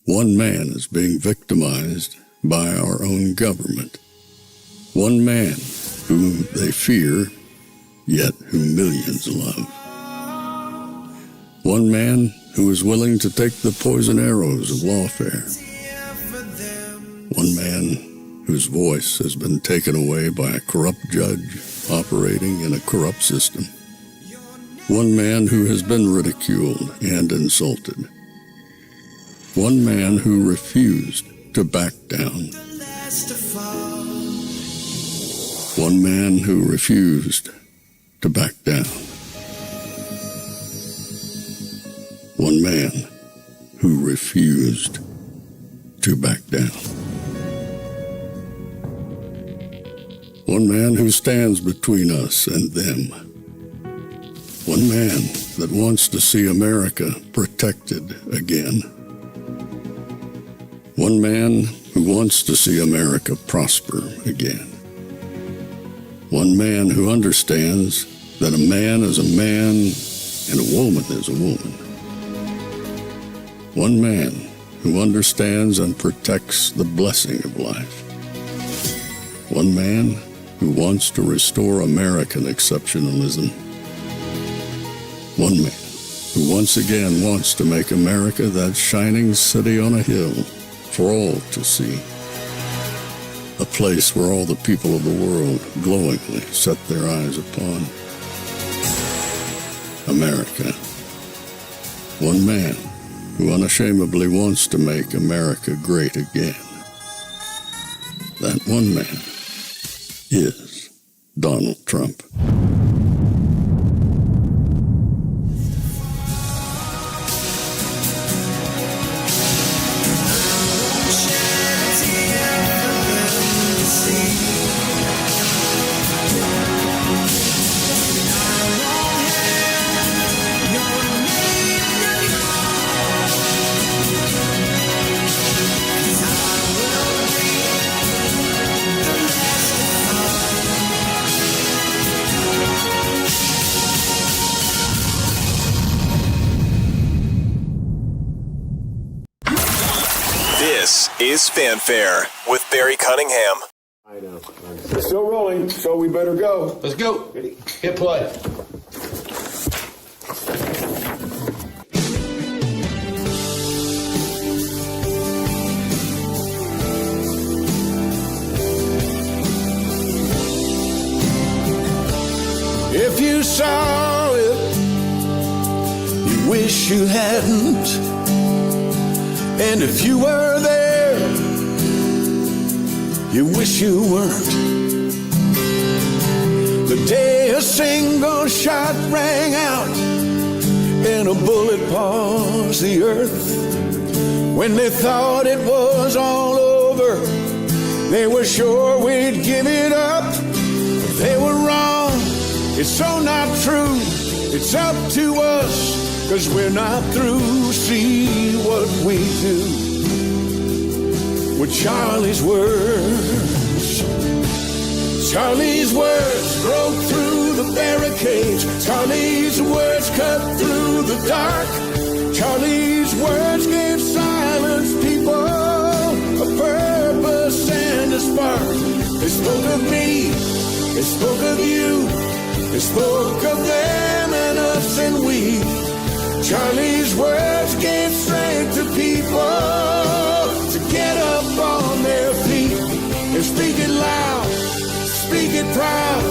One man is being victimized by our own government. One man whom they fear, yet whom millions love. One man who is willing to take the poison arrows of lawfare. One man whose voice has been taken away by a corrupt judge operating in a corrupt system. One man who has been ridiculed and insulted. One man who refused to back down. One man who refused to back down. One man who refused to back down. One man who stands between us and them. One man that wants to see America protected again. One man who wants to see America prosper again. One man who understands that a man is a man and a woman is a woman. One man who understands and protects the blessing of life. One man who wants to restore American exceptionalism. One man who once again wants to make America that shining city on a hill for all to see. A place where all the people of the world glowingly set their eyes upon. America. One man who unashamedly wants to make America great again. That one man is Donald Trump. This is Fanfare with Barry Cunningham. I know. We're still rolling, so we better go. Let's go. Hit play. If you saw it, you wish you hadn't. And if you were there, you wish you weren't. The day a single shot rang out and a bullet paused the earth. When they thought it was all over, they were sure we'd give it up. They were wrong. It's so not true. It's up to us. 'Cause we're not through. See what we do with Charlie's words. Charlie's words broke through the barricades. Charlie's words cut through the dark. Charlie's words gave silenced people a purpose and a spark. They spoke of me. They spoke of you. They spoke of them and us and we. Charlie's words gave strength to people to get up on their feet and speak it loud, speak it proud,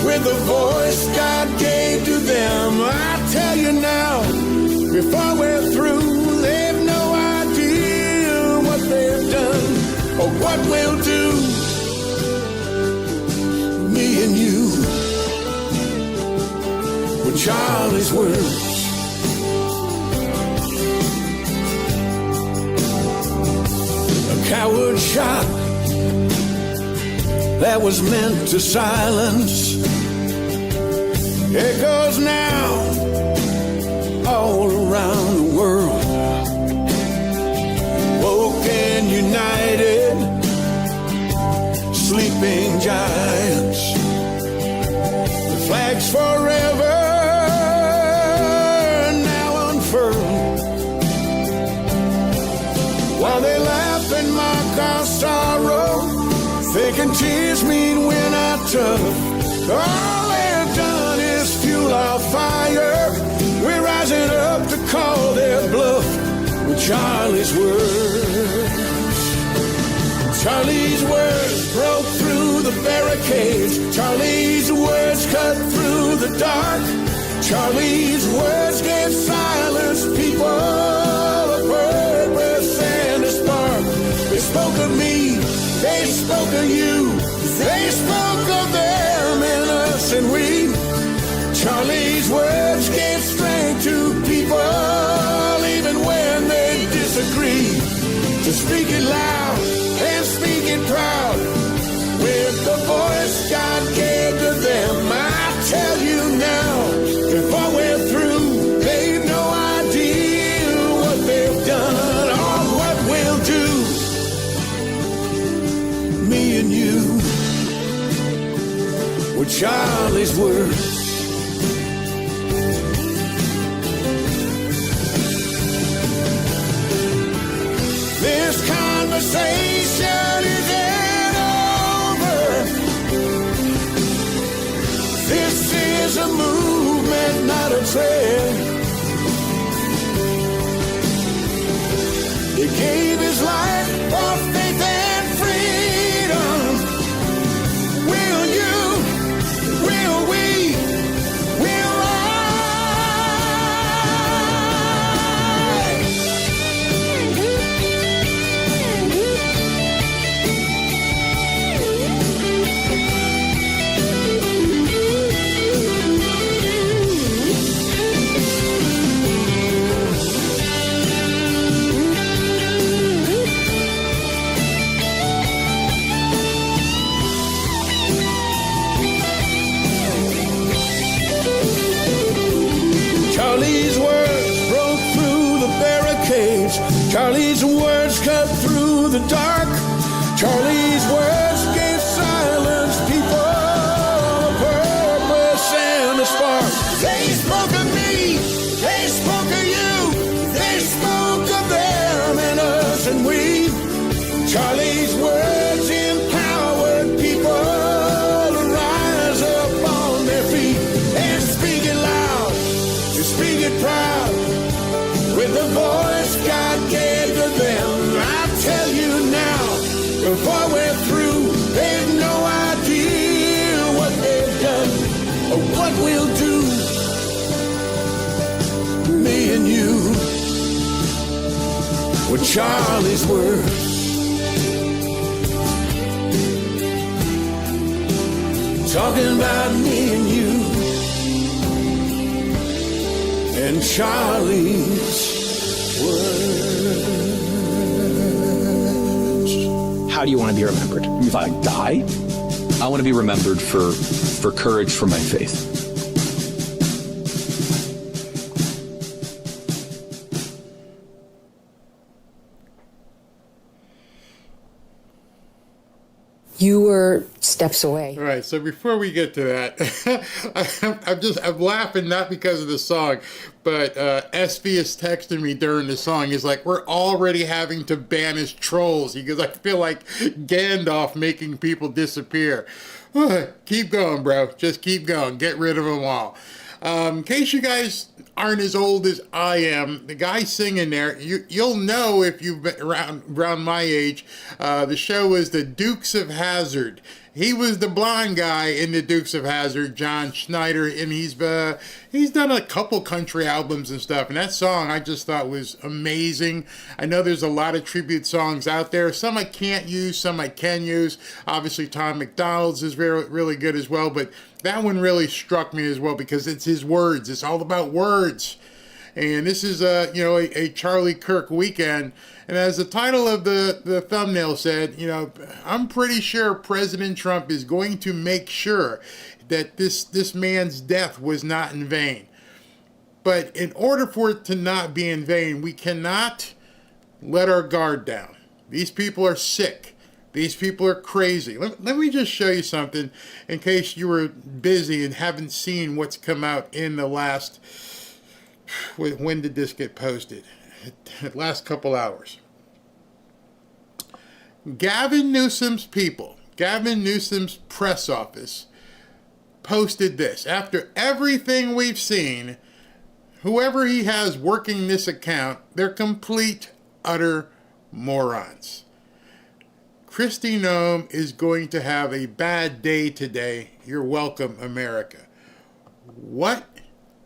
with the voice God gave to them. I tell you now, before we're through, they've no idea what they've done or what we'll do, me and you, with Charlie's words. Coward shot that was meant to silence echoes now all around the world. Woke and united, sleeping giants. The flag's forever now unfurled. and tears mean we're not tough. All they've done is fuel our fire. We're rising up to call their bluff with Charlie's words. Charlie's words broke through the barricades. Charlie's words cut through the dark. Charlie's words gave silence people a purpose and a spark. They spoke of me, they spoke of you, they spoke of them and us and we. Charlie's words gave strength to people even when they disagree. To speak it loud and speak it proud with the voice God gave to them. I tell you now, before we're through, they've no idea what they've done or what we'll do. Me and you, with Charlie's words. This conversation isn't over. This is a movement, not a trend. He gave his life for faith and freedom. Will you, will we, will I? Charlie's words broke through the barricades. Charlie's words cut through the dark. Charlie's words gave silence people a purpose and a spark. They spoke of me, they spoke of you, they spoke of them and us and we. Charlie's words empowered people to rise up on their feet and speak it loud, to speak it proud with the voice God gave to them. I tell you now, before we're through, they've no idea what they've done or what we'll do. Me and you, with Charlie's words. Talking about me and you and Charlie's words. How do you want to be remembered? If I die, I want to be remembered for courage for my faith. You were steps away. All right, so before we get to that, I'm laughing not because of the song, but SV is texting me during the song. He's like, we're already having to banish trolls. He goes, I feel like Gandalf making people disappear. Keep going, bro. Just keep going. Get rid of them all. In case you guys aren't as old as I am, the guy singing there, you'll know if you've been around my age. The show was the Dukes of Hazzard. He was the blonde guy in the Dukes of Hazzard, John Schneider, and he's done a couple country albums and stuff. And that song I just thought was amazing. I know there's a lot of tribute songs out there. Some I can't use, some I can use. Obviously, Tom McDonald's is really good as well, but that one really struck me as well because it's his words. It's all about words. And this is a Charlie Kirk weekend. And as the title of the thumbnail said, I'm pretty sure President Trump is going to make sure that this man's death was not in vain. But in order for it to not be in vain, we cannot let our guard down. These people are sick. These people are crazy. Let me just show you something in case you were busy and haven't seen what's come out in the last... When did this get posted? Last couple hours. Gavin Newsom's people Gavin Newsom's press office posted this. After everything we've seen, whoever he has working this account, they're complete, utter morons. Kristi Noem is going to have a bad day today. You're welcome, America. What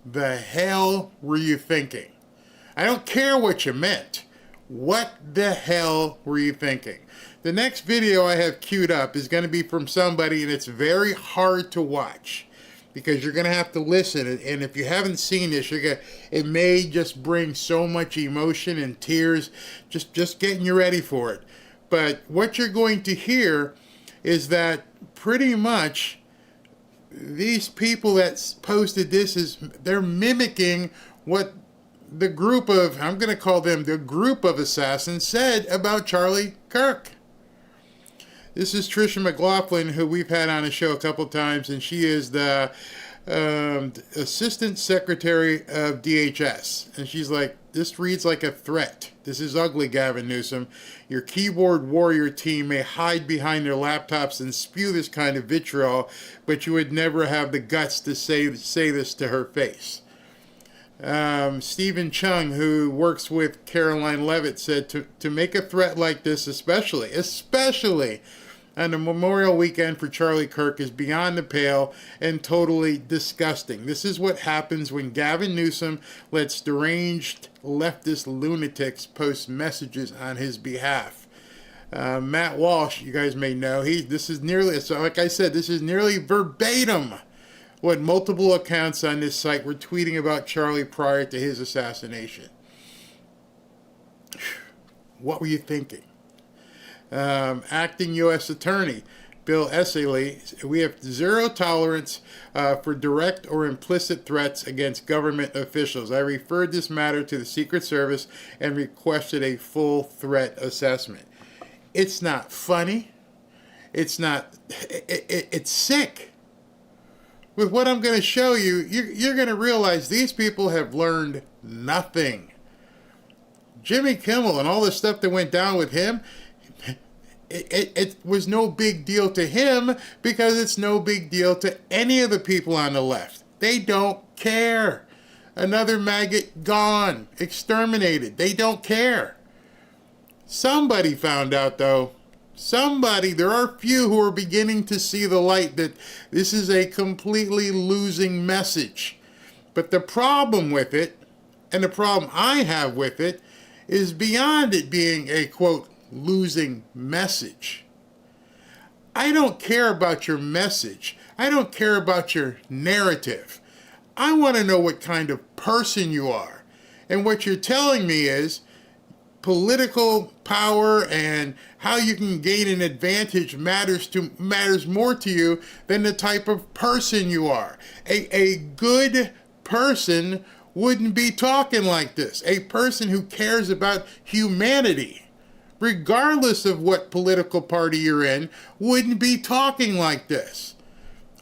the hell were you thinking? I don't care what you meant. What the hell were you thinking? The next video I have queued up is going to be from somebody, and it's very hard to watch because you're going to have to listen. And if you haven't seen this, it may just bring so much emotion and tears, just getting you ready for it. But what you're going to hear is that pretty much these people that posted this they're mimicking what the group of, I'm going to call them the group of assassins, said about Charlie Kirk. This is Tricia McLaughlin, who we've had on the show a couple times, and she is the Assistant Secretary of DHS. And she's like, this reads like a threat. This is ugly, Gavin Newsom. Your keyboard warrior team may hide behind their laptops and spew this kind of vitriol, but you would never have the guts to say this to her face. Stephen Chung, who works with Caroline Levitt, said to make a threat like this, especially on the Memorial Weekend for Charlie Kirk, is beyond the pale and totally disgusting. This is what happens when Gavin Newsom lets deranged leftist lunatics post messages on his behalf. Matt Walsh, you guys may know, this is nearly verbatim what multiple accounts on this site were tweeting about Charlie prior to his assassination. What were you thinking? Acting U.S. Attorney Bill Esseley, we have zero tolerance for direct or implicit threats against government officials. I referred this matter to the Secret Service and requested a full threat assessment. It's not funny. It's sick. With what I'm going to show you, you're going to realize these people have learned nothing. Jimmy Kimmel and all the stuff that went down with him, it was no big deal to him because it's no big deal to any of the people on the left. They don't care. Another maggot gone, exterminated. They don't care. Somebody found out, though. There are few who are beginning to see the light that this is a completely losing message. But the problem with it, and the problem I have with it, is beyond it being a, quote, losing message. I don't care about your message. I don't care about your narrative. I want to know what kind of person you are. And what you're telling me is political power and how you can gain an advantage matters more to you than the type of person you are. A good person wouldn't be talking like this. A person who cares about humanity, regardless of what political party you're in, wouldn't be talking like this.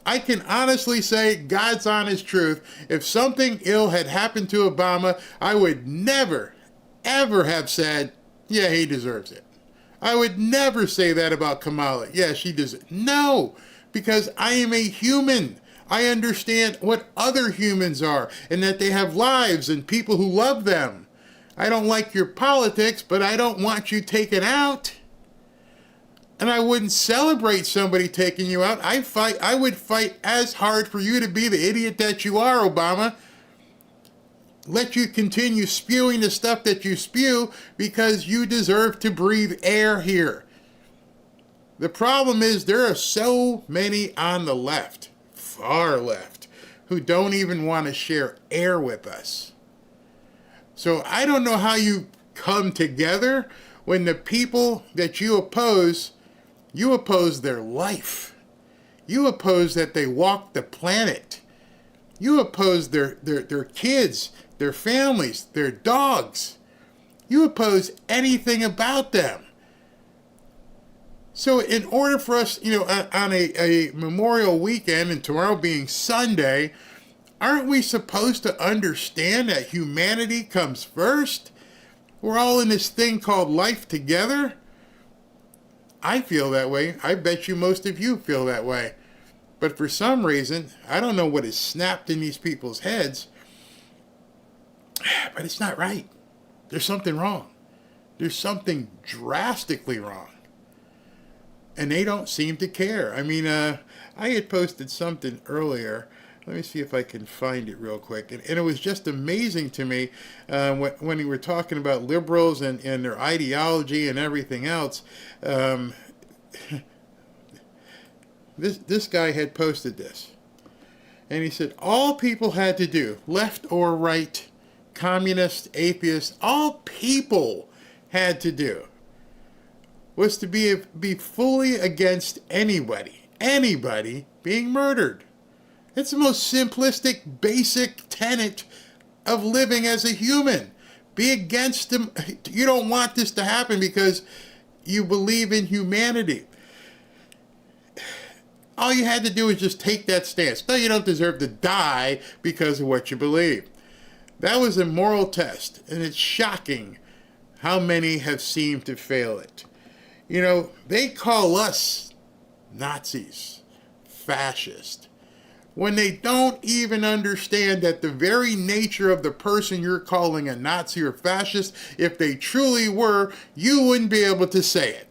I can honestly say, God's honest truth, if something ill had happened to Obama, I would never, ever have said, yeah, he deserves it. I would never say that about Kamala. Yeah, she deserves it. No, because I am a human. I understand what other humans are and that they have lives and people who love them. I don't like your politics, but I don't want you taken out. And I wouldn't celebrate somebody taking you out. I would fight as hard for you to be the idiot that you are, Obama. Let you continue spewing the stuff that you spew because you deserve to breathe air here. The problem is there are so many on the left, far left, who don't even want to share air with us. So I don't know how you come together when the people that you oppose their life. You oppose that they walk the planet. You oppose their kids, their families, their dogs. You oppose anything about them. So in order for us, on a Memorial Weekend and tomorrow being Sunday, aren't we supposed to understand that humanity comes first? We're all in this thing called life together. I feel that way. I bet you most of you feel that way. But for some reason, I don't know what is snapped in these people's heads, but it's not right. There's something wrong. There's something drastically wrong. And they don't seem to care. I mean, I had posted something earlier. Let me see if I can find it real quick. And it was just amazing to me when we were talking about liberals and their ideology and everything else. This guy had posted this. And he said, all people had to do, left or right, communist, atheist, all people had to do was to be fully against anybody being murdered. It's the most simplistic, basic tenet of living as a human. Be against them. You don't want this to happen because you believe in humanity. All you had to do is just take that stance. No, you don't deserve to die because of what you believe. That was a moral test, and it's shocking how many have seemed to fail it. You know, they call us Nazis, fascist, when they don't even understand that the very nature of the person you're calling a Nazi or fascist, if they truly were, you wouldn't be able to say it.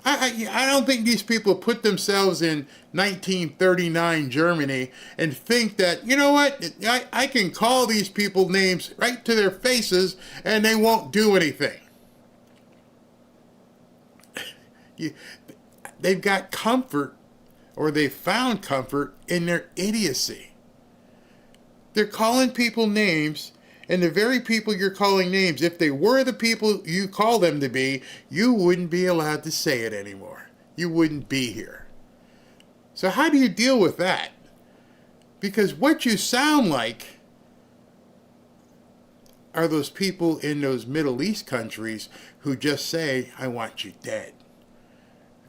I don't think these people put themselves in 1939 Germany and think that, you know what, I can call these people names right to their faces and they won't do anything. They've got comfort, or they've found comfort in their idiocy. They're calling people names, and the very people you're calling names, if they were the people you call them to be, you wouldn't be allowed to say it anymore. You wouldn't be here. So how do you deal with that? Because what you sound like are those people in those Middle East countries who just say, I want you dead.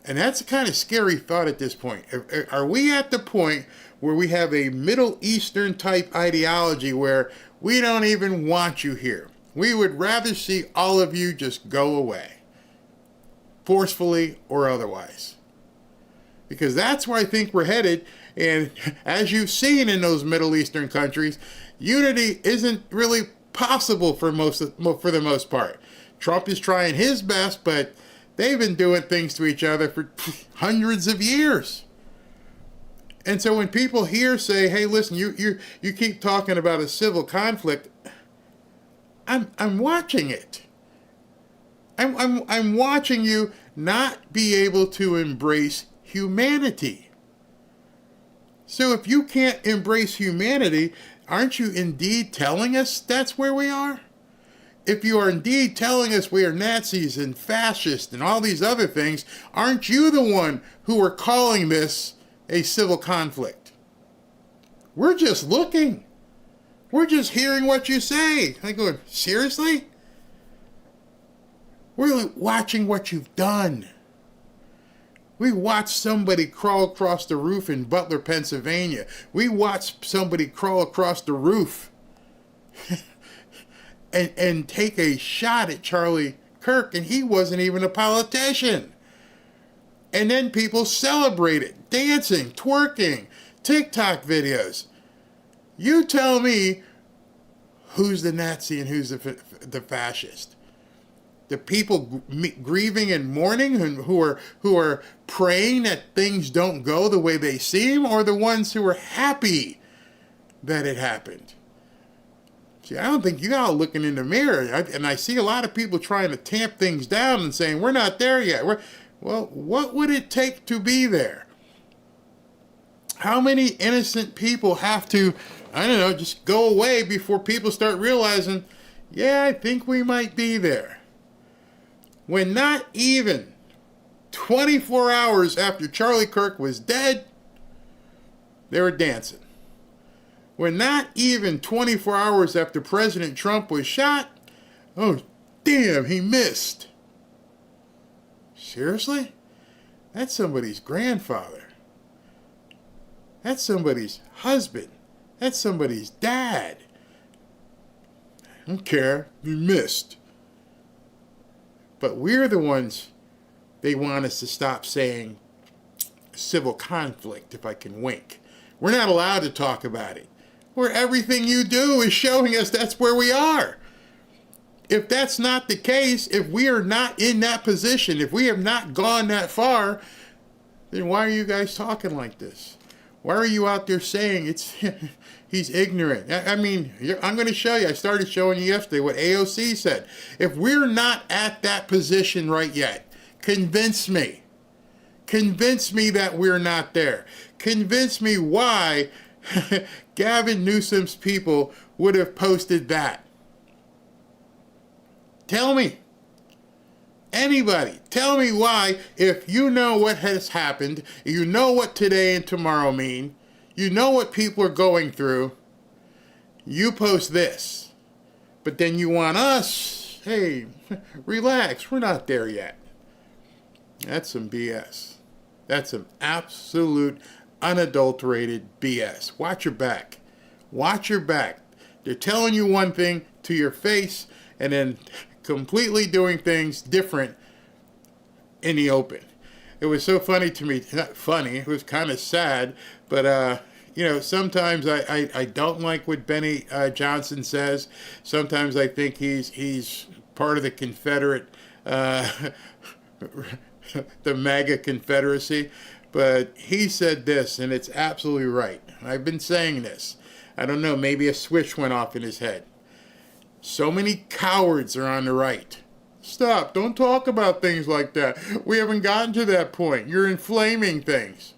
And that's a kind of scary thought at this point. Are we at the point where we have a Middle Eastern type ideology where we don't even want you here? We would rather see all of you just go away, forcefully or otherwise. Because that's where I think we're headed. And as you've seen in those Middle Eastern countries, unity isn't really possible for the most part. Trump is trying his best, but they've been doing things to each other for hundreds of years. And so when people here say, hey, listen, you keep talking about a civil conflict, I'm watching it. I'm watching you not be able to embrace humanity. So if you can't embrace humanity, aren't you indeed telling us that's where we are? If you are indeed telling us we are Nazis and fascists and all these other things, aren't you the one who are calling this a civil conflict? We're just looking. We're just hearing what you say. I go, seriously? We're watching what you've done. We watched somebody crawl across the roof in Butler, Pennsylvania. We watched somebody crawl across the roof and take a shot at Charlie Kirk, and he wasn't even a politician. And then people celebrated, dancing, twerking, TikTok videos. You tell me who's the Nazi and who's the fascist. The people grieving and mourning who are praying that things don't go the way they seem, or the ones who are happy that it happened? See, I don't think you all looking in the mirror, and I see a lot of people trying to tamp things down and saying, we're not there yet. Well, what would it take to be there? How many innocent people have to, I don't know, just go away before people start realizing, yeah, I think we might be there? When not even 24 hours after Charlie Kirk was dead, they were dancing. When not even 24 hours after President Trump was shot, oh, damn, he missed. Seriously? That's somebody's grandfather. That's somebody's husband. That's somebody's dad. I don't care. You missed. But we're the ones they want us to stop saying civil conflict, if I can wink. We're not allowed to talk about it. Where everything you do is showing us that's where we are. If that's not the case, if we are not in that position, if we have not gone that far, then why are you guys talking like this? Why are you out there saying he's ignorant? I mean, I'm going to show you. I started showing you yesterday what AOC said. If we're not at that position right yet, convince me. Convince me that we're not there. Convince me why Gavin Newsom's people would have posted that. Tell me. Anybody, tell me why, if you know what has happened, you know what today and tomorrow mean, you know what people are going through, you post this. But then you want us, hey, relax, we're not there yet. That's some BS. That's some absolute, unadulterated BS. Watch your back. Watch your back. They're telling you one thing to your face and then completely doing things different in the open. It was so funny to me. Not funny, it was kind of sad, but sometimes I don't like what Benny Johnson says. Sometimes I think he's part of the Confederate, the MAGA Confederacy, but he said this, and it's absolutely right. I've been saying this. I don't know, maybe a switch went off in his head. So many cowards are on the right. Stop. Don't talk about things like that. We haven't gotten to that point. You're inflaming things.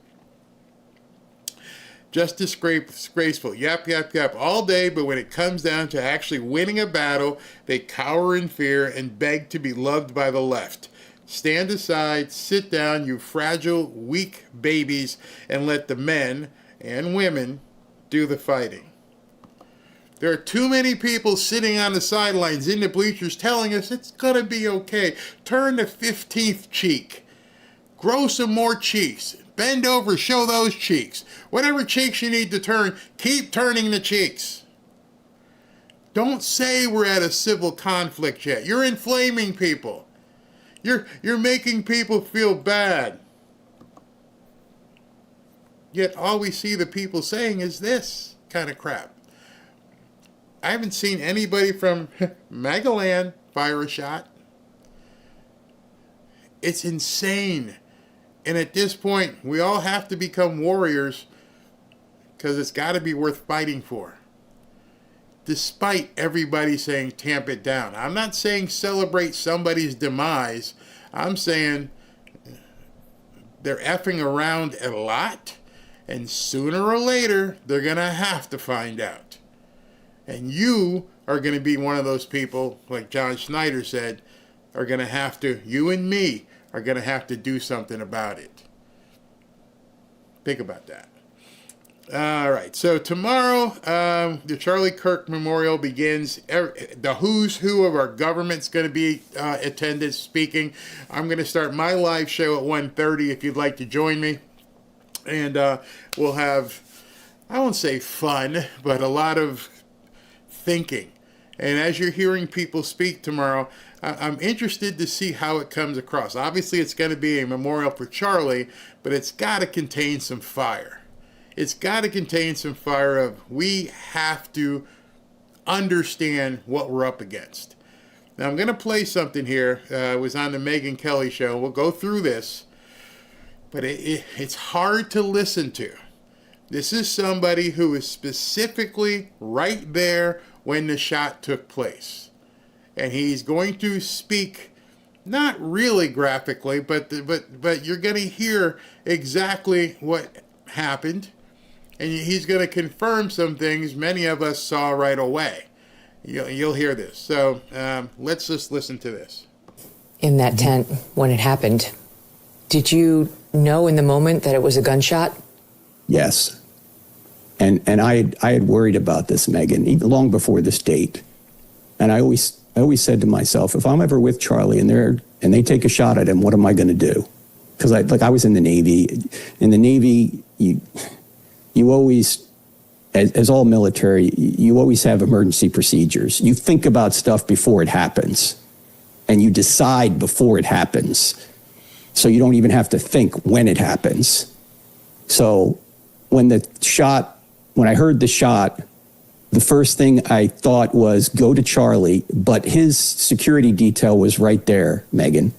Just disgraceful. Yap, all day, but when it comes down to actually winning a battle, they cower in fear and beg to be loved by the left. Stand aside, sit down, you fragile, weak babies, and let the men and women do the fighting. There are too many people sitting on the sidelines in the bleachers telling us it's going to be okay. Turn the 15th cheek. Grow some more cheeks. Bend over, show those cheeks. Whatever cheeks you need to turn, keep turning the cheeks. Don't say we're at a civil conflict yet. You're inflaming people. You're making people feel bad. Yet all we see the people saying is this kind of crap. I haven't seen anybody from Magaland fire a shot. It's insane. And at this point, we all have to become warriors because it's got to be worth fighting for. Despite everybody saying tamp it down. I'm not saying celebrate somebody's demise. I'm saying they're effing around a lot, and sooner or later, they're going to have to find out. And you are going to be one of those people, like John Schneider said, are going to have to, you and me, are going to have to do something about it. Think about that. All right, so tomorrow, the Charlie Kirk Memorial begins. The who's who of our government's going to be attended speaking. I'm going to start my live show at 1:30 if you'd like to join me. And we'll have, I won't say fun, but a lot of thinking. And as you're hearing people speak tomorrow, I'm interested to see how it comes across. Obviously, it's going to be a memorial for Charlie, but it's got to contain some fire. It's got to contain some fire of we have to understand what we're up against. Now, I'm going to play something here. It was on the Megyn Kelly show. We'll go through this, but it's hard to listen to. This is somebody who is specifically right there when the shot took place. And he's going to speak, not really graphically, but you're going to hear exactly what happened. And he's going to confirm some things many of us saw right away. You'll hear this. So let's just listen to this. In that tent when it happened, did you know in the moment that it was a gunshot? Yes. And I had worried about this, Megyn, even long before this date. And I always said to myself, if I'm ever with Charlie and they take a shot at him, what am I going to do? Because I was in the Navy. In the Navy, you always, as all military, you always have emergency procedures. You think about stuff before it happens, and you decide before it happens. So you don't even have to think when it happens. So when I heard the shot, the first thing I thought was go to Charlie, but his security detail was right there, Megan.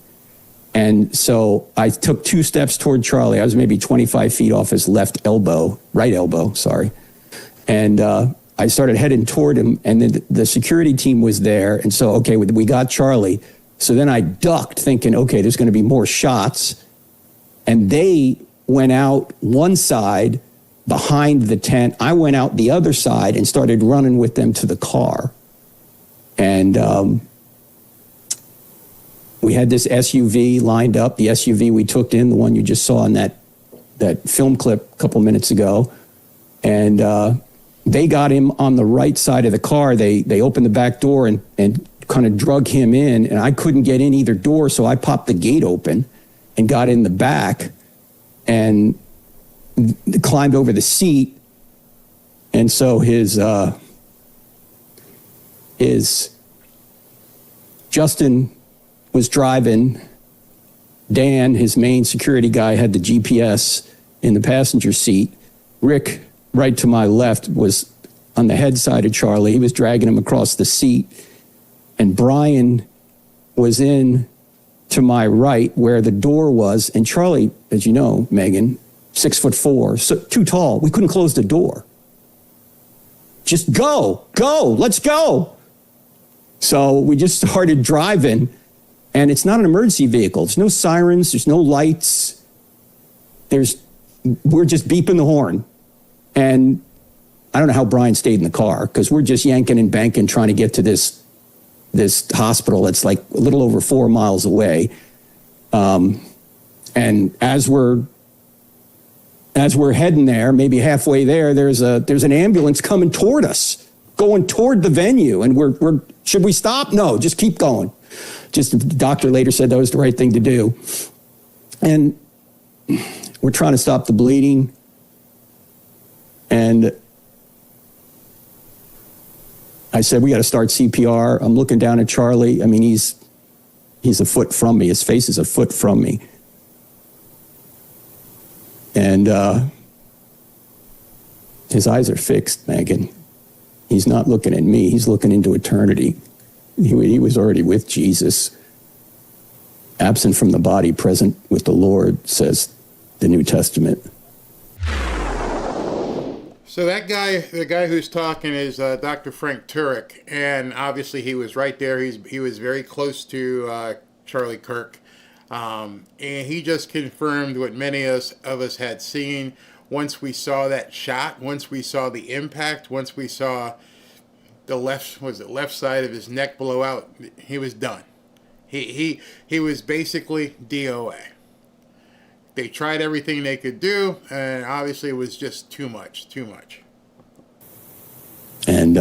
And so I took 2 steps toward Charlie. I was maybe 25 feet off his right elbow, sorry. And I started heading toward him, and then the security team was there. And so, okay, we got Charlie. So then I ducked thinking, okay, there's going to be more shots. And they went out one side behind the tent. I went out the other side and started running with them to the car. And we had this SUV lined up, the SUV we took in, the one you just saw in that film clip a couple minutes ago. And they got him on the right side of the car. They opened the back door and kind of drug him in, and I couldn't get in either door, so I popped the gate open and got in the back and climbed over the seat. And so his Justin was driving. Dan, his main security guy, had the GPS in the passenger seat. Rick, right to my left, was on the head side of Charlie. He was dragging him across the seat. And Brian was in to my right where the door was. And Charlie, as you know, Megan, 6'4", so too tall. We couldn't close the door. Just go, let's go. So we just started driving, and it's not an emergency vehicle. There's no sirens, there's no lights. We're just beeping the horn. And I don't know how Brian stayed in the car, because we're just yanking and banking trying to get to this hospital that's like a little over 4 miles away. And as we're heading there, maybe halfway there, there's an ambulance coming toward us, going toward the venue. And we're should we stop? No, just keep going. Just the doctor later said that was the right thing to do. And we're trying to stop the bleeding. And I said, we got to start CPR. I'm looking down at Charlie. I mean, he's a foot from me. His face is a foot from me. And his eyes are fixed, Megan. He's not looking at me. He's looking into eternity. He was already with Jesus. Absent from the body, present with the Lord, says the New Testament. So that guy, the guy who's talking is Dr. Frank Turek, and obviously he was right there. He was very close to Charlie Kirk, and he just confirmed what many of us had seen once we saw that shot, once we saw the impact, once we saw the left side of his neck blow out. He was done. He was basically DOA. They tried everything they could do, and obviously it was just too much. And,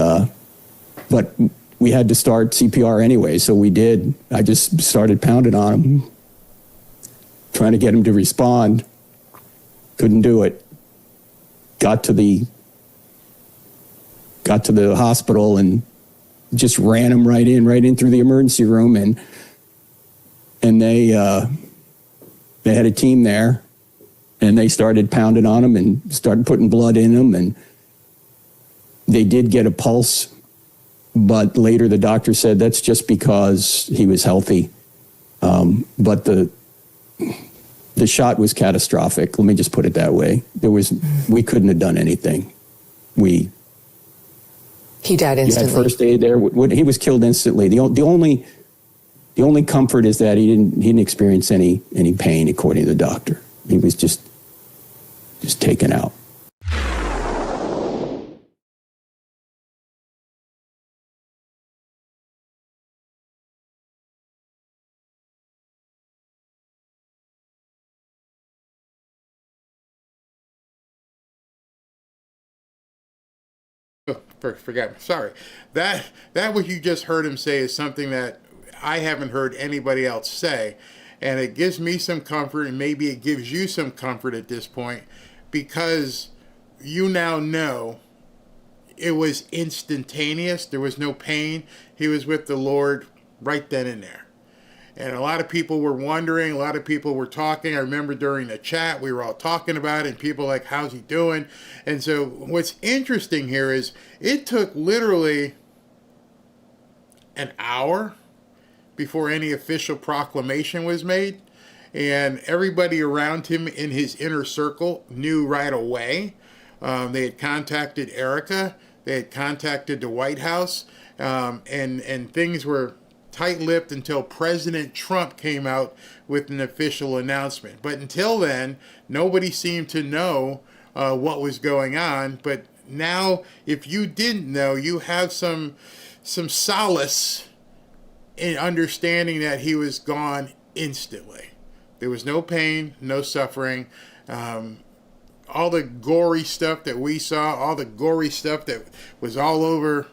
but we had to start CPR anyway, so we did. I just started pounding on him, trying to get him to respond. Couldn't do it. Got to the hospital and just ran him right in through the emergency room, and they had a team there, and they started pounding on him and started putting blood in him, and they did get a pulse, but later the doctor said that's just because he was healthy. But the shot was catastrophic. Let me just put it that way. We couldn't have done anything. He died instantly. First aid there. He was killed instantly. The only comfort is that he didn't experience any pain, according to the doctor. He was just taken out. Forgot. Sorry. That what you just heard him say is something that I haven't heard anybody else say, and it gives me some comfort, and maybe it gives you some comfort at this point, because you now know it was instantaneous. There was no pain. He was with the Lord right then and there. And a lot of people were wondering, a lot of people were talking. I remember during the chat, we were all talking about it, and people like, how's he doing? And so what's interesting here is it took literally an hour before any official proclamation was made. And everybody around him in his inner circle knew right away. They had contacted Erica. They had contacted the White House. And things were tight-lipped until President Trump came out with an official announcement. But until then, nobody seemed to know what was going on. But now, if you didn't know, you have some solace in understanding that he was gone instantly. There was no pain, no suffering. All the gory stuff that we saw, all the gory stuff that was all over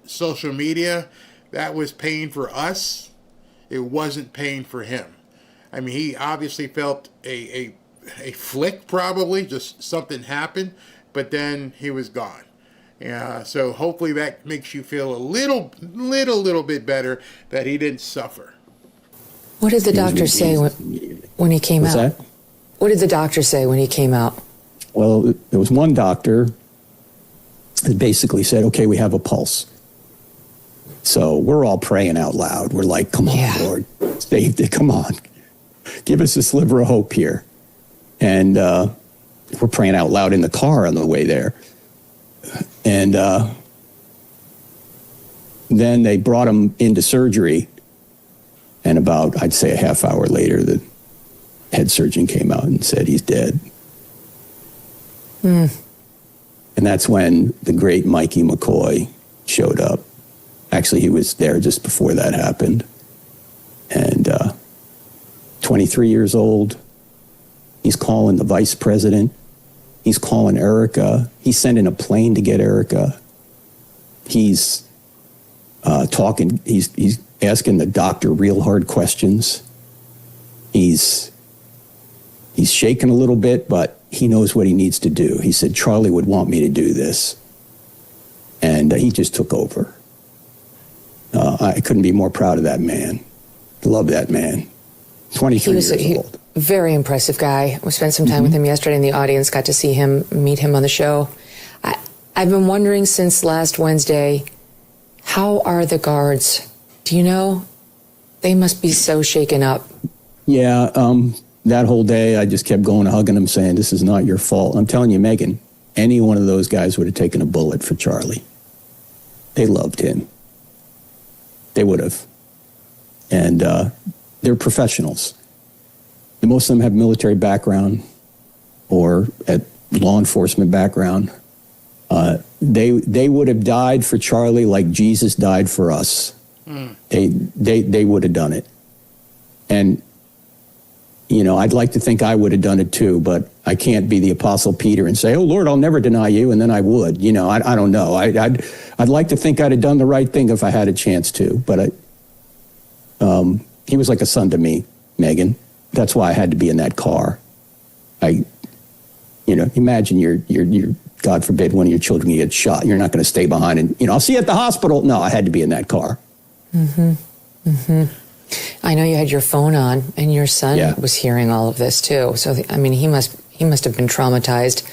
social media, that was pain for us. It wasn't pain for him. I mean, he obviously felt a flick, probably, just something happened, but then he was gone. So hopefully that makes you feel a little bit better that he didn't suffer. What did the doctor say when he came out? What did the doctor say when he came out? Well, there was one doctor that basically said, okay, we have a pulse. So we're all praying out loud. We're like, come on, Lord, come on. Give us a sliver of hope here. And we're praying out loud in the car on the way there. And then they brought him into surgery. And about, I'd say a half hour later, the head surgeon came out and said he's dead. And that's when the great Mikey McCoy showed up. Actually, he was there just before that happened. And 23 years old, he's calling the vice president. He's calling Erica. He's sending a plane to get Erica. He's talking. He's asking the doctor real hard questions. He's shaking a little bit, but he knows what he needs to do. He said, Charlie would want me to do this. And he just took over. I couldn't be more proud of that man. Love that man. 23 years old. Very impressive guy. We spent some time with him yesterday in the audience, got to meet him on the show. I've been wondering since last Wednesday, how are the guards? Do you know? They must be so shaken up. Yeah, that whole day I just kept going, hugging him, saying, this is not your fault. I'm telling you, Megan, any one of those guys would have taken a bullet for Charlie. They loved him. They would have. And they're professionals. Most of them have military background or a law enforcement background. They would have died for Charlie like Jesus died for us. They would have done it. And, you know, I'd like to think I would have done it too, but I can't be the Apostle Peter and say, oh, Lord, I'll never deny you, and then I would. You know, I don't know. I'd like to think I'd have done the right thing if I had a chance to, but he was like a son to me, Megan. That's why I had to be in that car. Imagine you're God forbid, one of your children gets shot. You're not going to stay behind and, I'll see you at the hospital. No, I had to be in that car. I know you had your phone on, and your son was hearing all of this too. So, he must have been traumatized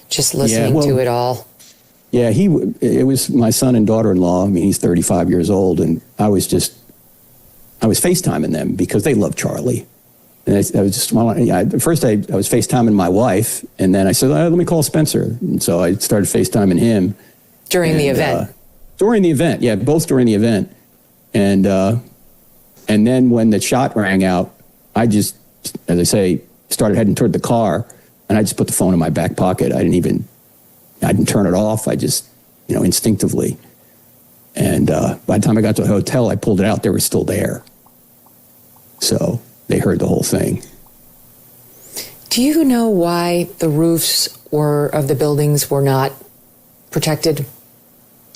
just listening to it all. Yeah, it was my son and daughter-in-law. He's 35 years old, and I was FaceTiming them because they love Charlie. And I was just, first I was FaceTiming my wife, and then I said, let me call Spencer. And so I started FaceTiming him. During the event? During the event, yeah, both during the event. And then when the shot rang out, I just, as I say, started heading toward the car, and I just put the phone in my back pocket. I didn't turn it off. I just, instinctively. And by the time I got to the hotel, I pulled it out. They were still there. So they heard the whole thing. Do you know why the roofs of the buildings were not protected?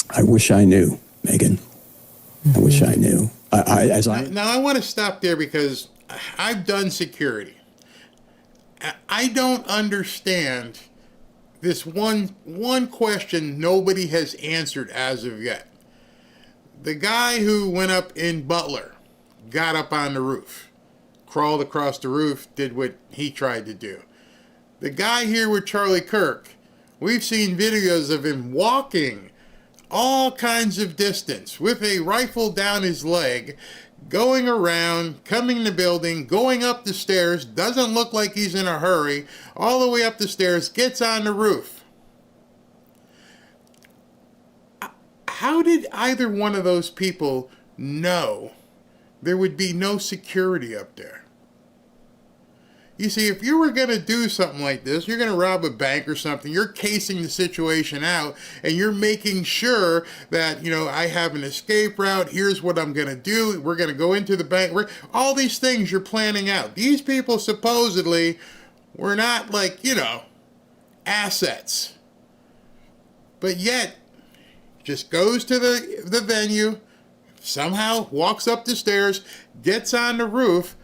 I wish I knew, Megan. I wish I knew. Now I want to stop there because I've done security. I don't understand this one question nobody has answered as of yet. The guy who went up in Butler, got up on the roof, crawled across the roof, did what he tried to do. The guy here with Charlie Kirk, we've seen videos of him walking all kinds of distance with a rifle down his leg, going around, coming to the building, going up the stairs, doesn't look like he's in a hurry, all the way up the stairs, gets on the roof. How did either one of those people know there would be no security up there? You see, if you were going to do something like this, you're going to rob a bank or something, you're casing the situation out, and you're making sure that, I have an escape route, here's what I'm going to do, we're going to go into the bank, all these things you're planning out. These people supposedly were not assets. But yet, just goes to the venue, somehow walks up the stairs, gets on the roof.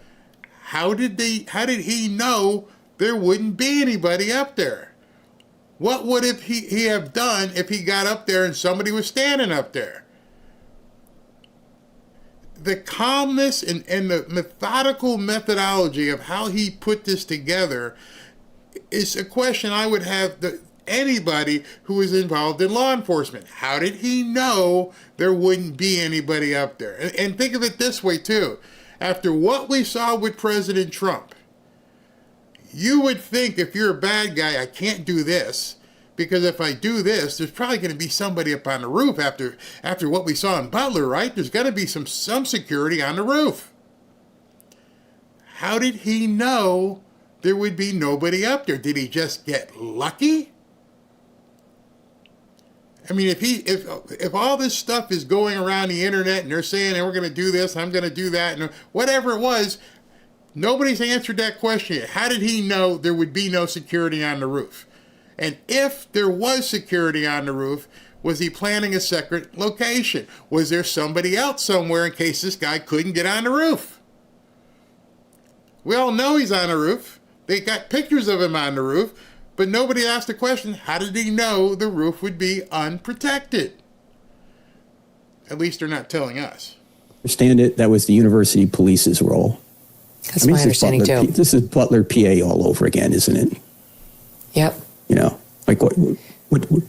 How did he know there wouldn't be anybody up there? What would he have done if he got up there and somebody was standing up there? The calmness and the methodical methodology of how he put this together is a question I would have anybody who is involved in law enforcement. How did he know there wouldn't be anybody up there? And think of it this way too. After what we saw with President Trump, you would think if you're a bad guy, I can't do this, because if I do this, there's probably going to be somebody up on the roof after what we saw in Butler, right? There's got to be some security on the roof. How did he know there would be nobody up there? Did he just get lucky? I mean, if all this stuff is going around the internet and they're saying, hey, we're going to do this, I'm going to do that, and whatever it was, nobody's answered that question yet. How did he know there would be no security on the roof? And if there was security on the roof, was he planning a secret location? Was there somebody else somewhere in case this guy couldn't get on the roof? We all know he's on the roof. They got pictures of him on the roof. But nobody asked the question, how did he know the roof would be unprotected? At least they're not telling us. Understand it, that was the university police's role. That's my understanding too. This is Butler, PA all over again, isn't it? Yep.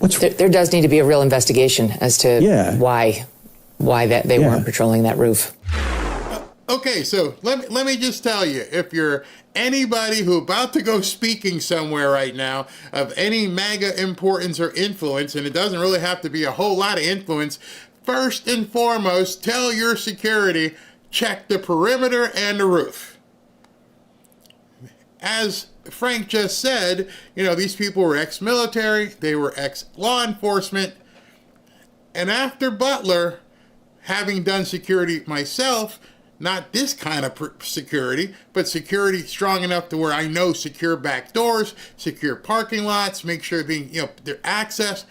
What's... There does need to be a real investigation as to why they weren't patrolling that roof. Okay, so let me just tell you, if you're anybody who about to go speaking somewhere right now of any MAGA importance or influence, and it doesn't really have to be a whole lot of influence, first and foremost, tell your security, check the perimeter and the roof. As Frank just said, these people were ex-military, they were ex-law enforcement, and after Butler, having done security myself, not this kind of security, but security strong enough to where I know secure back doors, secure parking lots, make sure their access.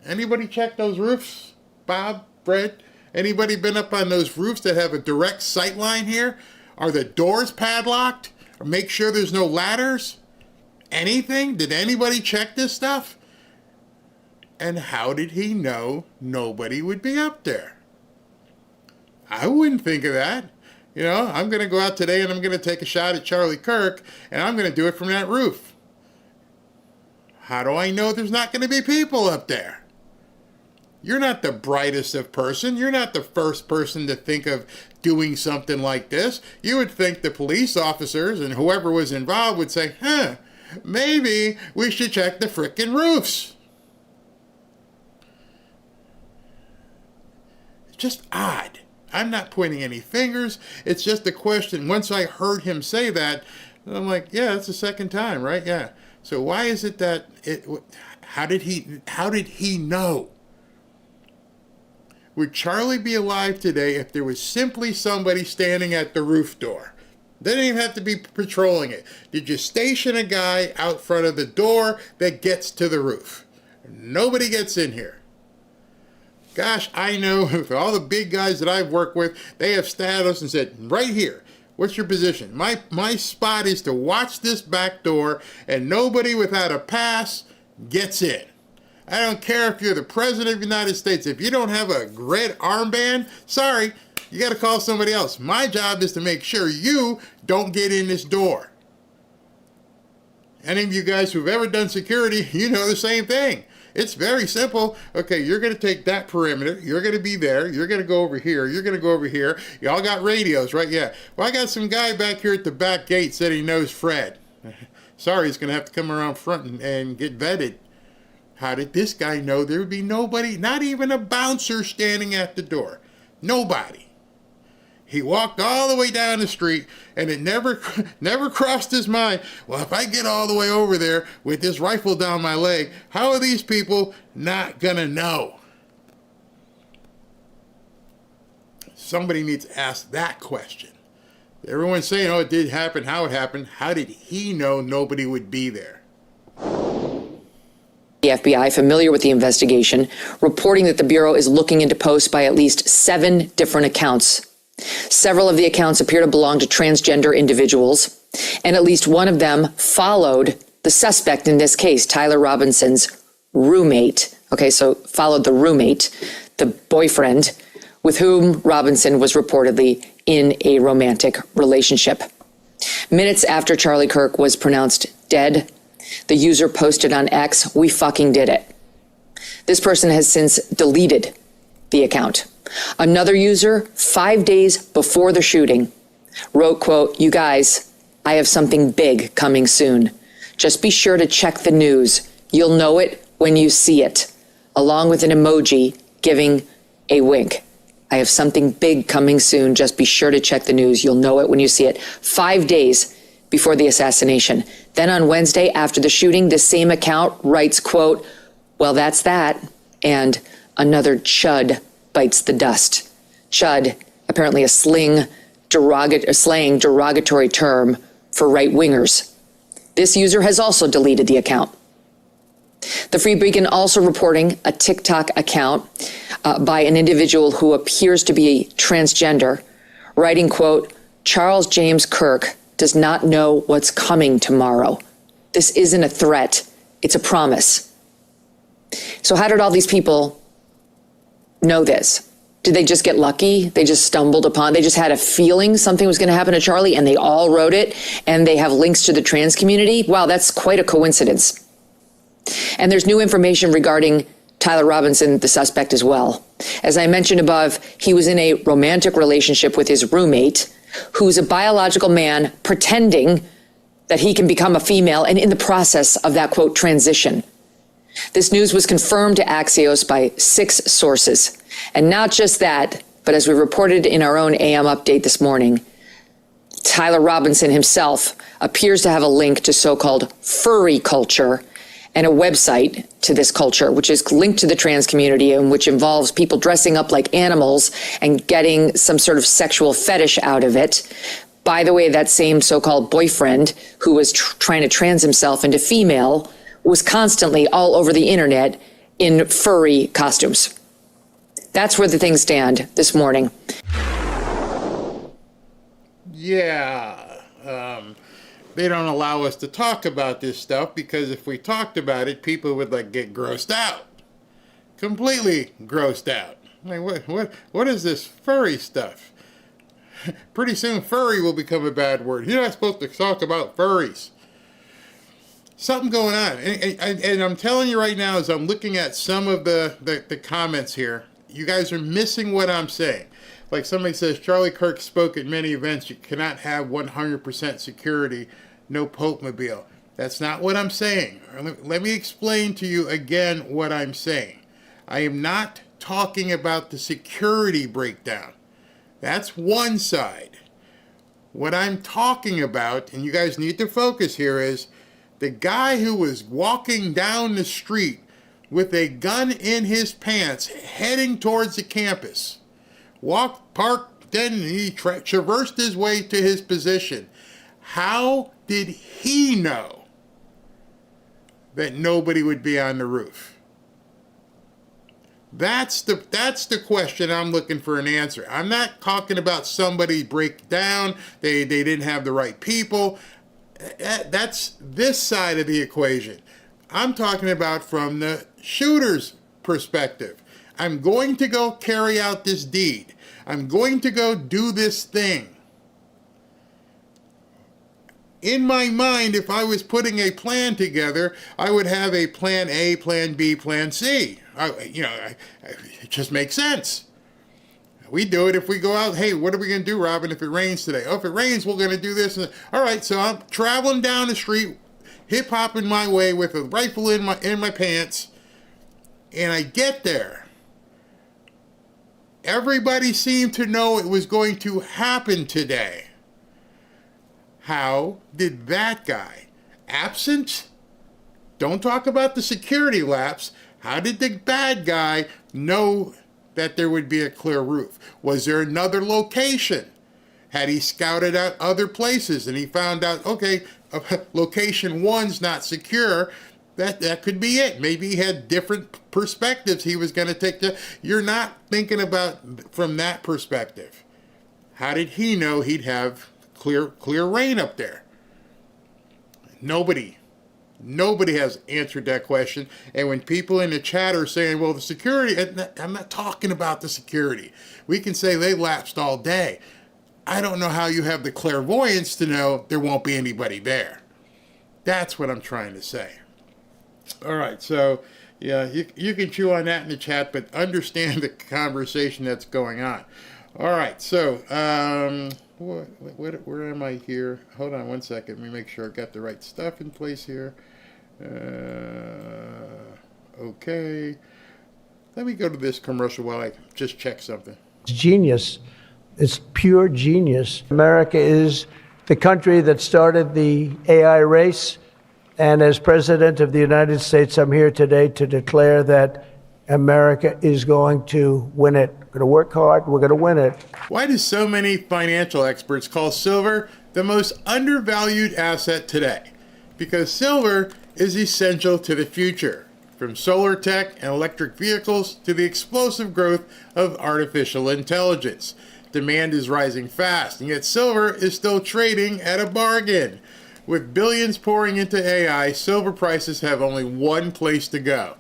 Anybody check those roofs? Bob, Fred? Anybody been up on those roofs that have a direct sight line here? Are the doors padlocked? Or make sure there's no ladders? Anything? Did anybody check this stuff? And how did he know nobody would be up there? I wouldn't think of that. I'm going to go out today and I'm going to take a shot at Charlie Kirk, and I'm going to do it from that roof. How do I know there's not going to be people up there? You're not the brightest of person. You're not the first person to think of doing something like this. You would think the police officers and whoever was involved would say, maybe we should check the frickin' roofs. It's just odd. I'm not pointing any fingers. It's just a question. Once I heard him say that, I'm like, yeah, that's the second time, right? Yeah. So why is it that how did he know? Would Charlie be alive today if there was simply somebody standing at the roof door? They didn't even have to be patrolling it. Did you station a guy out front of the door that gets to the roof? Nobody gets in here. Gosh, I know for all the big guys that I've worked with, they have status and said, right here, what's your position? My spot is to watch this back door, and nobody without a pass gets in. I don't care if you're the president of the United States. If you don't have a red armband, sorry, you got to call somebody else. My job is to make sure you don't get in this door. Any of you guys who've ever done security, you know the same thing. It's very simple. Okay, you're going to take that perimeter. You're going to be there. You're going to go over here. You're going to go over here. Y'all got radios, right? Yeah. Well, I got some guy back here at the back gate said he knows Fred. Sorry, he's going to have to come around front and get vetted. How did this guy know there would be nobody, not even a bouncer standing at the door? Nobody. He walked all the way down the street, and it never crossed his mind, well, if I get all the way over there with this rifle down my leg, how are these people not going to know? Somebody needs to ask that question. Everyone's saying, oh, it did happen, how it happened. How did he know nobody would be there? The FBI, familiar with the investigation, reporting that the Bureau is looking into posts by at least 7 different accounts. Several of the accounts appear to belong to transgender individuals, and at least one of them followed the suspect in this case, Tyler Robinson's roommate. Okay, so followed the roommate, the boyfriend, with whom Robinson was reportedly in a romantic relationship. Minutes after Charlie Kirk was pronounced dead, the user posted on X, "We fucking did it." This person has since deleted the account. Another user, 5 days before the shooting, wrote, quote, "You guys, I have something big coming soon. Just be sure to check the news. You'll know it when you see it," along with an emoji giving a wink. I have something big coming soon. Just be sure to check the news. You'll know it when you see it. 5 days before the assassination. Then on Wednesday, after the shooting, this same account writes, quote, "Well, that's that." And another chud bites the dust. Chud, apparently a slang derogatory term for right-wingers. This user has also deleted the account. The Free Beacon also reporting a TikTok account by an individual who appears to be transgender, writing, quote, "Charles James Kirk does not know what's coming tomorrow. This isn't a threat. It's a promise." So how did all these people know this? Did they just get lucky? They just stumbled upon, they just had a feeling something was going to happen to Charlie and they all wrote it and they have links to the trans community? Wow, that's quite a coincidence. And there's new information regarding Tyler Robinson, the suspect, as well. As I mentioned above, he was in a romantic relationship with his roommate, who's a biological man pretending that he can become a female and in the process of that, quote, transition. This news was confirmed to Axios by 6 sources. And not just that, but as we reported in our own AM update this morning, Tyler Robinson himself appears to have a link to so-called furry culture and a website to this culture, which is linked to the trans community and which involves people dressing up like animals and getting some sort of sexual fetish out of it. By the way, that same so-called boyfriend who was trying to trans himself into female was constantly all over the internet in furry costumes. That's where the things stand this morning. Yeah, they don't allow us to talk about this stuff because if we talked about it, people would get grossed out. Completely grossed out. What is this furry stuff? Pretty soon furry will become a bad word. You're not supposed to talk about furries. Something going on. And I'm telling you right now, as I'm looking at some of the comments here, you guys are missing what I'm saying. Like somebody says, Charlie Kirk spoke at many events. You cannot have 100% security, no Pope-mobile. That's not what I'm saying. Let me explain to you again what I'm saying. I am not talking about the security breakdown. That's one side. What I'm talking about, and you guys need to focus here, is the guy who was walking down the street with a gun in his pants heading towards the campus. Parked, then he traversed his way to his position. How did he know that nobody would be on the roof? That's the question I'm looking for an answer. I'm not talking about somebody break down, they didn't have the right people. That's this side of the equation. I'm talking about from the shooter's perspective. I'm going to go carry out this deed. I'm going to go do this thing. In my mind, if I was putting a plan together, I would have a plan A, plan B, plan C. It just makes sense. We do it if we go out. Hey, what are we going to do, Robin, if it rains today? Oh, if it rains, we're going to do this. All right, so I'm traveling down the street, hip-hopping my way with a rifle in my pants, and I get there. Everybody seemed to know it was going to happen today. How did that guy, absent? Don't talk about the security lapse. How did the bad guy know that there would be a clear roof? Was there another location? Had he scouted out other places and he found out, okay, location 1's not secure, that could be it. Maybe he had different perspectives he was going to take. You're not thinking about from that perspective. How did he know he'd have clear rain up there? Nobody has answered that question. And when people in the chat are saying, well, the security, I'm not talking about the security. We can say they lapsed all day. I don't know how you have the clairvoyance to know there won't be anybody there. That's what I'm trying to say. All right, so yeah, you can chew on that in the chat, but understand the conversation that's going on. All right, so where am I here? Hold on one second. Let me make sure I got the right stuff in place here. Okay. Let me go to this commercial while I just check something. It's genius. It's pure genius. America is the country that started the AI race. And as President of the United States, I'm here today to declare that America is going to win it. We're going to work hard. We're going to win it. Why do so many financial experts call silver the most undervalued asset today? Because silver is essential to the future, from solar tech and electric vehicles to the explosive growth of artificial intelligence. Demand is rising fast, and yet silver is still trading at a bargain. With billions pouring into AI, silver prices have only one place to go,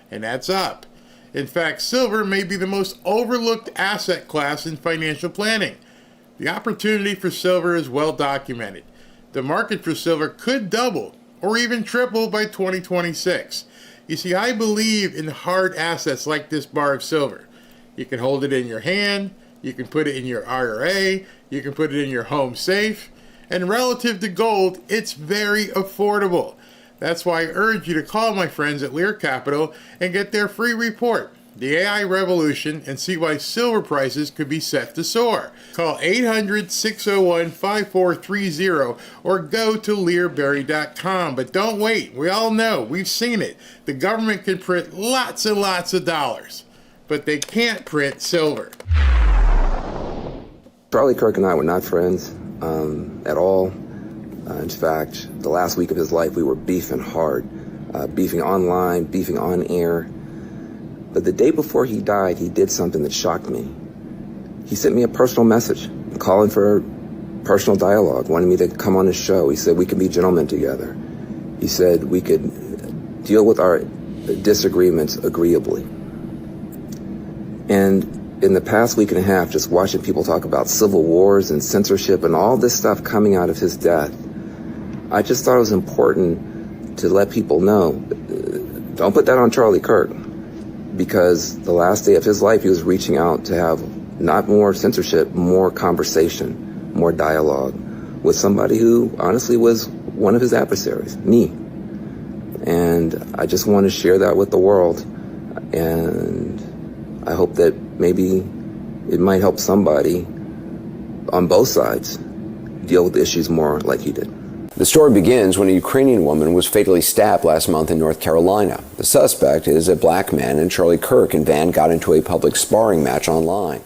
and that's up. In fact, silver may be the most overlooked asset class in financial planning. The opportunity for silver is well documented. The market for silver could double or even triple by 2026. You see, I believe in hard assets like this bar of silver. You can hold it in your hand, you can put it in your IRA, you can put it in your home safe, and relative to gold, it's very affordable. That's why I urge you to call my friends at Lear Capital and get their free report, The AI Revolution, and see why silver prices could be set to soar. Call 800-601-5430 or go to learberry.com. But don't wait. We all know. We've seen it. The government can print lots and lots of dollars, but they can't print silver. Charlie Kirk and I were not friends at all. In fact, the last week of his life, we were beefing hard, beefing online, beefing on air. But the day before he died, he did something that shocked me. He sent me a personal message, calling for personal dialogue, wanted me to come on his show. He said we could be gentlemen together. He said we could deal with our disagreements agreeably. And in the past week and a half, just watching people talk about civil wars and censorship and all this stuff coming out of his death, I just thought it was important to let people know, don't put that on Charlie Kirk, because the last day of his life, he was reaching out to have not more censorship, more conversation, more dialogue with somebody who honestly was one of his adversaries, me. And I just want to share that with the world. And I hope that maybe it might help somebody on both sides deal with issues more like he did. The story begins when a Ukrainian woman was fatally stabbed last month in North Carolina. The suspect is a black man, and Charlie Kirk and Van got into a public sparring match online.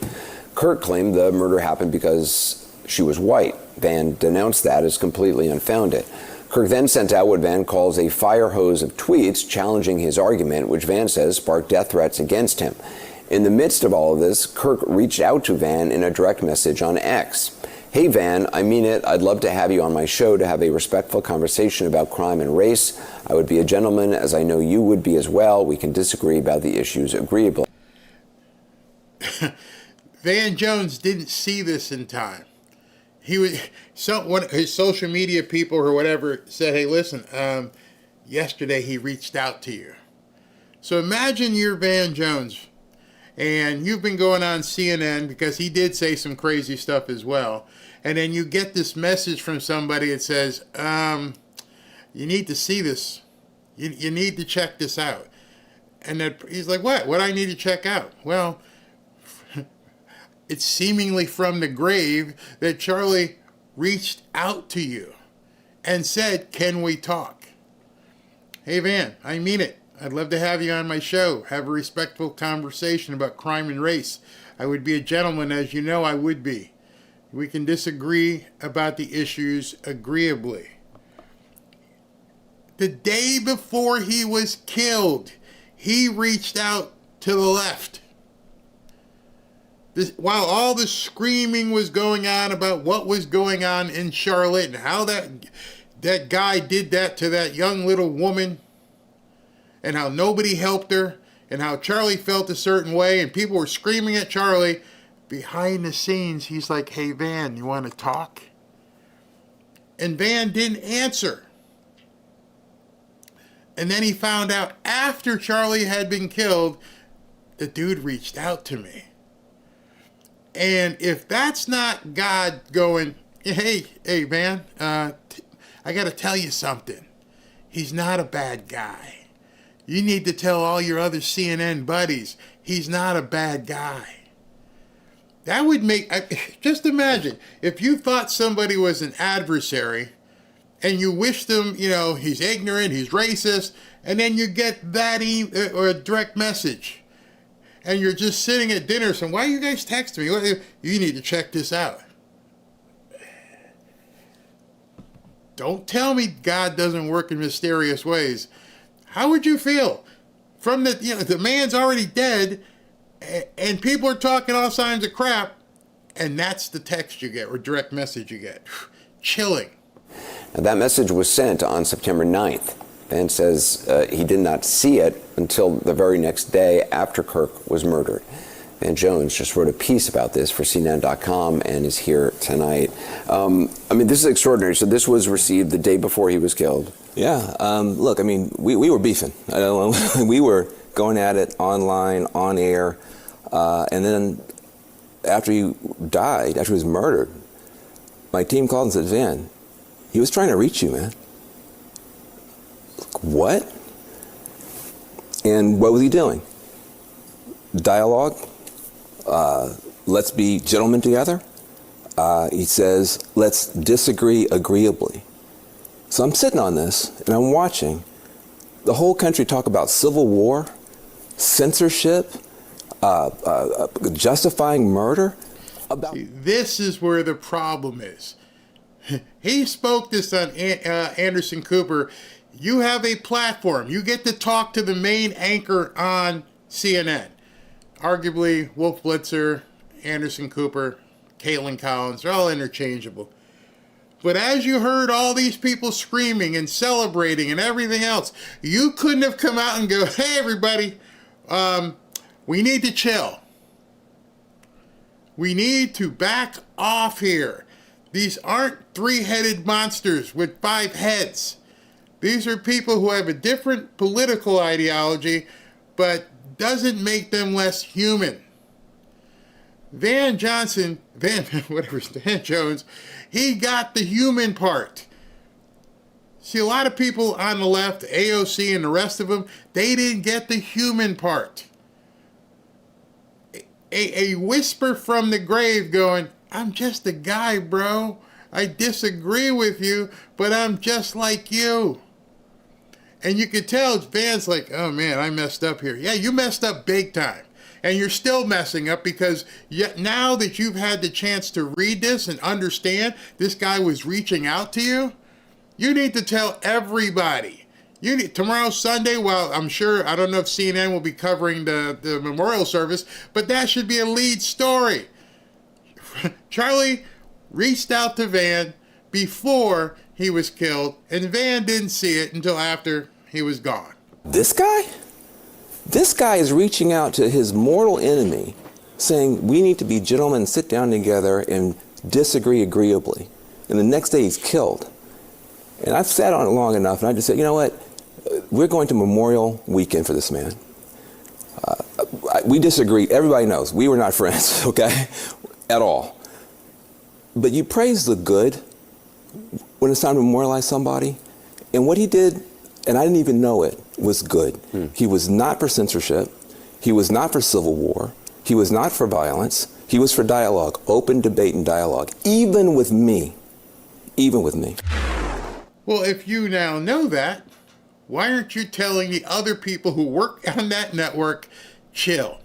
Kirk claimed the murder happened because she was white. Van denounced that as completely unfounded. Kirk then sent out what Van calls a fire hose of tweets challenging his argument, which Van says sparked death threats against him. In the midst of all of this, Kirk reached out to Van in a direct message on X. Hey Van, I mean it. I'd love to have you on my show to have a respectful conversation about crime and race. I would be a gentleman, as I know you would be as well. We can disagree about the issues agreeably. Van Jones didn't see this in time. One of his social media people or whatever said, hey, listen, yesterday he reached out to you. So imagine you're Van Jones and you've been going on CNN because he did say some crazy stuff as well. And then you get this message from somebody that says, you need to see this. You need to check this out. And then he's like, what? What do I need to check out? Well, it's seemingly from the grave that Charlie reached out to you and said, can we talk? Hey, Van, I mean it. I'd love to have you on my show. Have a respectful conversation about crime and race. I would be a gentleman, as you know I would be. We can disagree about the issues agreeably. The day before he was killed, he reached out to the left. While all the screaming was going on about what was going on in Charlotte and how that guy did that to that young little woman and how nobody helped her and how Charlie felt a certain way and people were screaming at Charlie, behind the scenes, he's like, hey, Van, you want to talk? And Van didn't answer. And then he found out after Charlie had been killed, the dude reached out to me. And if that's not God going, hey, man, I got to tell you something. He's not a bad guy. You need to tell all your other CNN buddies, he's not a bad guy. That would make, just imagine, if you thought somebody was an adversary and you wish them, he's ignorant, he's racist, and then you get that or a direct message. And you're just sitting at dinner saying, why are you guys texting me? You need to check this out. Don't tell me God doesn't work in mysterious ways. How would you feel? From the man's already dead, and people are talking all kinds of crap, and that's the text you get or direct message you get. Chilling. Now, that message was sent on September 9th. Van says he did not see it until the very next day after Kirk was murdered. Van Jones just wrote a piece about this for CNN.com and is here tonight. This is extraordinary. So this was received the day before he was killed. Yeah. Look, we were beefing. We were going at it online, on air. And then after he died, after he was murdered, my team called and said, Van, he was trying to reach you, man. What? And what was he doing? Dialogue. Let's be gentlemen together. He says, let's disagree agreeably. So I'm sitting on this and I'm watching the whole country talk about civil war, censorship, justifying murder. This is where the problem is. He spoke this on Anderson Cooper. You have a platform. You get to talk to the main anchor on CNN. Arguably, Wolf Blitzer, Anderson Cooper, Caitlin Collins, they're all interchangeable. But as you heard all these people screaming and celebrating and everything else, you couldn't have come out and go, hey, everybody, we need to chill. We need to back off here. These aren't three-headed monsters with 5 heads. These are people who have a different political ideology, but doesn't make them less human. Van Jones, he got the human part. See, a lot of people on the left, AOC and the rest of them, they didn't get the human part. A whisper from the grave going, I'm just a guy, bro. I disagree with you, but I'm just like you. And you could tell Van's like, oh man, I messed up here. Yeah, you messed up big time. And you're still messing up because now that you've had the chance to read this and understand this guy was reaching out to you, you need to tell everybody. Tomorrow, Sunday, well, I'm sure, I don't know if CNN will be covering the memorial service, but that should be a lead story. Charlie reached out to Van before he was killed, and Van didn't see it until after he was gone. This guy? This guy is reaching out to his mortal enemy saying we need to be gentlemen, sit down together and disagree agreeably. And the next day he's killed. And I've sat on it long enough, and I just said, you know what? We're going to Memorial Weekend for this man. We disagree. Everybody knows we were not friends, okay, at all. But you praise the good when it's time to memorialize somebody. And what he did, and I didn't even know it, was good. He was not for censorship. He was not for civil war. He was not for violence. He was for dialogue, open debate and dialogue, even with me. Even with me. Well, if you now know that, why aren't you telling the other people who work on that network, chill?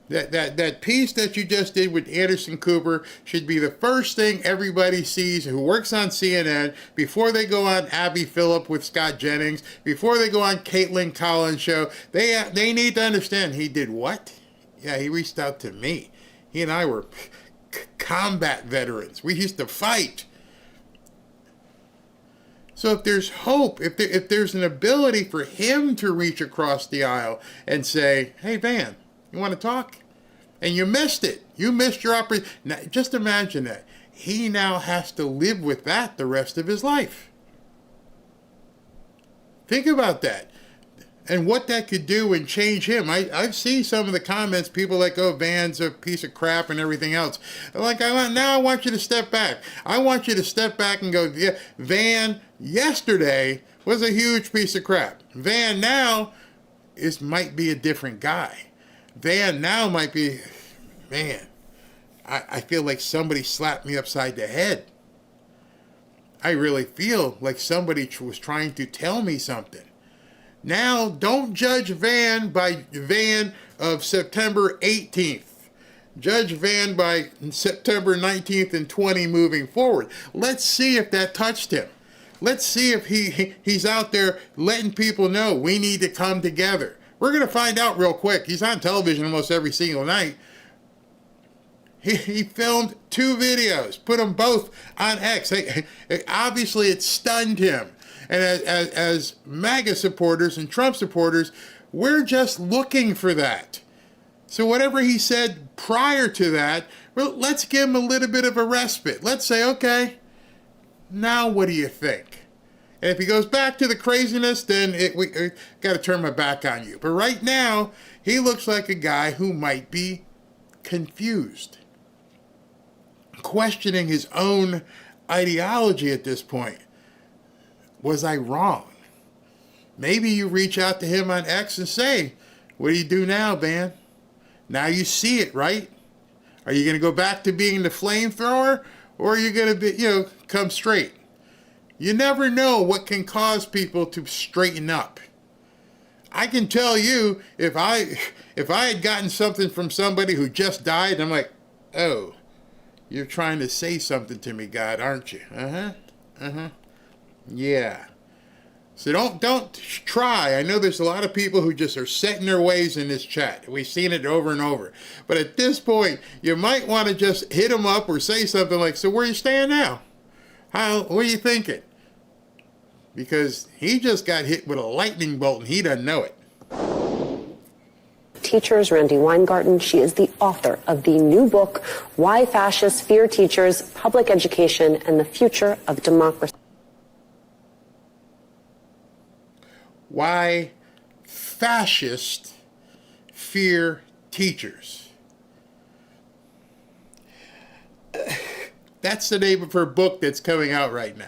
That piece that you just did with Anderson Cooper should be the first thing everybody sees who works on CNN before they go on Abby Phillip with Scott Jennings, before they go on Caitlin Collins' show. They need to understand he did what? Yeah, he reached out to me. He and I were combat veterans. We used to fight. So if there's hope, if there's an ability for him to reach across the aisle and say, hey, Van, you want to talk? And you missed it. You missed your opportunity. Now, just imagine that. He now has to live with that the rest of his life. Think about that. And what that could do and change him. I've seen some of the comments, people like, oh, Van's a piece of crap and everything else. Like, now I want you to step back. I want you to step back and go, yeah, Van yesterday was a huge piece of crap. Van now might be a different guy. Van now might be, man, I feel like somebody slapped me upside the head. I really feel like somebody was trying to tell me something. Now, don't judge Van by Van of September 18th. Judge Van by September 19th and 20 moving forward. Let's see if that touched him. Let's see if he's out there letting people know we need to come together. We're going to find out real quick. He's on television almost every single night. He filmed 2 videos, put them both on X. Obviously, it stunned him. And as MAGA supporters and Trump supporters, we're just looking for that. So whatever he said prior to that, well, let's give him a little bit of a respite. Let's say, okay, now what do you think? And if he goes back to the craziness, then we got to turn my back on you. But right now, he looks like a guy who might be confused, questioning his own ideology at this point. Was I wrong? Maybe you reach out to him on X and say, what do you do now, Van? Now you see it, right? Are you going to go back to being the flamethrower, or are you going to be, come straight? You never know what can cause people to straighten up. I can tell you, if I had gotten something from somebody who just died, I'm like, oh, you're trying to say something to me, God, aren't you? Yeah. So don't try. I know there's a lot of people who just are set in their ways in this chat. We've seen it over and over. But at this point, you might want to just hit them up or say something like, so where are you staying now? What are you thinking? Because he just got hit with a lightning bolt and he doesn't know it. Teachers, Randi Weingarten. She is the author of the new book, Why Fascists Fear Teachers, Public Education, and the Future of Democracy. Why Fascists Fear Teachers. That's the name of her book that's coming out right now.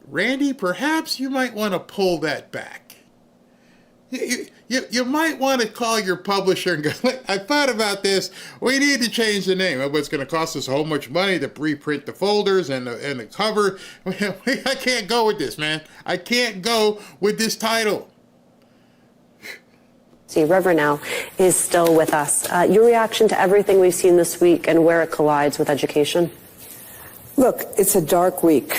Randy, perhaps you might want to pull that back. You might want to call your publisher and go, I thought about this. We need to change the name. It's going to cost us so much money to reprint the folders and the cover. I can't go with this, man. I can't go with this title. See, Reverend now is still with us. Your reaction to everything we've seen this week and where it collides with education? Look, it's a dark week.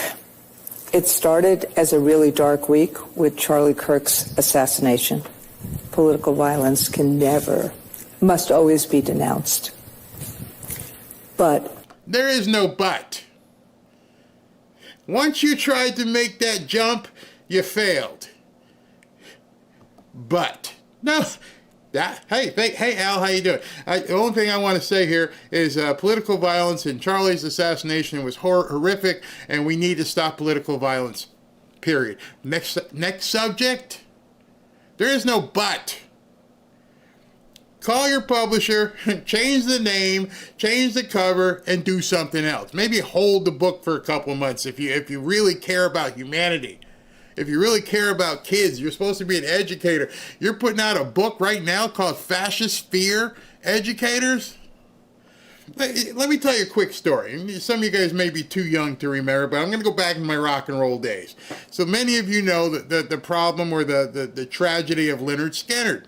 It started as a really dark week with Charlie Kirk's assassination. Political violence must always be denounced. But there is no but. Once you tried to make that jump, you failed. But no, Hey, Al, how you doing? The only thing I want to say here is political violence and Charlie's assassination was horrific, and we need to stop political violence, period. Next subject. There is no but. Call your publisher, change the name, change the cover, and do something else. Maybe hold the book for a couple of months if you really care about humanity. If you really care about kids, you're supposed to be an educator. You're putting out a book right now called Fascist Fear Educators? Let me tell you a quick story. Some of you guys may be too young to remember, but I'm going to go back in my rock and roll days. So many of you know the problem or the tragedy of Lynyrd Skynyrd.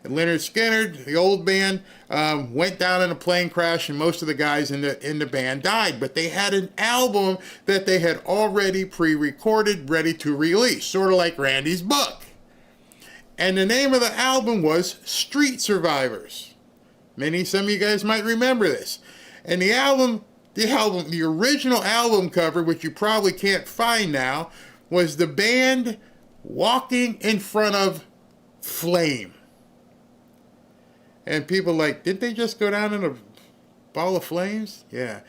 And Lynyrd Skynyrd, the old band, went down in a plane crash, and most of the guys in the band died. But they had an album that they had already pre-recorded, ready to release, sort of like Randy's book. And the name of the album was Street Survivors. Some of you guys might remember this. And the original album cover, which you probably can't find now, was the band walking in front of flame. And people like, didn't they just go down in a ball of flames? Yeah.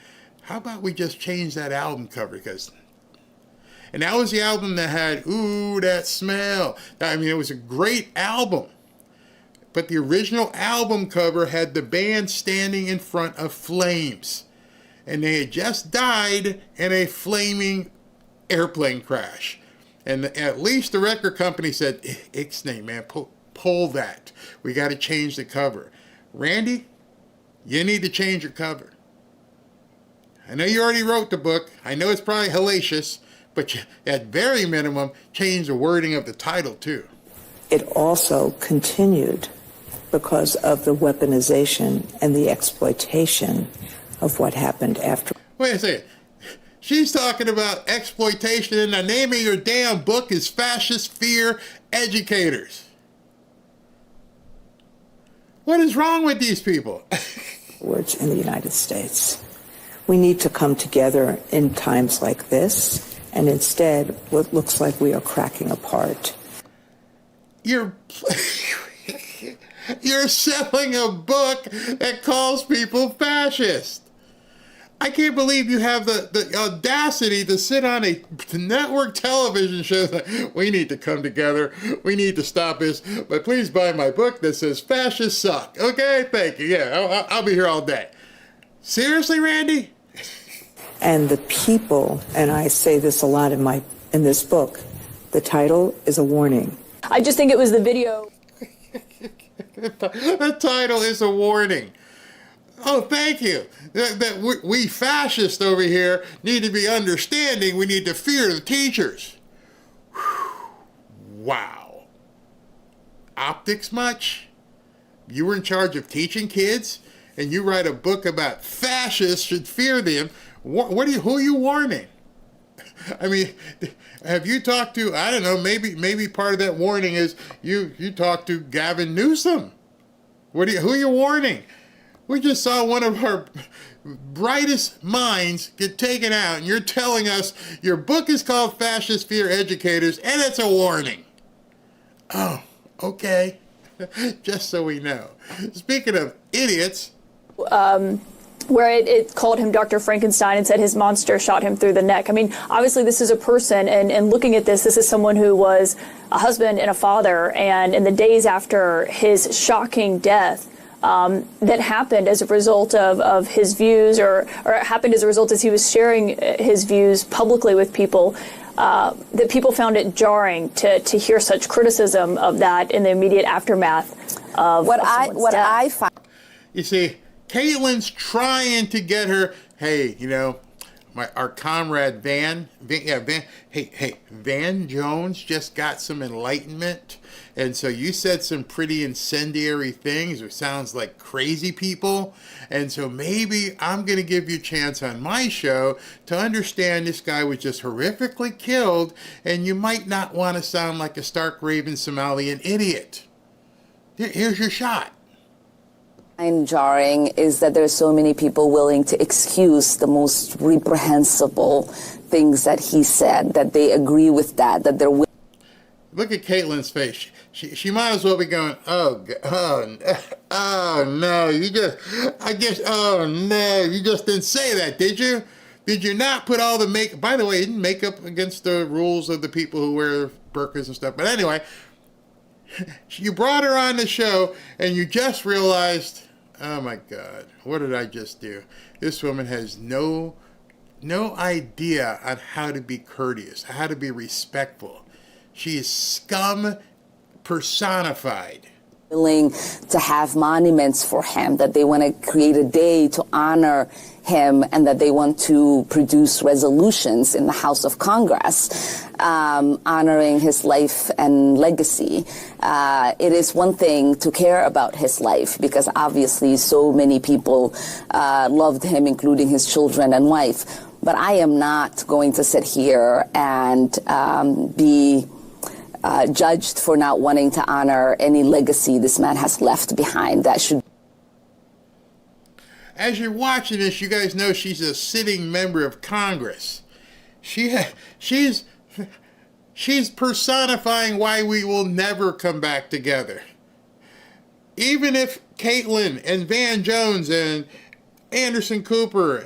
How about we just change that album cover? And that was the album that had, ooh, that smell. I mean, it was a great album. But the original album cover had the band standing in front of flames. And they had just died in a flaming airplane crash. And at least the record company said, Ixnay, man, pull that. We got to change the cover. Randy, you need to change your cover. I know you already wrote the book. I know it's probably hellacious, but at very minimum, change the wording of the title too. It also continued because of the weaponization and the exploitation of what happened after. Wait a second. She's talking about exploitation, and the name of your damn book is Fascist Fear Educators. What is wrong with these people? Words in the United States. We need to come together in times like this, and instead, what looks like we are cracking apart. You're selling a book that calls people fascist. I can't believe you have the audacity to sit on a network television show that we need to come together, we need to stop this, but please buy my book that says fascists suck. Okay, thank you. Yeah, I'll be here all day. Seriously, Randy? And the people, and I say this a lot in this book, the title is a warning. I just think it was the video. The title is a warning. Oh, thank you. That we fascists over here need to be understanding. We need to fear the teachers. Wow. Optics much? You were in charge of teaching kids, and you write a book about fascists should fear them. Who are you warning? I mean, have you talked to, I don't know, maybe part of that warning is you talked to Gavin Newsom. Who are you warning? We just saw one of our brightest minds get taken out, and you're telling us your book is called Fascist Fear Educators, and it's a warning. Oh, okay. Just so we know. Speaking of idiots. Where it called him Dr. Frankenstein and said his monster shot him through the neck. I mean, obviously this is a person, and looking at this is someone who was a husband and a father, and in the days after his shocking death, that happened as a result of his views, or it happened as a result as he was sharing his views publicly with people, that people found it jarring to hear such criticism of that in the immediate aftermath of someone's death. You see, Caitlin's trying to get her, hey, our comrade Van Jones just got some enlightenment, and so you said some pretty incendiary things, or sounds like crazy people, and so maybe I'm going to give you a chance on my show to understand this guy was just horrifically killed, and you might not want to sound like a stark raving Somalian idiot. Here's your shot. Jarring is that there are so many people willing to excuse the most reprehensible things that he said, that they agree with that they're Look at Caitlin's face. She might as well be going, oh no, you just didn't say that, did you? Did you not put all the makeup? By the way, isn't makeup against the rules of the people who wear burqas and stuff? But anyway, you brought her on the show and you just realized, oh my God, what did I just do? This woman has no idea on how to be courteous, how to be respectful. She is scum personified. Willing to have monuments for him, that they want to create a day to honor him, and that they want to produce resolutions in the House of Congress honoring his life and legacy. It is one thing to care about his life, because obviously so many people loved him, including his children and wife. But I am not going to sit here and be judged for not wanting to honor any legacy this man has left behind. That should. As you're watching this, you guys know she's a sitting member of Congress. She's personifying why we will never come back together. Even if Caitlin and Van Jones and Anderson Cooper,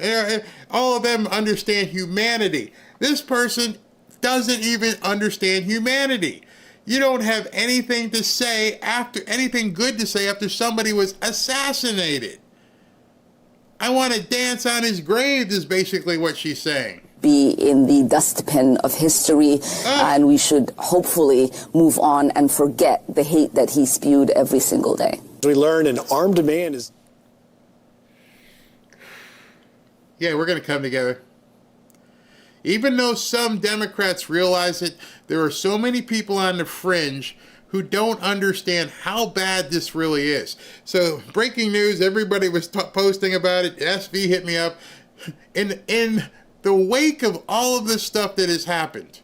all of them understand humanity, this person doesn't even understand humanity. You don't have anything to say anything good to say after somebody was assassinated. I want to dance on his grave is basically what she's saying. Be in the dustbin of history, and we should hopefully move on and forget the hate that he spewed every single day. We learned an armed man is. Yeah, we're going to come together. Even though some Democrats realize it, there are so many people on the fringe who don't understand how bad this really is. So, breaking news, everybody was posting about it. SV hit me up. In the wake of all of this stuff that has happened,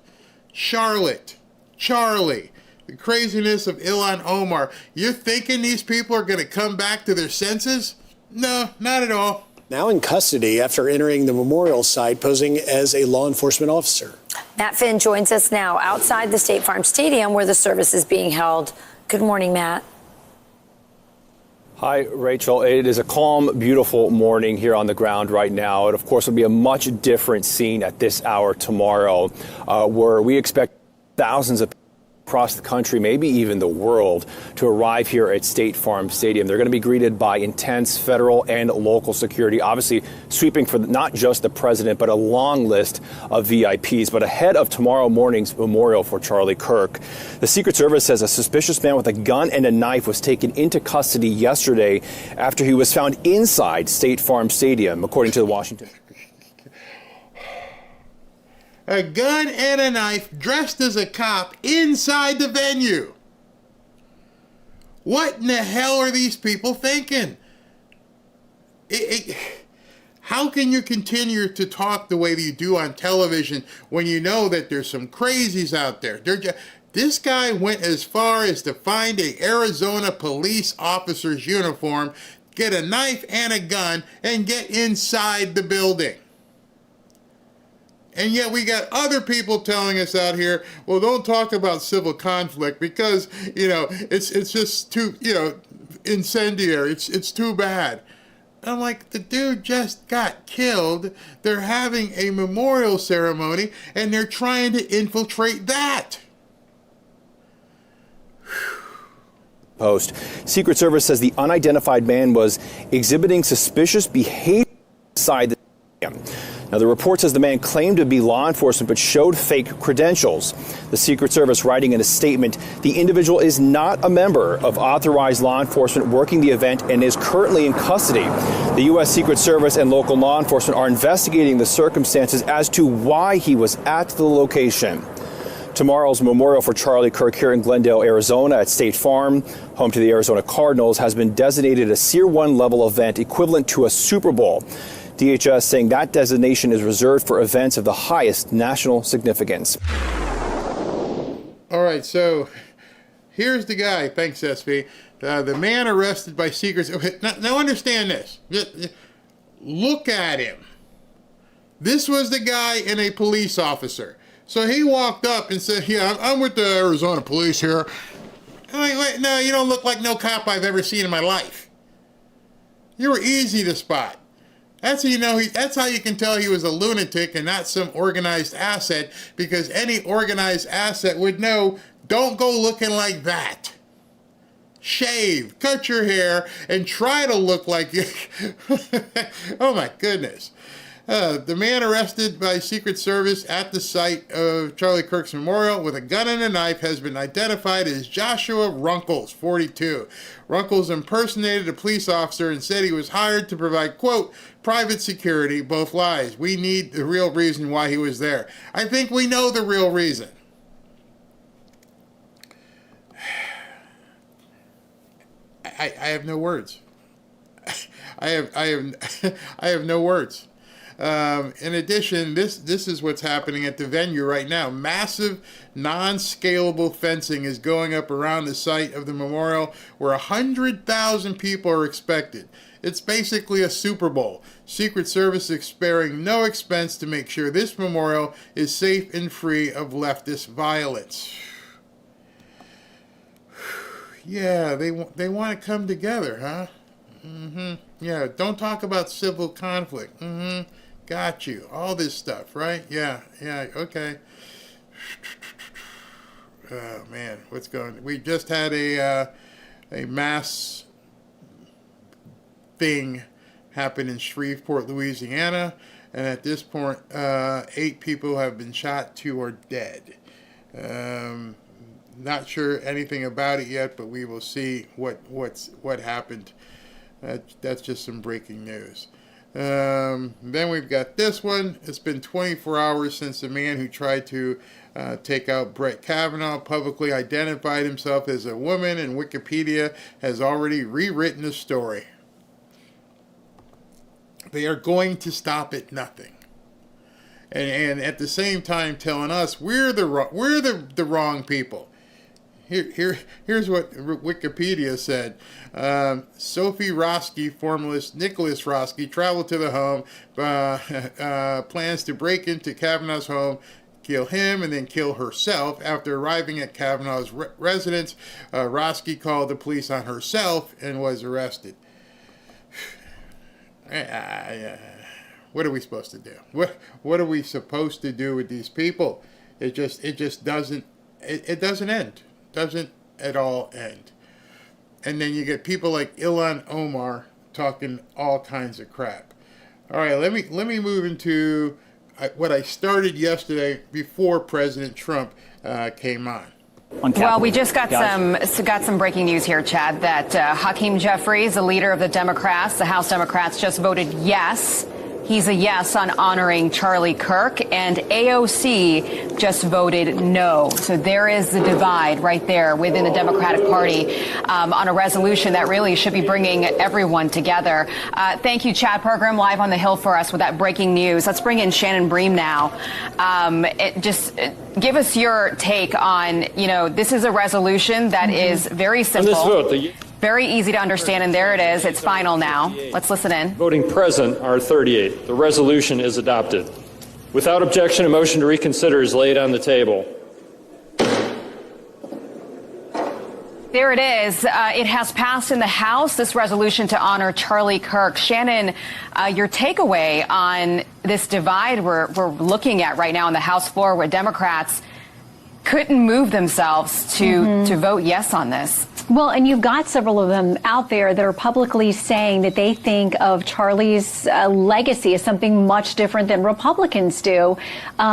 Charlotte, Charlie, the craziness of Ilhan Omar, you're thinking these people are going to come back to their senses? No, not at all. Now in custody after entering the memorial site posing as a law enforcement officer. Matt Finn joins us now outside the State Farm Stadium where the service is being held. Good morning, Matt. Hi, Rachel. It is a calm, beautiful morning here on the ground right now. It, of course, will be a much different scene at this hour tomorrow, where we expect thousands of people across the country, maybe even the world, to arrive here at State Farm Stadium. They're going to be greeted by intense federal and local security, obviously sweeping for not just the president, but a long list of VIPs. But ahead of tomorrow morning's memorial for Charlie Kirk, the Secret Service says a suspicious man with a gun and a knife was taken into custody yesterday after he was found inside State Farm Stadium, according to the Washington. A gun and a knife dressed as a cop inside the venue. What in the hell are these people thinking? How can you continue to talk the way that you do on television when you know that there's some crazies out there? This guy went as far as to find a Arizona police officer's uniform, get a knife and a gun, and get inside the building. And yet we got other people telling us out here, well, don't talk about civil conflict because, it's just too, incendiary. It's too bad. I'm like, the dude just got killed. They're having a memorial ceremony and they're trying to infiltrate that. Post. Secret Service says the unidentified man was exhibiting suspicious behavior inside the stadium. Now, the report says the man claimed to be law enforcement but showed fake credentials. The Secret Service writing in a statement, the individual is not a member of authorized law enforcement working the event and is currently in custody. The U.S. Secret Service and local law enforcement are investigating the circumstances as to why he was at the location. Tomorrow's memorial for Charlie Kirk here in Glendale, Arizona at State Farm, home to the Arizona Cardinals, has been designated a Tier 1 level event equivalent to a Super Bowl. DHS saying that designation is reserved for events of the highest national significance. All right, so here's the guy. Thanks, SV. The man arrested by Secret Service. Now understand this. Look at him. This was the guy and a police officer. So he walked up and said, yeah, I'm with the Arizona police here. I'm like, wait, no, you don't look like no cop I've ever seen in my life. You were easy to spot. That's how you know that's how you can tell he was a lunatic and not some organized asset, because any organized asset would know, don't go looking like that. Shave, cut your hair, and try to look like you. Oh my goodness. The man arrested by Secret Service at the site of Charlie Kirk's memorial with a gun and a knife has been identified as Joshua Runkles, 42. Runkles impersonated a police officer and said he was hired to provide, quote, private security, both lies. We need the real reason why he was there. I think we know the real reason. I have no words. I have no words. In addition, this is what's happening at the venue right now. Massive, non-scalable fencing is going up around the site of the memorial, where 100,000 people are expected. It's basically a Super Bowl. Secret Service is sparing no expense to make sure this memorial is safe and free of leftist violence. Yeah, they want to come together, huh? Yeah, don't talk about civil conflict. Got you. All this stuff, right? Yeah, okay. Oh, man, what's going on? We just had a mass thing happen in Shreveport, Louisiana, and at this point, 8 people have been shot, 2 are dead. Not sure anything about it yet, but we will see what happened. That's just some breaking news. Then we've got this one. It's been 24 hours since the man who tried to take out Brett Kavanaugh publicly identified himself as a woman, and Wikipedia has already rewritten the story. They are going to stop at nothing. And at the same time telling us we're the wrong people. Here's what Wikipedia said. Sophie Roski, formalist Nicholas Roski, traveled to the home, plans to break into Kavanaugh's home, kill him, and then kill herself. After arriving at Kavanaugh's residence, Roski called the police on herself and was arrested. What are we supposed to do? What are we supposed to do with these people? It just doesn't end. Doesn't at all end. And then you get people like Ilhan Omar talking all kinds of crap. All right, let me move into what I started yesterday before President Trump came on. Well, we just got some breaking news here, Chad, that Hakeem Jeffries, the leader of the Democrats, the House Democrats, just voted yes. He's a yes on honoring Charlie Kirk, and AOC just voted no. So there is the divide right there within the Democratic Party on a resolution that really should be bringing everyone together. Thank you, Chad Pergram, live on the Hill for us with that breaking news. Let's bring in Shannon Bream now. Give us your take on, this is a resolution that is very simple. On this vote, very easy to understand, and there it is. It's final now. Let's listen in. Voting present are 38. The resolution is adopted. Without objection, a motion to reconsider is laid on the table. There it is. It has passed in the House, this resolution to honor Charlie Kirk. Shannon, your takeaway on this divide we're looking at right now on the House floor, where Democrats couldn't move themselves to vote yes on this. Well, and you've got several of them out there that are publicly saying that they think of Charlie's legacy as something much different than Republicans do.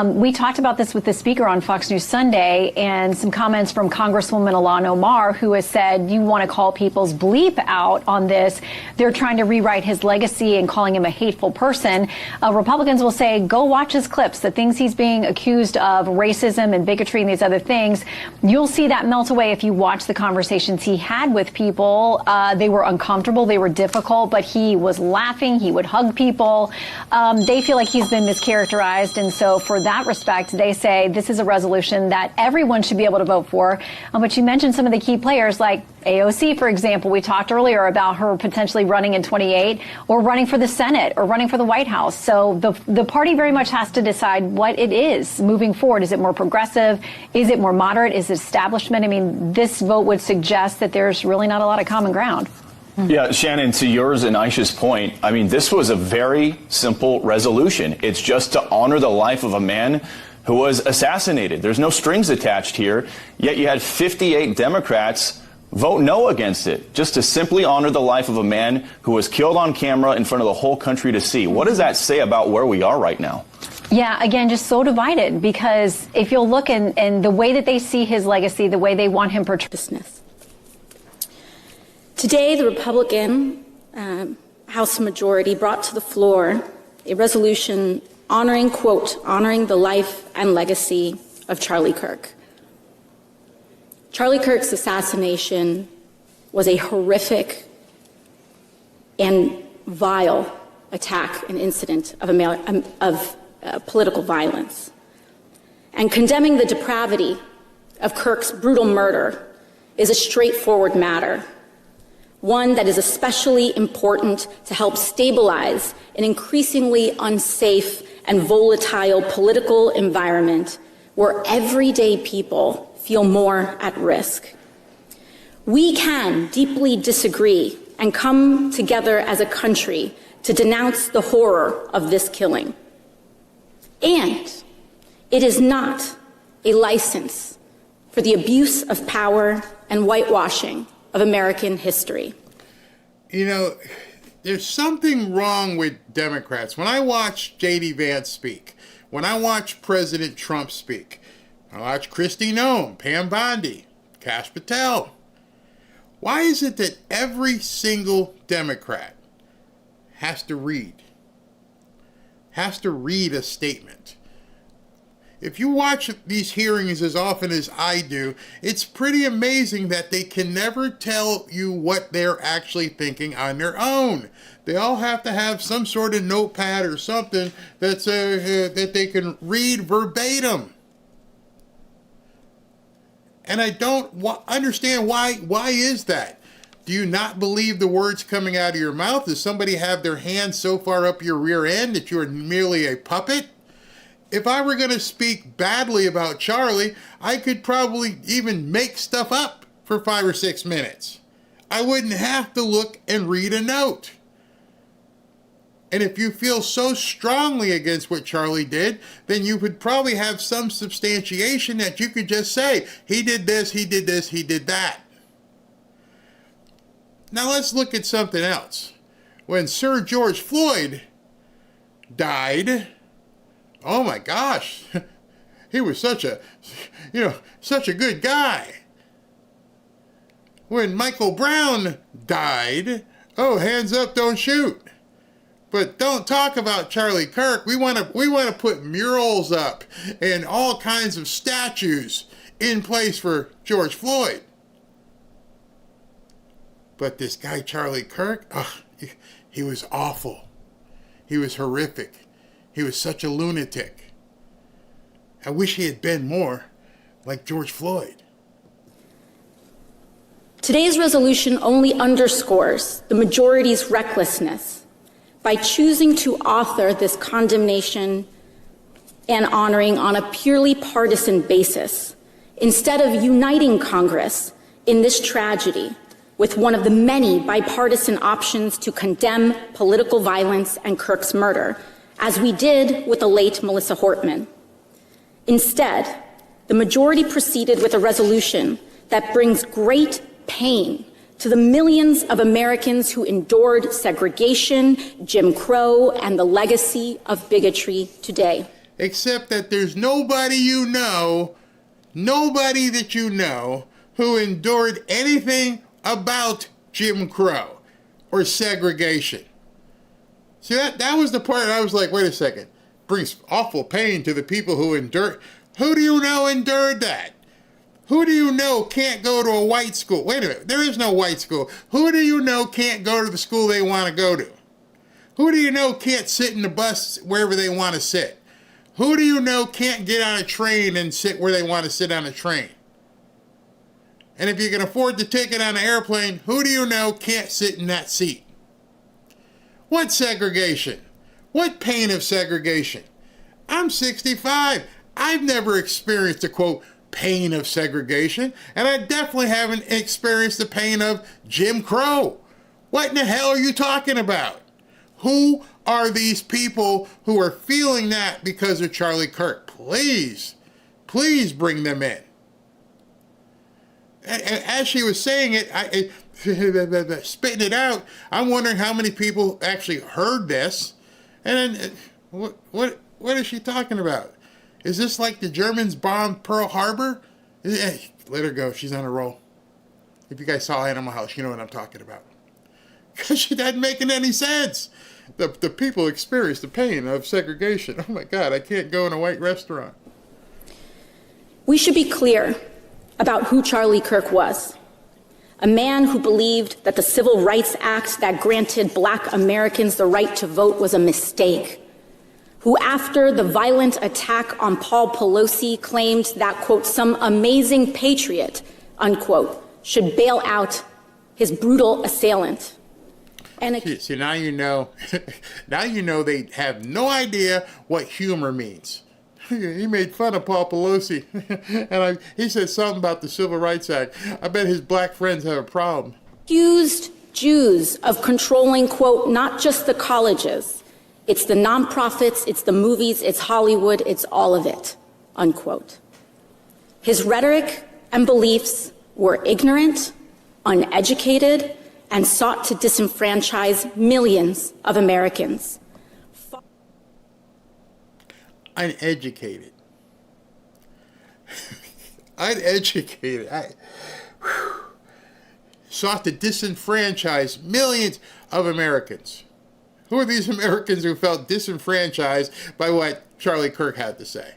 We talked about this with the speaker on Fox News Sunday, and some comments from Congresswoman Ilhan Omar, who has said, you want to call people's bleep out on this. They're trying to rewrite his legacy and calling him a hateful person. Republicans will say, go watch his clips, the things he's being accused of, racism and bigotry and these other things. You'll see that melt away if you watch the conversations he had with people. They were uncomfortable, they were difficult, but he was laughing, he would hug people. They feel like he's been mischaracterized, and so for that respect, they say this is a resolution that everyone should be able to vote for. But you mentioned some of the key players like AOC, for example, we talked earlier about her potentially running in 28 or running for the Senate or running for the White House. So the party very much has to decide what it is moving forward. Is it more progressive? Is it more moderate? Is it establishment? I mean, this vote would suggest that there's really not a lot of common ground. Yeah, Shannon, to yours and Aisha's point, I mean, this was a very simple resolution. It's just to honor the life of a man who was assassinated. There's no strings attached here, yet you had 58 Democrats vote no against it, just to simply honor the life of a man who was killed on camera in front of the whole country to see. What does that say about where we are right now? Yeah, again, just so divided, because if you'll look in the way that they see his legacy, the way they want him portrayed. Today, the Republican House majority brought to the floor a resolution honoring, quote, honoring the life and legacy of Charlie Kirk. Charlie Kirk's assassination was a horrific and vile attack and incident of political violence. And condemning the depravity of Kirk's brutal murder is a straightforward matter, one that is especially important to help stabilize an increasingly unsafe and volatile political environment where everyday people feel more at risk. We can deeply disagree and come together as a country to denounce the horror of this killing. And it is not a license for the abuse of power and whitewashing of American history. You know, there's something wrong with Democrats. When I watch J.D. Vance speak, when I watch President Trump speak, I watch Kristi Noem, Pam Bondi, Kash Patel. Why is it that every single Democrat has to read a statement? If you watch these hearings as often as I do, it's pretty amazing that they can never tell you what they're actually thinking on their own. They all have to have some sort of notepad or something that's that they can read verbatim. And I don't understand why is that? Do you not believe the words coming out of your mouth? Does somebody have their hand so far up your rear end that you are merely a puppet? If I were going to speak badly about Charlie, I could probably even make stuff up for 5 or 6 minutes. I wouldn't have to look and read a note. And if you feel so strongly against what Charlie did, then you would probably have some substantiation that you could just say, he did this, he did this, he did that. Now let's look at something else. When Sir George Floyd died, oh my gosh, he was such a good guy. When Michael Brown died, oh, hands up, don't shoot. But don't talk about Charlie Kirk. We want to put murals up and all kinds of statues in place for George Floyd. But this guy Charlie Kirk, he was awful. He was horrific. He was such a lunatic. I wish he had been more like George Floyd. Today's resolution only underscores the majority's recklessness by choosing to author this condemnation and honoring on a purely partisan basis, instead of uniting Congress in this tragedy with one of the many bipartisan options to condemn political violence and Kirk's murder, as we did with the late Melissa Hortman. Instead, the majority proceeded with a resolution that brings great pain to the millions of Americans who endured segregation, Jim Crow, and the legacy of bigotry today. Except that there's nobody that you know, who endured anything about Jim Crow or segregation. See, that was the part I was like, wait a second. Brings awful pain to the people who endured. Who do you know endured that? Who do you know can't go to a white school? Wait a minute, there is no white school. Who do you know can't go to the school they want to go to? Who do you know can't sit in the bus wherever they want to sit? Who do you know can't get on a train and sit where they want to sit on a train? And if you can afford the ticket on an airplane, who do you know can't sit in that seat? What segregation? What pain of segregation? I'm 65. I've never experienced the, quote, pain of segregation, and I definitely haven't experienced the pain of Jim Crow. What in the hell are you talking about? Who are these people who are feeling that because of Charlie Kirk? Please bring them in. And as she was saying it, spitting it out, I'm wondering how many people actually heard this. And then, what is she talking about? Is this like the Germans bombed Pearl Harbor? Let her go. She's on a roll. If you guys saw Animal House, you know what I'm talking about. Because she doesn't make any sense. The people experience the pain of segregation. Oh my God, I can't go in a white restaurant. We should be clear about who Charlie Kirk was. A man who believed that the Civil Rights Act that granted Black Americans the right to vote was a mistake. Who, after the violent attack on Paul Pelosi, claimed that, quote, some amazing patriot, unquote, should bail out his brutal assailant. And see, now you know, they have no idea what humor means. He made fun of Paul Pelosi, and he said something about the Civil Rights Act. I bet his black friends have a problem. Accused Jews of controlling, quote, not just the colleges. It's the nonprofits, it's the movies, it's Hollywood, it's all of it, unquote. His rhetoric and beliefs were ignorant, uneducated, and sought to disenfranchise millions of Americans. Uneducated. Sought to disenfranchise millions of Americans. Who are these Americans who felt disenfranchised by what Charlie Kirk had to say?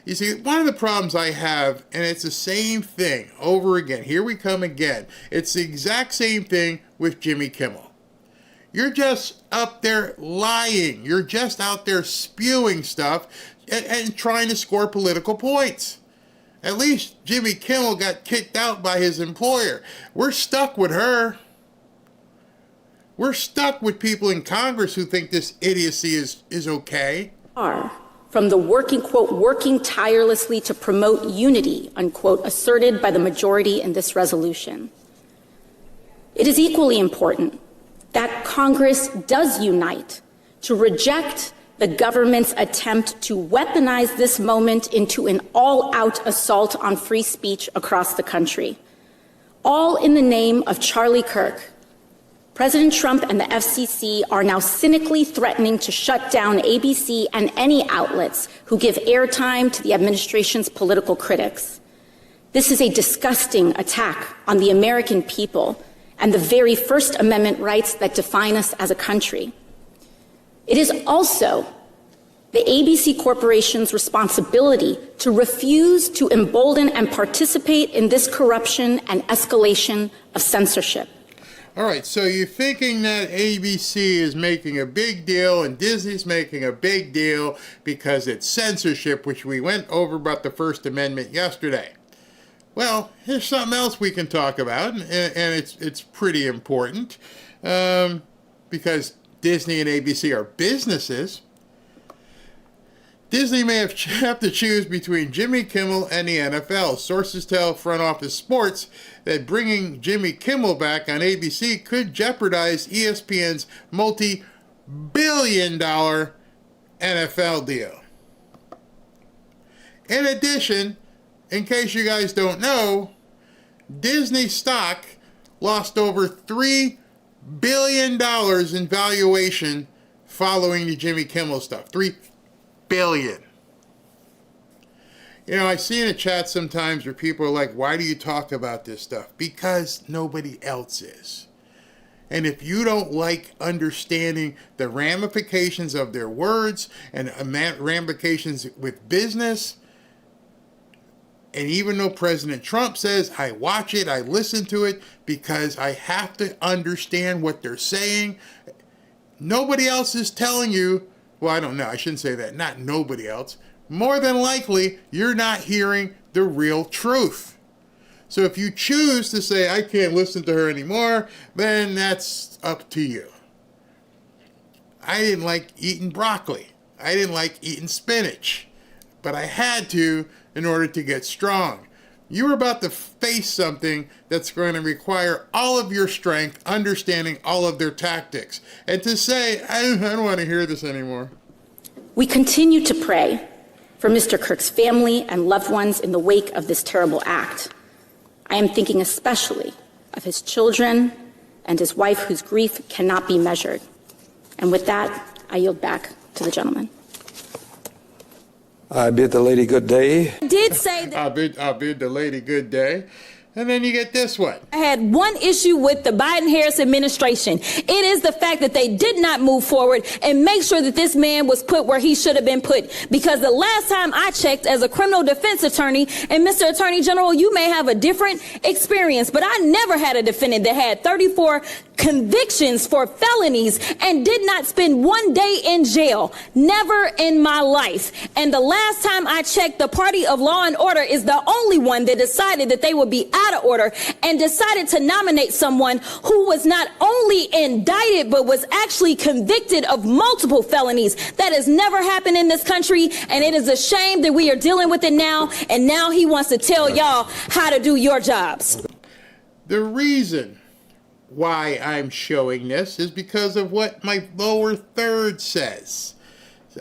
You see, one of the problems I have, and it's the same thing over again, here we come again, it's the exact same thing with Jimmy Kimmel. You're just up there lying. You're just out there spewing stuff and trying to score political points. At least Jimmy Kimmel got kicked out by his employer. We're stuck with her. We're stuck with people in Congress who think this idiocy is okay. From the working tirelessly to promote unity, unquote, asserted by the majority in this resolution. It is equally important that Congress does unite to reject the government's attempt to weaponize this moment into an all-out assault on free speech across the country, all in the name of Charlie Kirk. President Trump and the FCC are now cynically threatening to shut down ABC and any outlets who give airtime to the administration's political critics. This is a disgusting attack on the American people and the very First Amendment rights that define us as a country. It is also the ABC Corporation's responsibility to refuse to embolden and participate in this corruption and escalation of censorship. All right, so you're thinking that ABC is making a big deal and Disney's making a big deal because it's censorship, which we went over about the First Amendment yesterday. Well, here's something else we can talk about, and it's pretty important because Disney and ABC are businesses. Disney may have to choose between Jimmy Kimmel and the NFL. Sources tell Front Office Sports that bringing Jimmy Kimmel back on ABC could jeopardize ESPN's multi-billion-dollar NFL deal. In addition, in case you guys don't know, Disney stock lost over $3 billion in valuation following the Jimmy Kimmel stuff. $3 billion. You know, I see in the chat sometimes where people are like, why do you talk about this stuff? Because nobody else is. And if you don't like understanding the ramifications of their words and ramifications with business, and even though President Trump says, I watch it, I listen to it, because I have to understand what they're saying, nobody else is telling you. Well, I don't know. I shouldn't say that. Not nobody else. More than likely, you're not hearing the real truth. So if you choose to say, I can't listen to her anymore, then that's up to you. I didn't like eating broccoli. I didn't like eating spinach. But I had to in order to get strong. You're about to face something that's going to require all of your strength, understanding all of their tactics. And to say, I don't want to hear this anymore. We continue to pray for Mr. Kirk's family and loved ones in the wake of this terrible act. I am thinking especially of his children and his wife, whose grief cannot be measured. And with that, I yield back to the gentleman. I bid the lady good day. I did say that. I bid the lady good day. And then you get this one. I had one issue with the Biden-Harris administration. It is the fact that they did not move forward and make sure that this man was put where he should have been put. Because the last time I checked as a criminal defense attorney, and Mr. Attorney General, you may have a different experience, but I never had a defendant that had 34 convictions for felonies and did not spend one day in jail. Never in my life. And the last time I checked, the party of law and order is the only one that decided that they would be out of order and decided to nominate someone who was not only indicted but was actually convicted of multiple felonies. That has never happened in this country, and it is a shame that we are dealing with it now, and now he wants to tell y'all how to do your jobs. The reason why I'm showing this is because of what my lower third says.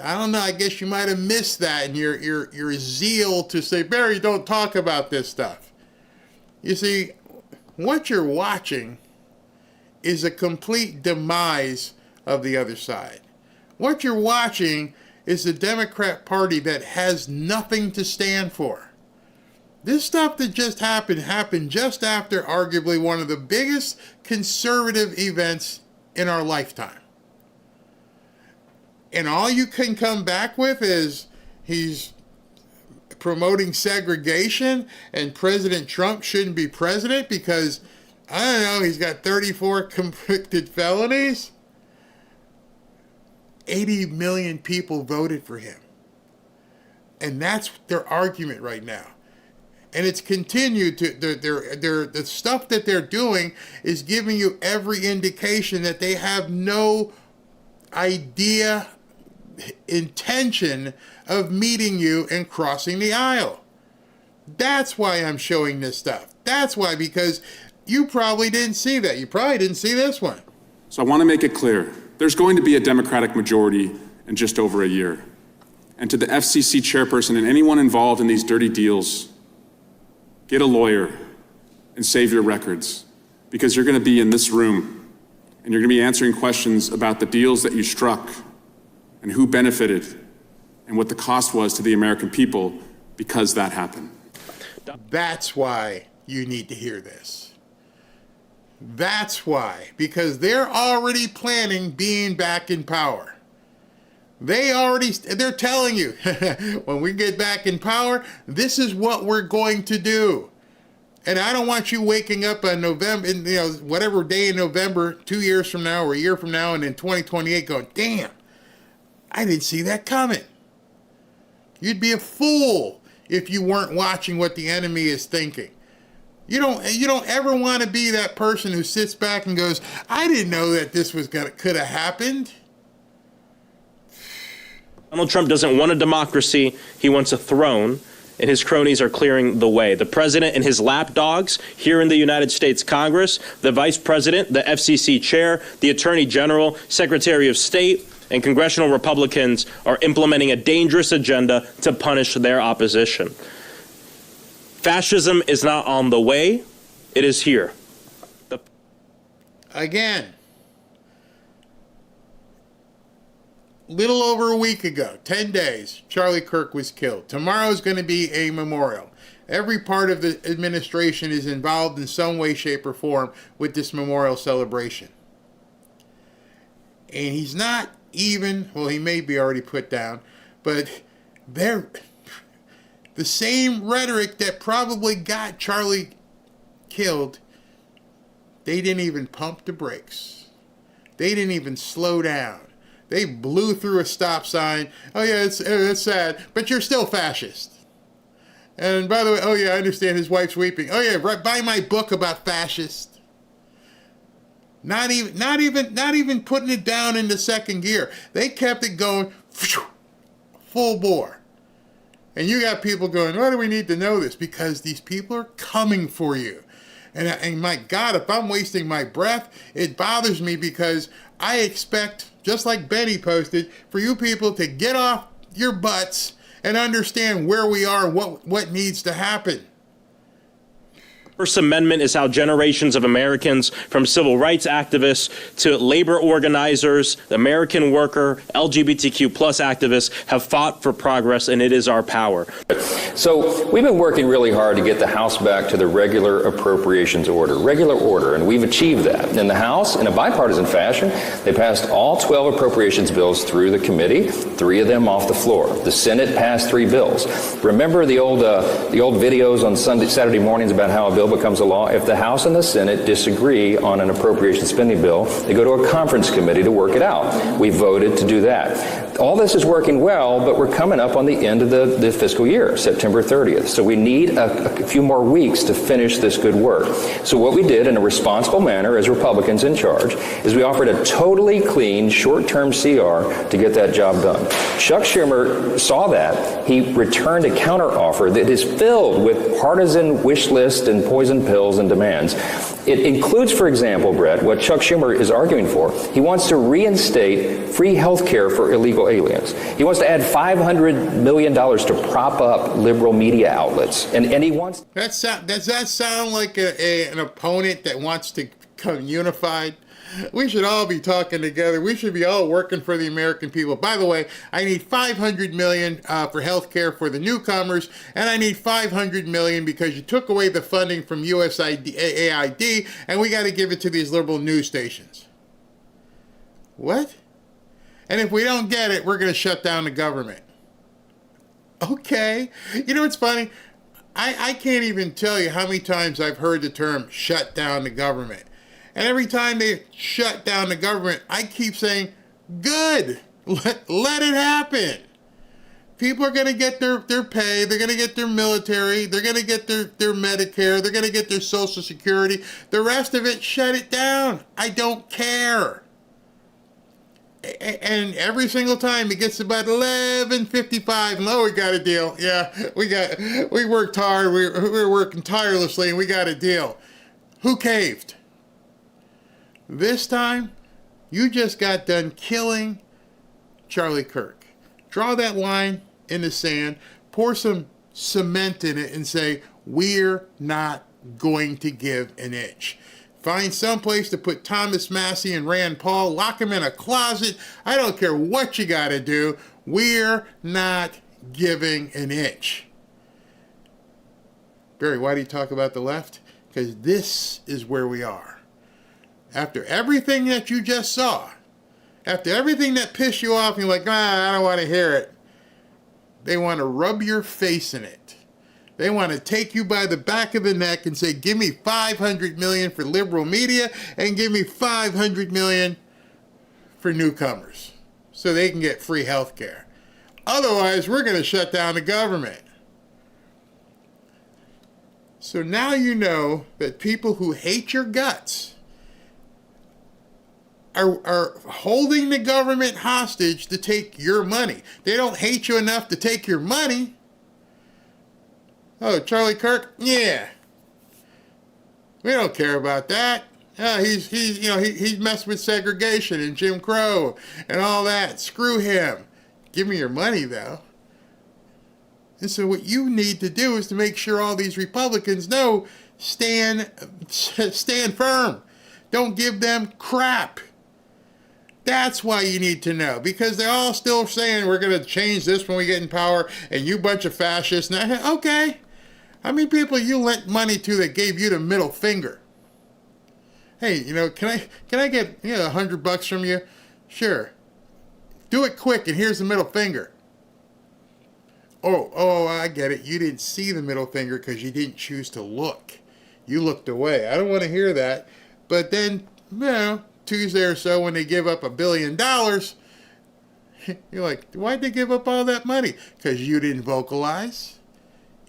I don't know, I guess you might have missed that in your zeal to say, Barry, don't talk about this stuff. You see, what you're watching is a complete demise of the other side. What you're watching is the Democrat Party that has nothing to stand for. This stuff that just happened just after arguably one of the biggest conservative events in our lifetime. And all you can come back with is he's promoting segregation and President Trump shouldn't be president because, I don't know, he's got 34 convicted felonies. 80 million people voted for him. And that's their argument right now. And it's continued to, the stuff that they're doing is giving you every indication that they have no idea, intention of meeting you and crossing the aisle. That's why I'm showing this stuff. That's why, because you probably didn't see that. You probably didn't see this one. So I want to make it clear. There's going to be a Democratic majority in just over a year. And to the FCC chairperson and anyone involved in these dirty deals, get a lawyer and save your records, because you're going to be in this room and you're going to be answering questions about the deals that you struck and who benefited and what the cost was to the American people because that happened. That's why you need to hear this. That's why, because they're already planning being back in power. They're telling you, when we get back in power, this is what we're going to do. And I don't want you waking up on November, whatever day in November, 2 years from now or a year from now, and in 2028 going, damn, I didn't see that coming. You'd be a fool if you weren't watching what the enemy is thinking. You don't ever want to be that person who sits back and goes, I didn't know that this could have happened. Donald Trump doesn't want a democracy. He wants a throne, and his cronies are clearing the way. The president and his lapdogs here in the United States Congress, the vice president, the FCC chair, the attorney general, secretary of state, and congressional Republicans are implementing a dangerous agenda to punish their opposition. Fascism is not on the way. It is here. Again. Little over a week ago, 10 days, Charlie Kirk was killed. Tomorrow is going to be a memorial. Every part of the administration is involved in some way, shape, or form with this memorial celebration. And he's not even, well, he may be already put down, but they're the same rhetoric that probably got Charlie killed. They didn't even pump the brakes. They didn't even slow down. They blew through a stop sign. Oh yeah, it's sad, but you're still fascist. And by the way, oh yeah, I understand his wife's weeping. Oh yeah, right, buy my book about fascists. Not even putting it down into second gear. They kept it going full bore. And you got people going, why do we need to know this? Because these people are coming for you. And my God, if I'm wasting my breath, it bothers me because I expect, just like Benny posted, for you people to get off your butts and understand where we are and what needs to happen. First Amendment is how generations of Americans, from civil rights activists to labor organizers, the American worker, LGBTQ plus activists, have fought for progress, and it is our power. So we've been working really hard to get the House back to the regular appropriations order, and we've achieved that. In the House, in a bipartisan fashion, they passed all 12 appropriations bills through the committee, 3 of them off the floor. The Senate passed 3 bills. Remember the old videos on Saturday mornings about how a bill becomes a law? If the House and the Senate disagree on an appropriation spending bill, they go to a conference committee to work it out. We voted to do that. All this is working well, but we're coming up on the end of the fiscal year, September 30th. So we need a few more weeks to finish this good work. So what we did in a responsible manner as Republicans in charge is we offered a totally clean short-term CR to get that job done. Chuck Schumer saw that. He returned a counteroffer that is filled with partisan wish lists and poison pills and demands. It includes, for example, Brett, what Chuck Schumer is arguing for. He wants to reinstate free health care for illegal aliens. He wants to add $500 million to prop up liberal media outlets. And he wants... Does that sound like an opponent that wants to come unified? We should all be talking together. We should be all working for the American people. By the way, I need $500 million for health care for the newcomers, and I need $500 million because you took away the funding from USAID, and we got to give it to these liberal news stations. What? And if we don't get it, we're going to shut down the government. Okay. You know what's funny? I can't even tell you how many times I've heard the term shut down the government. And every time they shut down the government, I keep saying, good, let it happen. People are going to get their pay, they're going to get their military, they're going to get their Medicare, they're going to get their Social Security. The rest of it, shut it down. I don't care. And every single time it gets about 11:55, and we got a deal. Yeah, we worked hard, we were working tirelessly, and we got a deal. Who caved? This time, you just got done killing Charlie Kirk. Draw that line in the sand, pour some cement in it, and say, we're not going to give an inch. Find someplace to put Thomas Massey and Rand Paul, lock them in a closet. I don't care what you got to do. We're not giving an inch. Barry, why do you talk about the left? Because this is where we are. After everything that you just saw, after everything that pissed you off, you're like, I don't want to hear it. They want to rub your face in it. They want to take you by the back of the neck and say, give me $500 million for liberal media and give me $500 million for newcomers so they can get free health care. Otherwise, we're going to shut down the government. So now you know that people who hate your guts are holding the government hostage to take your money. They don't hate you enough to take your money. Oh, Charlie Kirk? Yeah. We don't care about that. He's messed with segregation and Jim Crow and all that. Screw him. Give me your money, though. And so what you need to do is to make sure all these Republicans know, stand firm. Don't give them crap. That's why you need to know, because they're all still saying we're going to change this when we get in power, and you bunch of fascists. Now, okay, how many people you lent money to that gave you the middle finger? Hey, can I get $100 from you? Sure. Do it quick, and here's the middle finger. Oh, I get it. You didn't see the middle finger because you didn't choose to look. You looked away. I don't want to hear that. But then, Tuesday or so when they give up $1 billion, you're like, why'd they give up all that money? Because you didn't vocalize.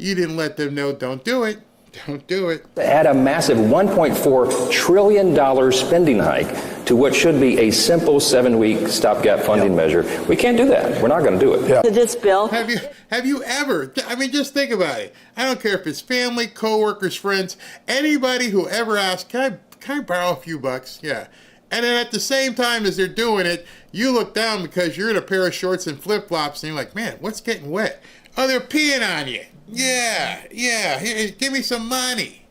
You didn't let them know, don't do it. Don't do it. Add a massive $1.4 trillion spending hike to what should be a simple 7-week stopgap funding measure. We can't do that. We're not going to do it. To this bill. Have you ever, I mean, just think about it. I don't care if it's family, coworkers, friends, anybody who ever asks, can I borrow a few bucks? Yeah. And then at the same time as they're doing it, you look down because you're in a pair of shorts and flip-flops and you're like, man, what's getting wet? Oh, they're peeing on you. Yeah. Here, give me some money.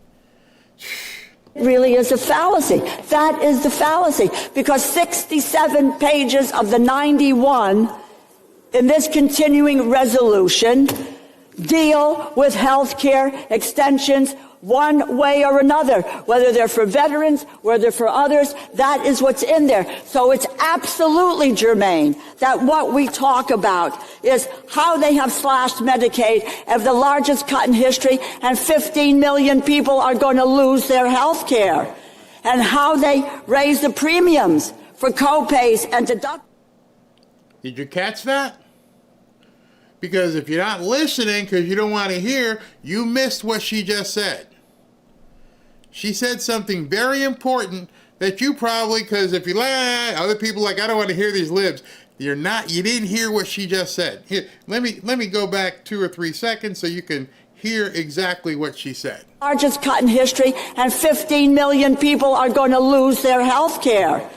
Really is a fallacy. That is the fallacy. Because 67 pages of the 91 in this continuing resolution deal with health care extensions one way or another, whether they're for veterans, whether they're for others. That is what's in there. So it's absolutely germane that what we talk about is how they have slashed Medicaid of the largest cut in history, and 15 million people are going to lose their health care, and how they raise the premiums for co-pays and deductibles. Did you catch that? Because if you're not listening because you don't want to hear, you missed what she just said. She said something very important that you probably, because if you other people like, I don't want to hear these libs. You didn't hear what she just said. Here, let me go back 2 or 3 seconds so you can hear exactly what she said. Largest cut in history, and 15 million people are going to lose their health care.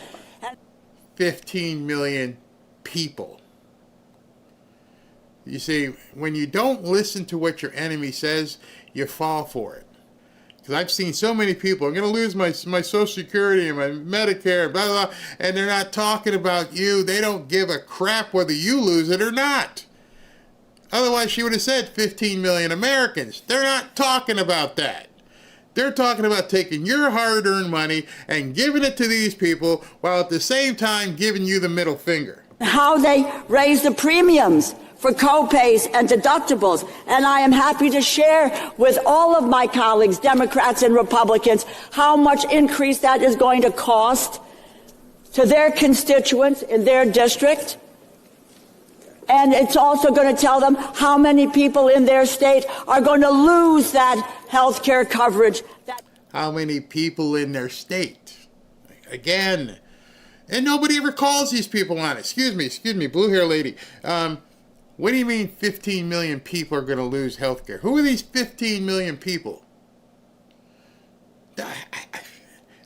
15 million people. You see, when you don't listen to what your enemy says, you fall for it. Because I've seen so many people, I'm going to lose my Social Security and my Medicare, blah, blah, blah, and they're not talking about you. They don't give a crap whether you lose it or not. Otherwise, she would have said 15 million Americans. They're not talking about that. They're talking about taking your hard-earned money and giving it to these people while at the same time giving you the middle finger. How they raise the premiums for co-pays and deductibles. And I am happy to share with all of my colleagues, Democrats and Republicans, how much increase that is going to cost to their constituents in their district. And it's also going to tell them how many people in their state are going to lose that health care coverage. How many people in their state? Again. And nobody ever calls these people on it. Excuse me, blue hair lady. What do you mean 15 million people are going to lose health care? Who are these 15 million people?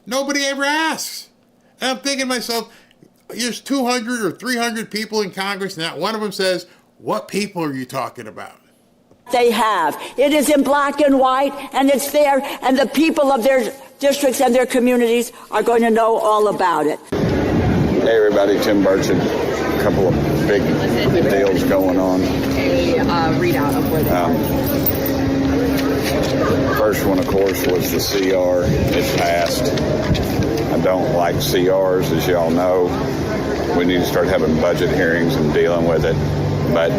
Nobody ever asks. And I'm thinking to myself, there's 200 or 300 people in Congress, and not one of them says, what people are you talking about? They have. It is in black and white, and it's there, and the people of their districts and their communities are going to know all about it. Hey everybody, Tim Burchett. A couple of big deals going on. A readout of where they are. First one, of course, was the CR. It passed. I don't like CRs, as y'all know. We need to start having budget hearings and dealing with it. But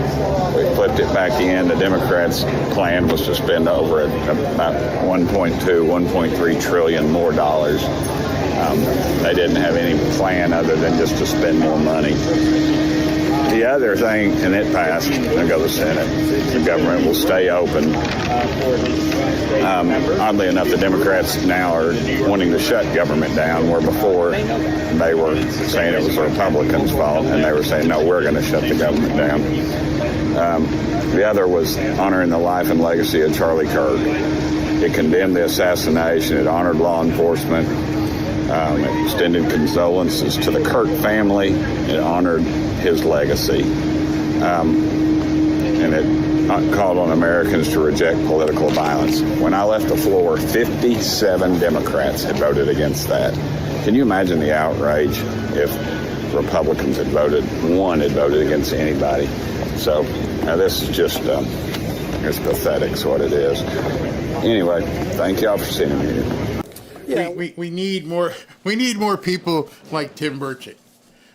we flipped it back in. The Democrats' plan was to spend over about 1.3 trillion more dollars. They didn't have any plan other than just to spend more money. The other thing, and it passed, it'll go to the Senate, the government will stay open. Oddly enough, the Democrats now are wanting to shut government down, where before they were saying it was the Republicans' fault, and they were saying, no, we're going to shut the government down. The other was honoring the life and legacy of Charlie Kirk. It condemned the assassination. It honored law enforcement. It extended condolences to the Kirk family. It honored his legacy. And it called on Americans to reject political violence. When I left the floor, 57 Democrats had voted against that. Can you imagine the outrage if Republicans had voted against anybody? So now this is just, it's pathetic is what it is. Anyway, thank y'all for seeing me here. Yeah. We need more people like Tim Burchett.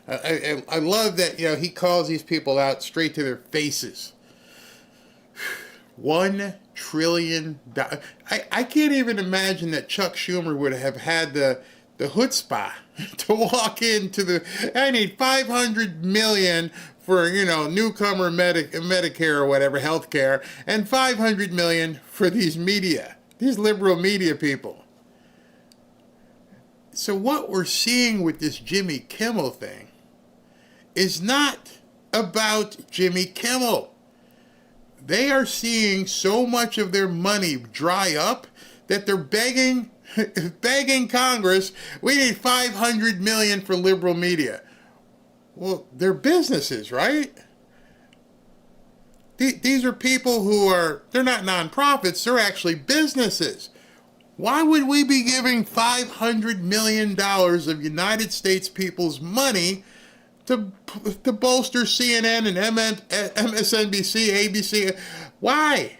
I love that, he calls these people out straight to their faces. $1 trillion. I can't even imagine that Chuck Schumer would have had the the chutzpah to walk into I need $500 million for, newcomer Medicare or whatever, healthcare, and $500 million for these liberal media people. So what we're seeing with this Jimmy Kimmel thing is not about Jimmy Kimmel. They are seeing so much of their money dry up that they're begging Congress, we need $500 million for liberal media. Well, they're businesses, right? These are people they're not nonprofits, they're actually businesses. Why would we be giving $500 million of United States people's money to bolster CNN and MSNBC, ABC? Why?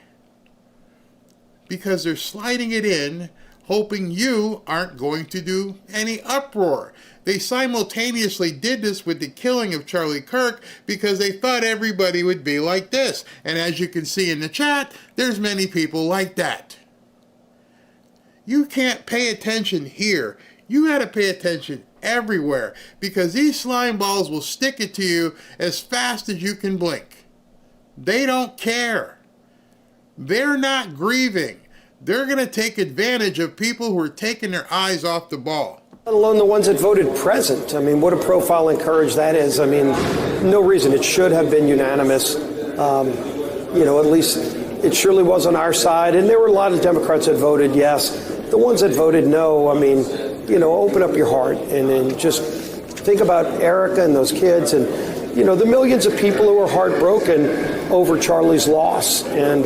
Because they're sliding it in, hoping you aren't going to do any uproar. They simultaneously did this with the killing of Charlie Kirk because they thought everybody would be like this. And as you can see in the chat, there's many people like that. You can't pay attention here. You got to pay attention everywhere because these slime balls will stick it to you as fast as you can blink. They don't care. They're not grieving. They're going to take advantage of people who are taking their eyes off the ball. Let alone the ones that voted present. I mean, what a profile in courage that is. I mean, no reason. It should have been unanimous. At least it surely was on our side. And there were a lot of Democrats that voted yes. The ones that voted no, I mean, open up your heart and just think about Erica and those kids and, the millions of people who are heartbroken over Charlie's loss. And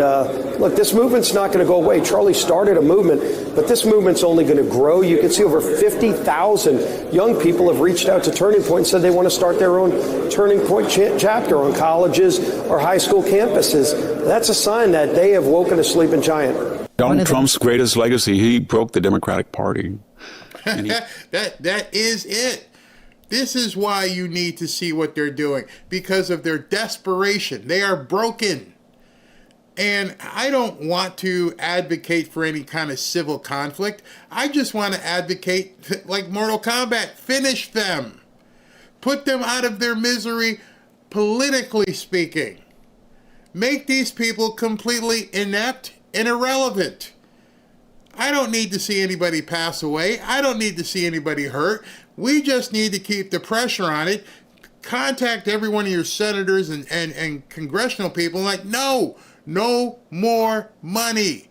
look, this movement's not going to go away. Charlie started a movement, but this movement's only going to grow. You can see over 50,000 young people have reached out to Turning Point and said they want to start their own Turning Point chapter on colleges or high school campuses. That's a sign that they have woken a sleeping giant. Donald Trump's greatest legacy, he broke the Democratic Party. That is it. This is why you need to see what they're doing, because of their desperation. They are broken. And I don't want to advocate for any kind of civil conflict. I just want to advocate, like Mortal Kombat, finish them. Put them out of their misery, politically speaking. Make these people completely inept and irrelevant. I don't need to see anybody pass away. I don't need to see anybody hurt. We just need to keep the pressure on it. Contact every one of your senators and congressional people like, no more money.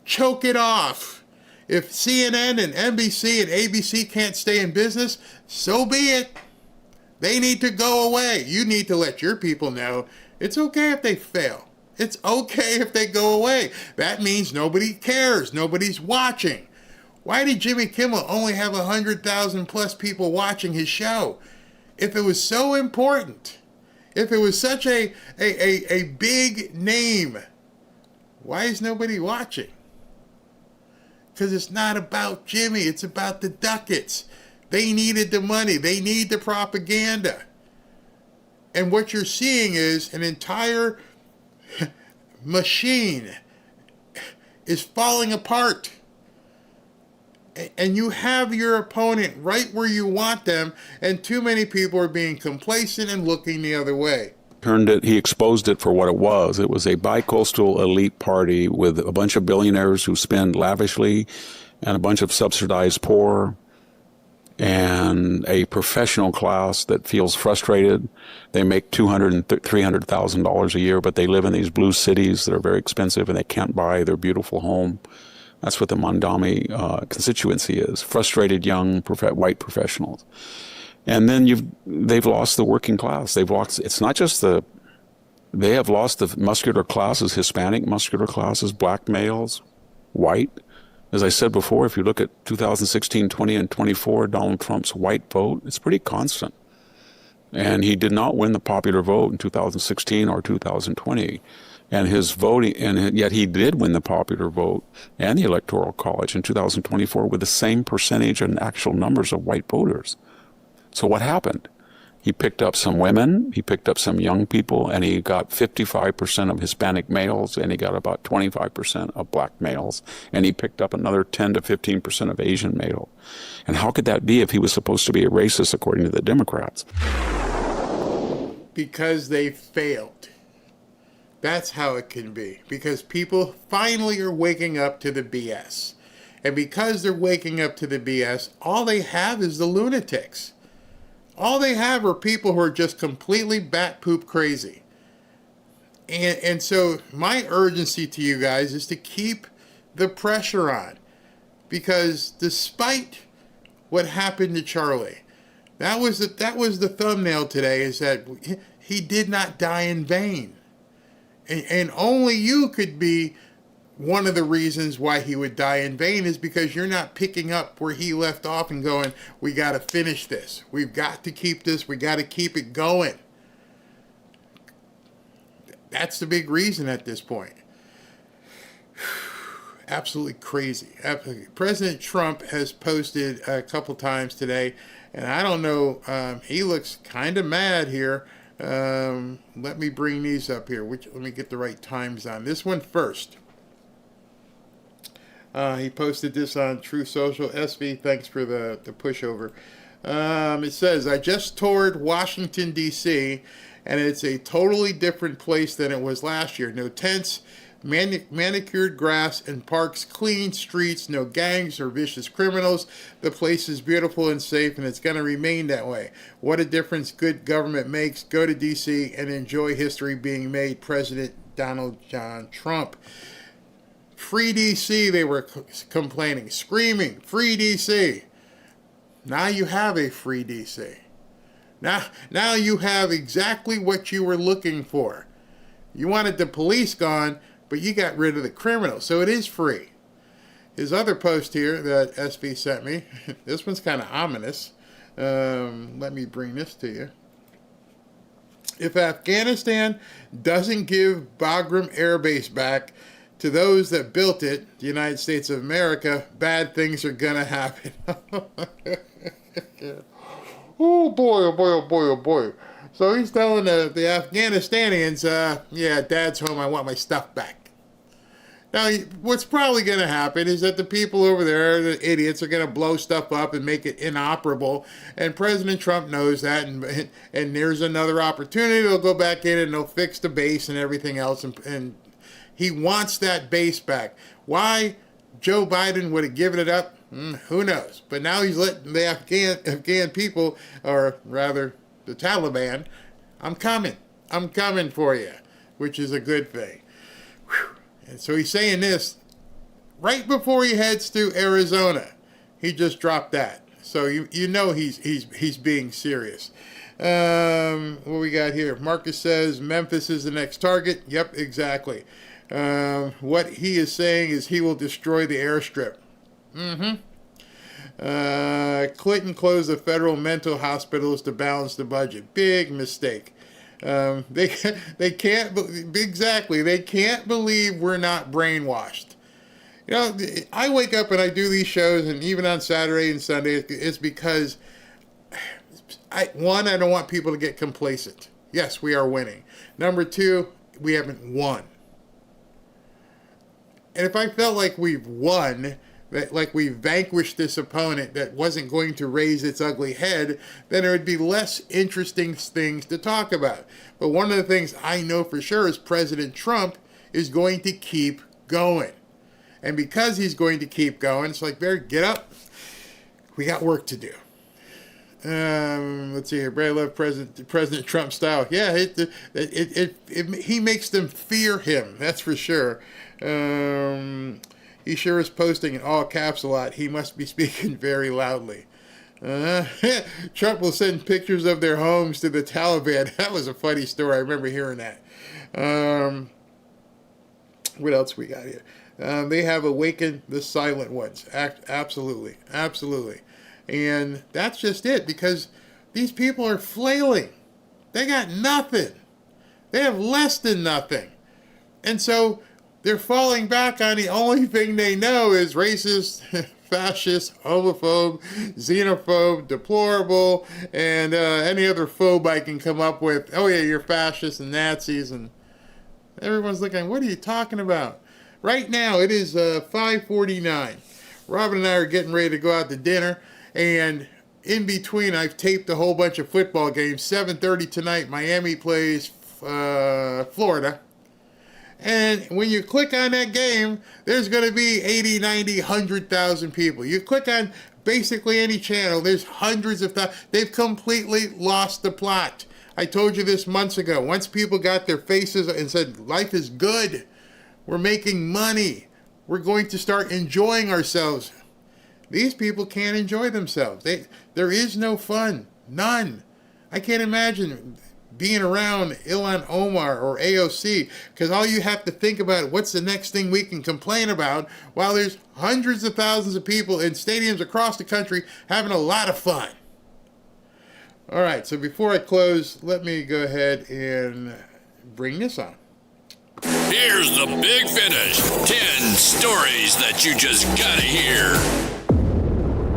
Choke it off. If CNN and NBC and ABC can't stay in business, so be it. They need to go away. You need to let your people know it's okay if they fail. It's okay if they go away. That means nobody cares. Nobody's watching. Why did Jimmy Kimmel only have 100,000 plus people watching his show? If it was so important, if it was such a big name, why is nobody watching? Because it's not about Jimmy. It's about the ducats. They needed the money. They need the propaganda. And what you're seeing is an entire machine is falling apart. And you have your opponent right where you want them, and too many people are being complacent and looking the other way. He exposed it for what it was. It was a bi-coastal elite party with a bunch of billionaires who spend lavishly and a bunch of subsidized poor and a professional class that feels frustrated. They make $200,000 and $300,000 a year, but they live in these blue cities that are very expensive and they can't buy their beautiful home. That's what the Mondami constituency is, frustrated young white professionals. And then they've lost the working class. It's not just they have lost the muscular classes, Hispanic muscular classes, black males, white. As I said before, if you look at 2016, 20, and 24, Donald Trump's white vote, it's pretty constant. And he did not win the popular vote in 2016 or 2020. And his voting, and yet he did win the popular vote and the Electoral College in 2024 with the same percentage and actual numbers of white voters. So what happened? He picked up some women, he picked up some young people, and he got 55% of Hispanic males, and he got about 25% of black males, and he picked up another 10 to 15% of Asian male. And how could that be if he was supposed to be a racist, according to the Democrats? Because they failed. That's how it can be. Because people finally are waking up to the BS. And because they're waking up to the BS, all they have is the lunatics. All they have are people who are just completely bat poop crazy. And so my urgency to you guys is to keep the pressure on. Because despite what happened to Charlie, that was the thumbnail today, is that he did not die in vain. And only you could be one of the reasons why he would die in vain, is because you're not picking up where he left off and going, we got to finish this. We've got to keep this. We got to keep it going. That's the big reason at this point. Absolutely crazy. Absolutely. President Trump has posted a couple times today, and I don't know, he looks kind of mad here. Let me bring these up here. Let me get the right times on. This one first. He posted this on True Social. SV, thanks for the pushover. It says, I just toured Washington, D.C., and it's a totally different place than it was last year. No tents, manicured grass and parks, clean streets, no gangs or vicious criminals. The place is beautiful and safe, and it's going to remain that way. What a difference good government makes. Go to D.C. and enjoy history being made. President Donald John Trump. Free D.C., they were complaining, screaming, free D.C. Now you have a free D.C. Now you have exactly what you were looking for. You wanted the police gone, but you got rid of the criminals, so it is free. His other post here that SV sent me, this one's kind of ominous. Let me bring this to you. If Afghanistan doesn't give Bagram Air Base back to those that built it, the United States of America, bad things are going to happen. Oh boy, oh boy, oh boy, oh boy. So he's telling the Afghanistanians, yeah, Dad's home, I want my stuff back. Now, what's probably going to happen is that the people over there, the idiots, are going to blow stuff up and make it inoperable. And President Trump knows that, and there's another opportunity. They'll go back in and they'll fix the base and everything else, and he wants that base back. Why Joe Biden would have given it up, who knows? But now he's letting the Afghan people, or rather the Taliban, I'm coming for you, which is a good thing. Whew. And so he's saying this right before he heads to Arizona. He just dropped that. So you know he's being serious. What we got here? Marcus says Memphis is the next target. Yep, exactly. What he is saying is he will destroy the airstrip. Clinton closed the federal mental hospitals to balance the budget. Big mistake. They can't exactly. They can't believe we're not brainwashed. You know, I wake up and I do these shows, and even on Saturday and Sunday, it's because I don't want people to get complacent. Yes, we are winning. Number two, we haven't won. And if I felt like we've won, that like we vanquished this opponent that wasn't going to raise its ugly head, then there would be less interesting things to talk about. But one of the things I know for sure is President Trump is going to keep going. And because he's going to keep going, it's like, Barry, get up. We got work to do. Let's see here. Brad love President Trump style. Yeah, he makes them fear him. That's for sure. He sure is posting in all caps a lot. He must be speaking very loudly. Trump will send pictures of their homes to the Taliban. That was a funny story. I remember hearing that. What else we got here? They have awakened the silent ones. Absolutely. Absolutely. And that's just it, because these people are flailing. They got nothing. They have less than nothing. And so they're falling back on the only thing they know is racist, fascist, homophobe, xenophobe, deplorable, and any other phobe I can come up with. Oh yeah, you're fascists and Nazis, and everyone's looking, what are you talking about? Right now, it is 5:49. Robin and I are getting ready to go out to dinner, and in between, I've taped a whole bunch of football games. 7:30 tonight, Miami plays Florida. And when you click on that game, there's going to be 80, 90, 100,000 people. You click on basically any channel, there's hundreds of thousands. They've completely lost the plot. I told you this months ago. Once people got their faces and said, life is good, we're making money, we're going to start enjoying ourselves. These people can't enjoy themselves. There is no fun. None. I can't imagine being around Ilhan Omar or AOC, because all you have to think about, what's the next thing we can complain about, while there's hundreds of thousands of people in stadiums across the country having a lot of fun. All right, so before I close, let me go ahead and bring this on. Here's the big finish. 10 stories that you just gotta hear.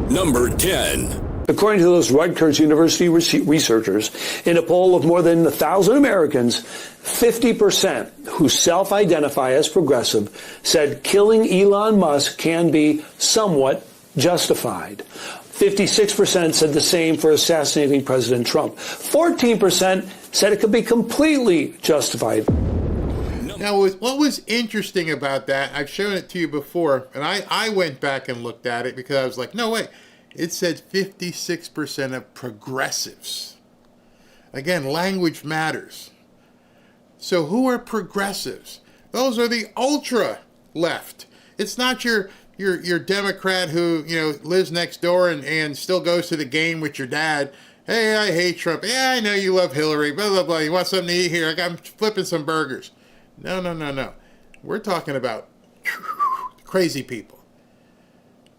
Number 10. According to those Rutgers University researchers, in a poll of more than 1,000 Americans, 50% who self-identify as progressive said killing Elon Musk can be somewhat justified. 56% said the same for assassinating President Trump. 14% said it could be completely justified. Now, what was interesting about that, I've shown it to you before, and I went back and looked at it because I was like, no way. It said 56% of progressives. Again, language matters. So who are progressives? Those are the ultra left. It's not your Democrat who, lives next door and still goes to the game with your dad. Hey, I hate Trump. Yeah, I know you love Hillary, blah, blah, blah. You want something to eat here? I'm flipping some burgers. No. We're talking about crazy people.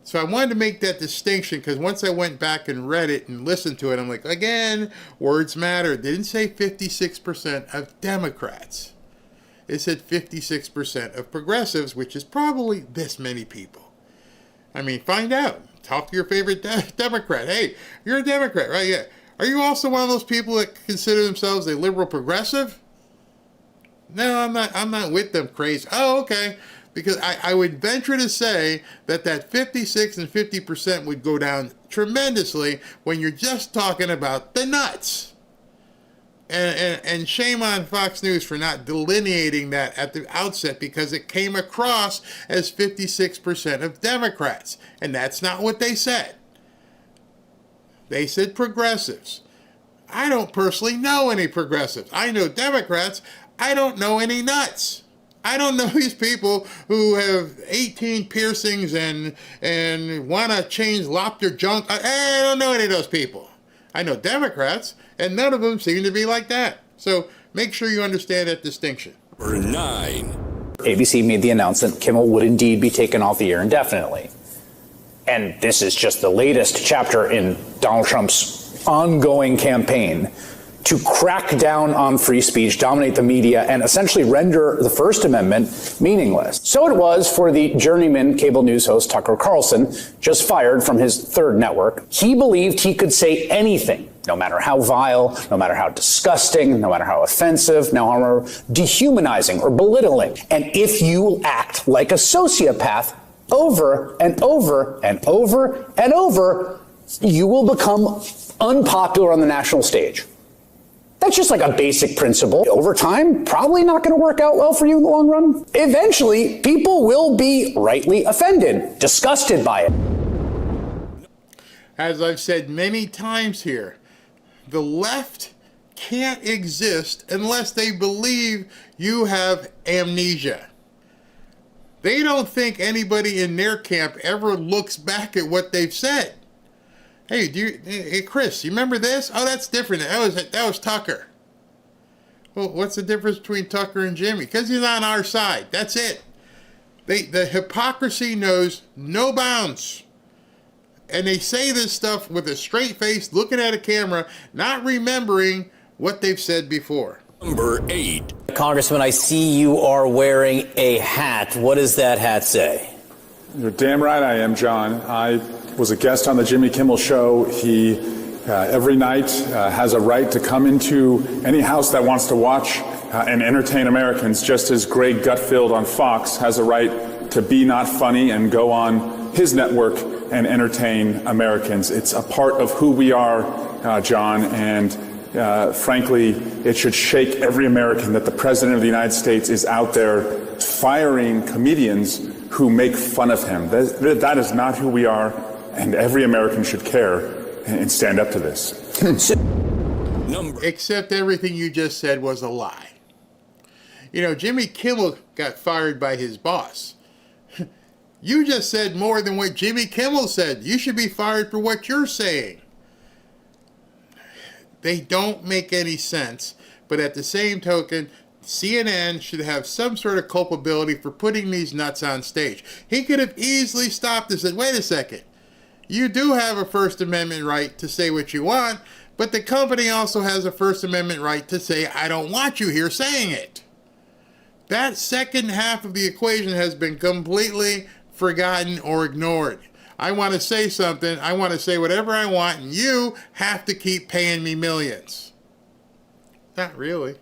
So I wanted to make that distinction because once I went back and read it and listened to it, I'm like, again, words matter. It didn't say 56% of Democrats. It said 56% of progressives, which is probably this many people. I mean, find out. Talk to your favorite Democrat. Hey, you're a Democrat, right? Yeah. Are you also one of those people that consider themselves a liberal progressive? No, I'm not with them crazy. Oh, okay. Because I would venture to say that 56 and 50% would go down tremendously when you're just talking about the nuts. And shame on Fox News for not delineating that at the outset, because it came across as 56% of Democrats. And that's not what they said. They said progressives. I don't personally know any progressives. I know Democrats. I don't know any nuts. I don't know these people who have 18 piercings and want to change lobster junk. I don't know any of those people. I know Democrats, and none of them seem to be like that. So make sure you understand that distinction. Number 9. ABC made the announcement Kimmel would indeed be taken off the air indefinitely. And this is just the latest chapter in Donald Trump's ongoing campaign to crack down on free speech, dominate the media, and essentially render the First Amendment meaningless. So it was for the journeyman cable news host Tucker Carlson, just fired from his third network. He believed he could say anything, no matter how vile, no matter how disgusting, no matter how offensive, no matter how dehumanizing or belittling. And if you act like a sociopath over and over and over and over, you will become unpopular on the national stage. That's just like a basic principle. Over time, probably not going to work out well for you in the long run. Eventually, people will be rightly offended, disgusted by it. As I've said many times here, the left can't exist unless they believe you have amnesia. They don't think anybody in their camp ever looks back at what they've said. Hey, Chris, you remember this? Oh, that's different. That was Tucker. Well, what's the difference between Tucker and Jimmy? Because he's on our side. That's it. The hypocrisy knows no bounds. And they say this stuff with a straight face, looking at a camera, not remembering what they've said before. Number 8. Congressman, I see you are wearing a hat. What does that hat say? You're damn right I am, John. I was a guest on the Jimmy Kimmel Show. He, every night, has a right to come into any house that wants to watch and entertain Americans, just as Greg Gutfeld on Fox has a right to be not funny and go on his network and entertain Americans. It's a part of who we are, John, and frankly, it should shake every American that the President of the United States is out there firing comedians who make fun of him. That is not who we are, and every American should care and stand up to this. Except everything you just said was a lie. You know, Jimmy Kimmel got fired by his boss. You just said more than what Jimmy Kimmel said. You should be fired for what you're saying. They don't make any sense, but at the same token, CNN should have some sort of culpability for putting these nuts on stage. He could have easily stopped and said, wait a second, you do have a First Amendment right to say what you want, but the company also has a First Amendment right to say, I don't want you here saying it. That second half of the equation has been completely forgotten or ignored. I want to say something, I want to say whatever I want, and you have to keep paying me millions. Not really.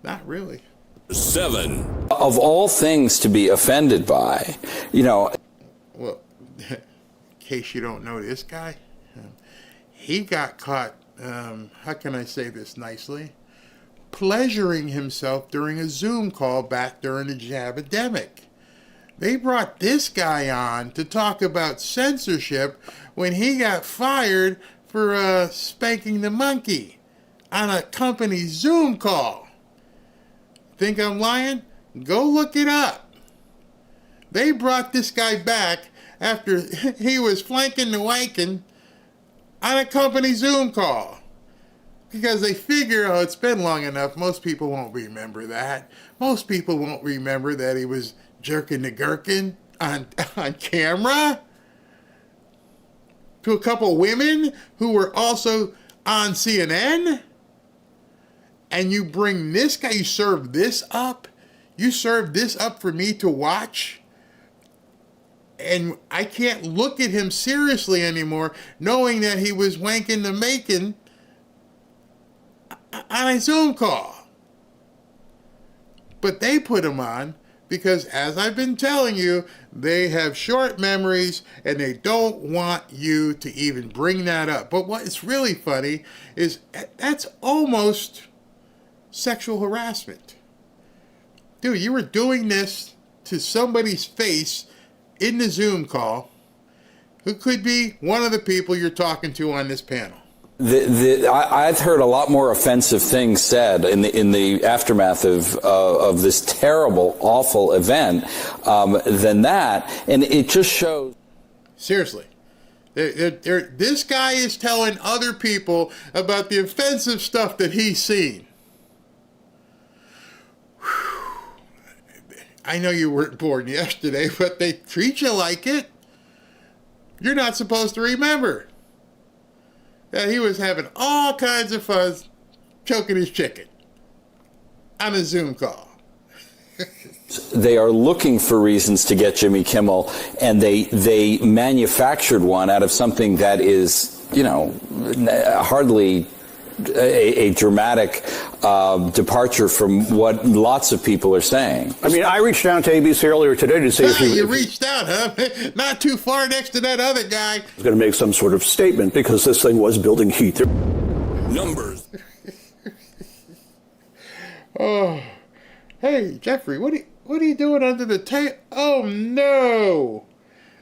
Not really. 7. Of all things to be offended by, you know. Well, in case you don't know this guy, he got caught, how can I say this nicely? Pleasuring himself during a Zoom call back during the Jabademic. They brought this guy on to talk about censorship when he got fired for spanking the monkey on a company Zoom call. Think I'm lying? Go look it up. They brought this guy back after he was flanking the wanking on a company Zoom call. Because they figure, oh, it's been long enough. Most people won't remember that. Most people won't remember that he was jerking the gherkin on camera to a couple women who were also on CNN. And you bring this guy, you serve this up? You serve this up for me to watch? And I can't look at him seriously anymore, knowing that he was wanking the making on a Zoom call. But they put him on because, as I've been telling you, they have short memories and they don't want you to even bring that up. But what's really funny is that's almost sexual harassment. Dude, you were doing this to somebody's face in the Zoom call who could be one of the people you're talking to on this panel. I've heard a lot more offensive things said in the aftermath of this terrible, awful event than that, and it just shows. Seriously. This guy is telling other people about the offensive stuff that he's seen. I know you weren't born yesterday, but they treat you like it. You're not supposed to remember that he was having all kinds of fun choking his chicken on a Zoom call. They are looking for reasons to get Jimmy Kimmel, and they manufactured one out of something that is, you know, hardly a dramatic departure from what lots of people are saying. I mean, I reached out to ABC earlier today to see if you reached out, huh? Not too far next to that other guy. was going to make some sort of statement because this thing was building heat. Numbers. Oh, hey Jeffrey, what are you doing under the table? Oh no!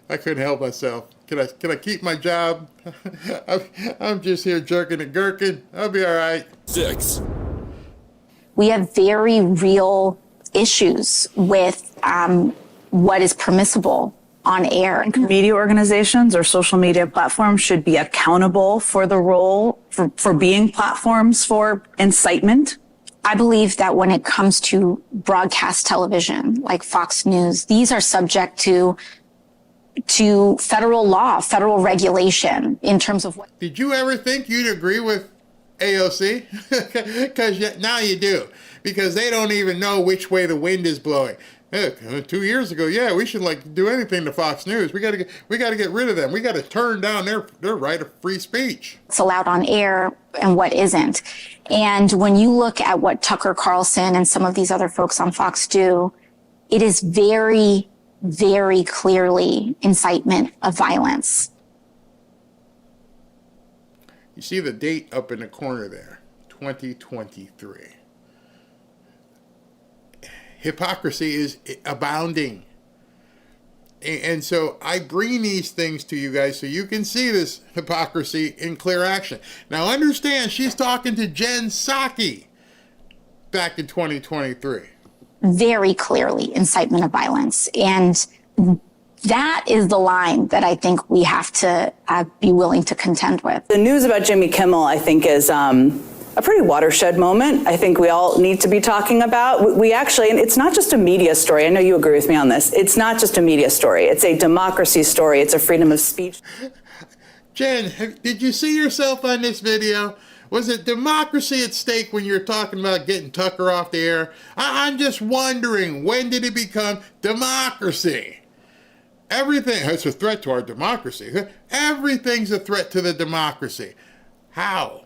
I couldn't help myself. Can I keep my job? I'm just here jerking and gherkin. I'll be all right. 6. We have very real issues with what is permissible on air. Media organizations or social media platforms should be accountable for the role for being platforms for incitement. I believe that when it comes to broadcast television, like Fox News, these are subject to federal law, federal regulation in terms of what. Did you ever think you'd agree with AOC? Because now you do. because they don't even know which way the wind is blowing. Hey, 2 years ago, yeah, we should do anything to Fox News. We got to get rid of them. We got to turn down their right of free speech. It's allowed on air and what isn't. And when you look at what Tucker Carlson and some of these other folks on Fox do, it is very, very clearly incitement of violence. You see the date up in the corner there, 2023. Hypocrisy is abounding. And so I bring these things to you guys so you can see this hypocrisy in clear action. Now understand, she's talking to Jen Psaki back in 2023. Very clearly incitement of violence. And that is the line that I think we have to be willing to contend with. The news about Jimmy Kimmel, I think, is a pretty watershed moment. I think we all need to be talking about. We actually, and it's not just a media story. I know you agree with me on this. It's not just a media story. It's a democracy story. It's a freedom of speech. Jen, did you see yourself on this video? Was it democracy at stake when you were talking about getting Tucker off the air? I'm just wondering, when did it become democracy? Everything, it's a threat to our democracy. Everything's a threat to the democracy. How?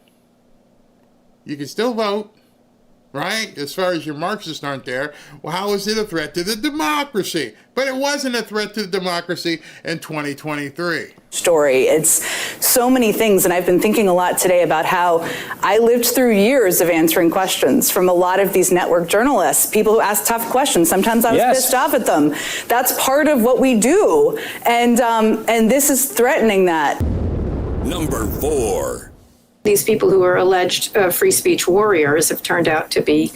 You can still vote, right? As far as your Marxists aren't there. Well, how is it a threat to the democracy? But it wasn't a threat to the democracy in 2023. Story. It's so many things, and I've been thinking a lot today about how I lived through years of answering questions from a lot of these network journalists, people who ask tough questions. Sometimes I was pissed off at them. That's part of what we do, and this is threatening that. Number 4. These people who are alleged free speech warriors have turned out to be,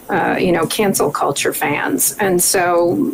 cancel culture fans. And so,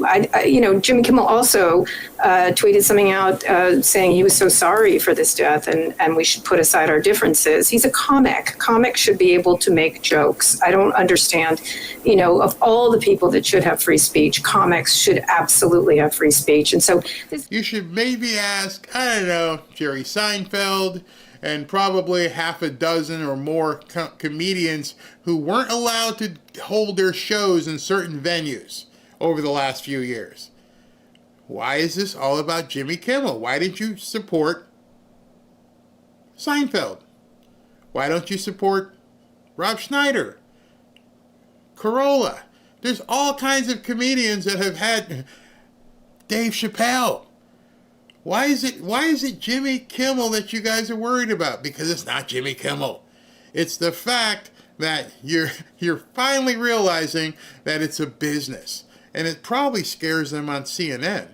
Jimmy Kimmel also tweeted something out saying he was so sorry for this death and we should put aside our differences. He's a comic. Comics should be able to make jokes. I don't understand, of all the people that should have free speech, comics should absolutely have free speech. And so you should maybe ask, I don't know, Jerry Seinfeld, and probably half a dozen or more comedians who weren't allowed to hold their shows in certain venues over the last few years. Why is this all about Jimmy Kimmel? Why did you support Seinfeld? Why don't you support Rob Schneider, Carolla? There's all kinds of comedians that have had Dave Chappelle. Why is it Jimmy Kimmel that you guys are worried about? Because it's not Jimmy Kimmel. It's the fact that you're finally realizing that it's a business. And it probably scares them on CNN.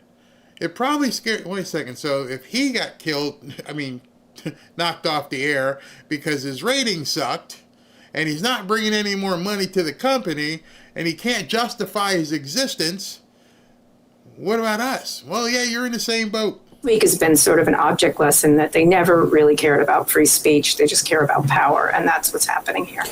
It probably scares... Wait a second. So if he got killed, knocked off the air because his ratings sucked, and he's not bringing any more money to the company, and he can't justify his existence, what about us? Well, yeah, you're in the same boat. Week has been sort of an object lesson that they never really cared about free speech. They just care about power, and that's what's happening here.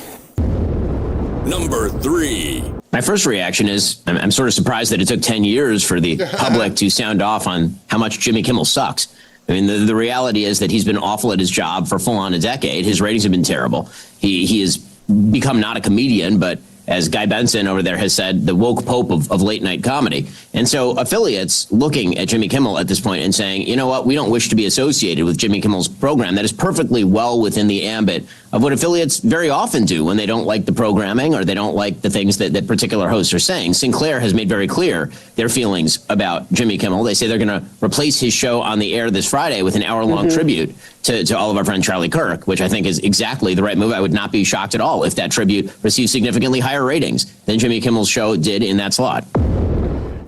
Number 3. My first reaction is I'm sort of surprised that it took 10 years for the public to sound off on how much Jimmy Kimmel sucks. I mean, the reality is that he's been awful at his job for full on a decade. His ratings have been terrible. He has become not a comedian, but as Guy Benson over there has said, the woke pope of late night comedy. And so affiliates looking at Jimmy Kimmel at this point and saying, you know what, we don't wish to be associated with Jimmy Kimmel's program. That is perfectly well within the ambit of what affiliates very often do when they don't like the programming or they don't like the things that particular hosts are saying. Sinclair has made very clear their feelings about Jimmy Kimmel. They say they're going to replace his show on the air this Friday with an hour-long tribute to all of our friend Charlie Kirk, which I think is exactly the right move. I would not be shocked at all if that tribute received significantly higher ratings than Jimmy Kimmel's show did in that slot.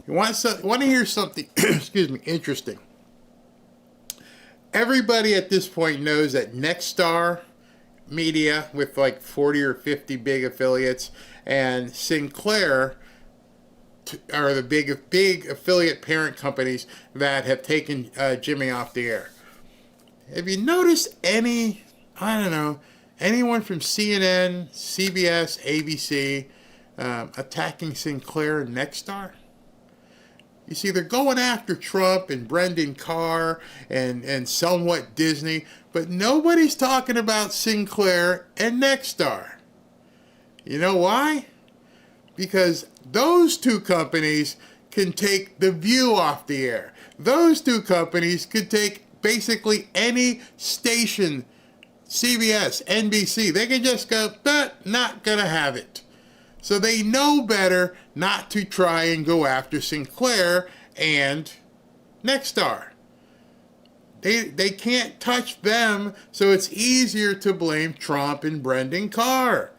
You want to hear something, excuse me, interesting? Everybody at this point knows that Nexstar Media, with like 40 or 50 big affiliates, and Sinclair are the big affiliate parent companies that have taken Jimmy off the air. Have you noticed anyone from CNN, CBS, ABC attacking Sinclair and Nexstar? You see, they're going after Trump and Brendan Carr and somewhat Disney, but nobody's talking about Sinclair and Nexstar. You know why? because those two companies can take The View off the air. Those two companies could take basically any station, CBS, NBC. They can just go, not going to have it. So they know better not to try and go after Sinclair and Nexstar. They can't touch them, so it's easier to blame Trump and Brendan Carr.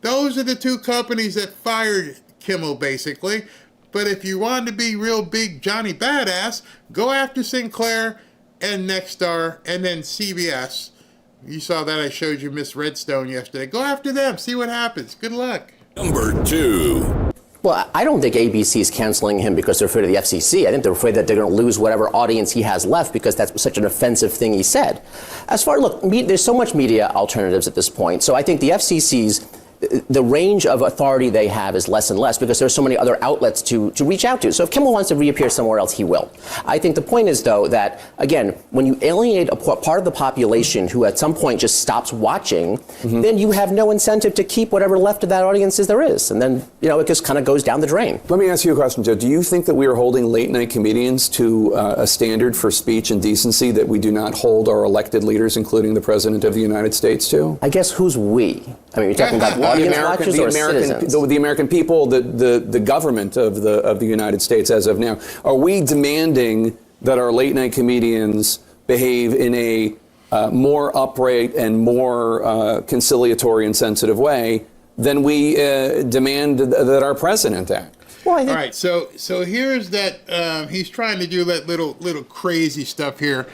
Those are the two companies that fired Kimmel, basically. But if you want to be real big Johnny Badass, go after Sinclair and Nexstar and then CBS. You saw that I showed you Miss Redstone yesterday. Go after them. See what happens. Good luck. Number 2. Well, I don't think ABC is canceling him because they're afraid of the FCC. I think they're afraid that they're going to lose whatever audience he has left because that's such an offensive thing he said. As far, look, there's so much media alternatives at this point. So I think the FCC's, the range of authority they have is less and less because there's so many other outlets to reach out to. So if Kimmel wants to reappear somewhere else, he will. I think the point is, though, that, again, when you alienate a part of the population who at some point just stops watching, then you have no incentive to keep whatever left of that audience there is. And then, it just kind of goes down the drain. Let me ask you a question, Joe. Do you think that we are holding late-night comedians to a standard for speech and decency that we do not hold our elected leaders, including the President of the United States, to? I guess who's we? I mean, you're talking about audience watchers or citizens? The American people, the government of the United States as of now. Are we demanding that our late-night comedians behave in a more upright and more conciliatory and sensitive way than we demand that our president act? Well, all right, so here's that he's trying to do that little crazy stuff here.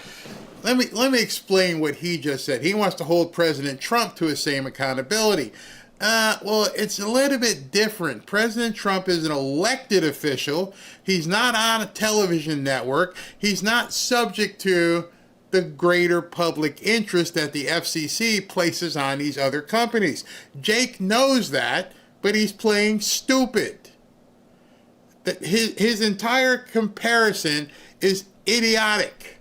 Let me explain what he just said. He wants to hold President Trump to his same accountability. Well, it's a little bit different. President Trump is an elected official. He's not on a television network. He's not subject to the greater public interest that the FCC places on these other companies. Jake knows that, but he's playing stupid. His entire comparison is idiotic.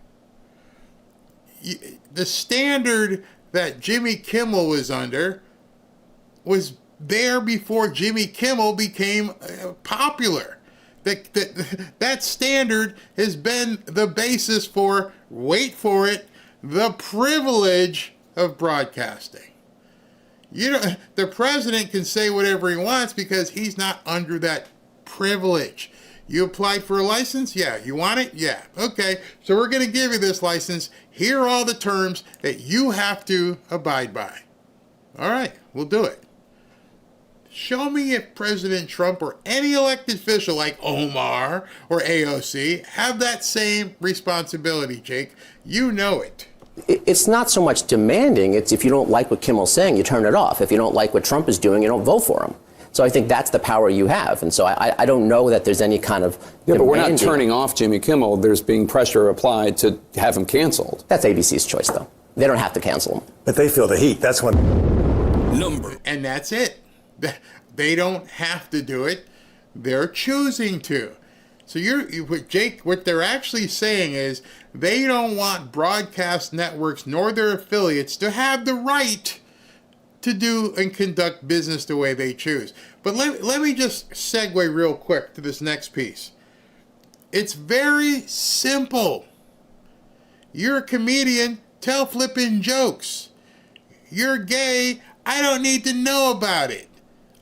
The standard that Jimmy Kimmel was under was there before Jimmy Kimmel became popular. That standard has been the basis for, wait for it, the privilege of broadcasting. The president can say whatever he wants because he's not under that privilege. You applied for a license? Yeah. You want it? Yeah. Okay. So we're going to give you this license. Here are all the terms that you have to abide by. All right. We'll do it. Show me if President Trump or any elected official like Omar or AOC have that same responsibility, Jake. You know it. It's not so much demanding. It's if you don't like what Kimmel's saying, you turn it off. If you don't like what Trump is doing, you don't vote for him. So I think that's the power you have. And so I don't know that there's any kind of but we're not turning off Jimmy Kimmel. There's being pressure applied to have him canceled. That's ABC's choice, though. They don't have to cancel him. But they feel the heat. That's what. And that's it. They don't have to do it. They're choosing to. So Jake, what they're actually saying is they don't want broadcast networks nor their affiliates to have the right to do and conduct business the way they choose. But let me just segue real quick to this next piece. It's very simple. You're a comedian, tell flippin' jokes. You're gay, I don't need to know about it.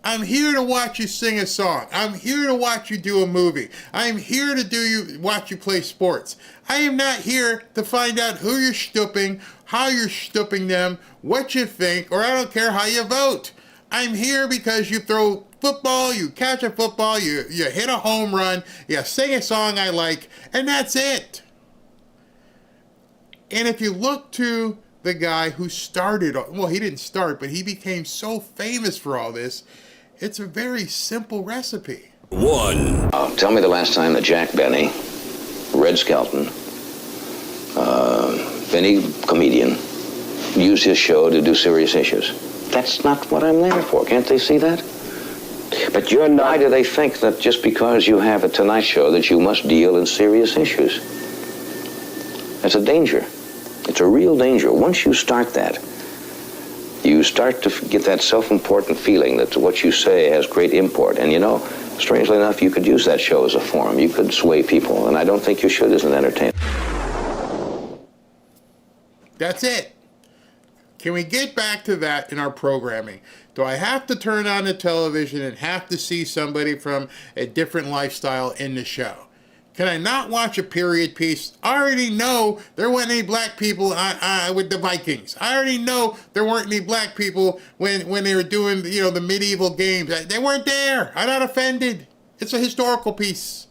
I'm here to watch you sing a song. I'm here to watch you do a movie. I'm here to watch you play sports. I am not here to find out who you're stooping, how you're stooping them, what you think, or I don't care how you vote. I'm here because you throw football, you catch a football, you hit a home run, you sing a song I like, and that's it. And if you look to the guy who started, well, he didn't start, but he became so famous for all this, it's a very simple recipe. Tell me the last time that Jack Benny, Red Skelton, any comedian, used his show to do serious issues. That's not what I'm there for. Can't they see that? But you're not. Why do they think that just because you have a Tonight Show that you must deal in serious issues? That's a danger. It's a real danger. Once you start that, you start to get that self-important feeling that what you say has great import. And strangely enough, you could use that show as a forum. You could sway people, and I don't think you should as an entertainer. That's it. Can we get back to that in our programming? Do I have to turn on the television and have to see somebody from a different lifestyle in the show? Can I not watch a period piece? I already know there weren't any black people with the Vikings. I already know there weren't any black people when they were doing the medieval games. They weren't there. I'm not offended. It's a historical piece.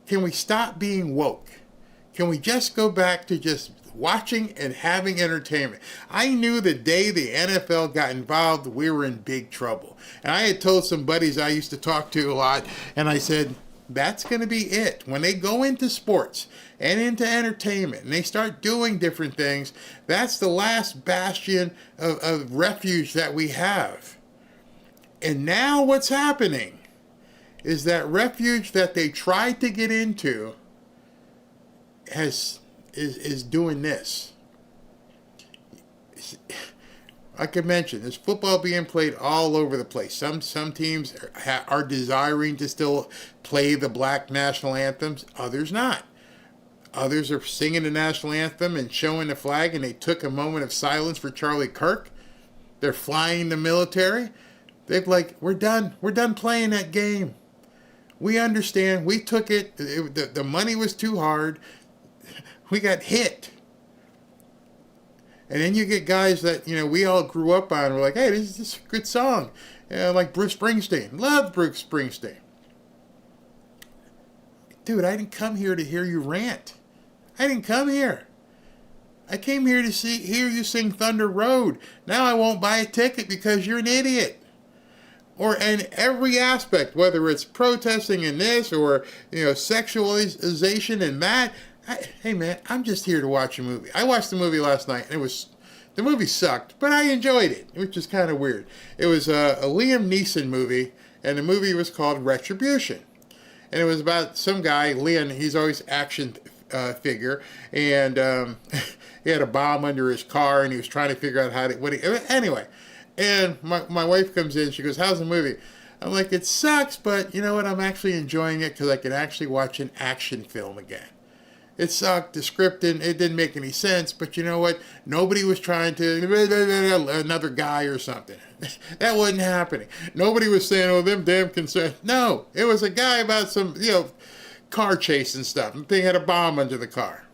Can we stop being woke? Can we just go back to just watching and having entertainment? I knew the day the NFL got involved, we were in big trouble. And I had told some buddies I used to talk to a lot, and I said, that's going to be it. When they go into sports and into entertainment and they start doing different things, that's the last bastion of refuge that we have. And now what's happening is that refuge that they tried to get into is doing this. Like I mentioned, there's football being played all over the place. Some teams are desiring to still play the black national anthems. Others not. Others are singing the national anthem and showing the flag, and they took a moment of silence for Charlie Kirk. They're flying the military. They're like, we're done. We're done playing that game. We understand. We took it. The money was too hard. We got hit. And then you get guys that, we all grew up on. We're like, hey, this is a good song. Like Bruce Springsteen. Love Bruce Springsteen. Dude, I didn't come here to hear you rant. I didn't come here. I came here to hear you sing Thunder Road. Now I won't buy a ticket because you're an idiot. Or in every aspect, whether it's protesting in this or, sexualization in that. Hey man, I'm just here to watch a movie. I watched the movie last night, and the movie sucked, but I enjoyed it, which is kind of weird. It was a Liam Neeson movie, and the movie was called Retribution. And it was about some guy, Liam, he's always action figure, and he had a bomb under his car, and he was trying to figure out anyway. And my wife comes in, she goes, how's the movie? I'm like, it sucks, but you know what, I'm actually enjoying it because I can actually watch an action film again. It sucked, the script it didn't make any sense, but you know what? Nobody was trying to, another guy or something. That wasn't happening. Nobody was saying, oh, them damn concerned. No, it was a guy about some, car chase and stuff. The thing had a bomb under the car.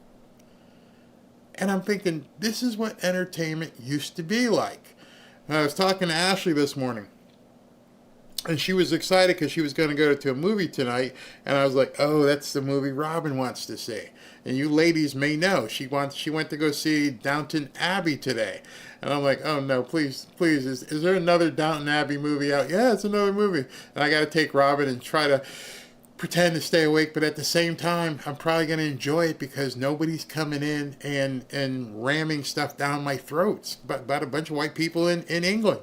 And I'm thinking, this is what entertainment used to be like. I was talking to Ashley this morning. And she was excited because she was going to go to a movie tonight. And I was like, oh, that's the movie Robin wants to see. And you ladies may know, she went to go see Downton Abbey today. And I'm like, oh, no, please, is there another Downton Abbey movie out? Yeah, it's another movie. And I got to take Robin and try to pretend to stay awake. But at the same time, I'm probably going to enjoy it because nobody's coming in and ramming stuff down my throats about a bunch of white people in England.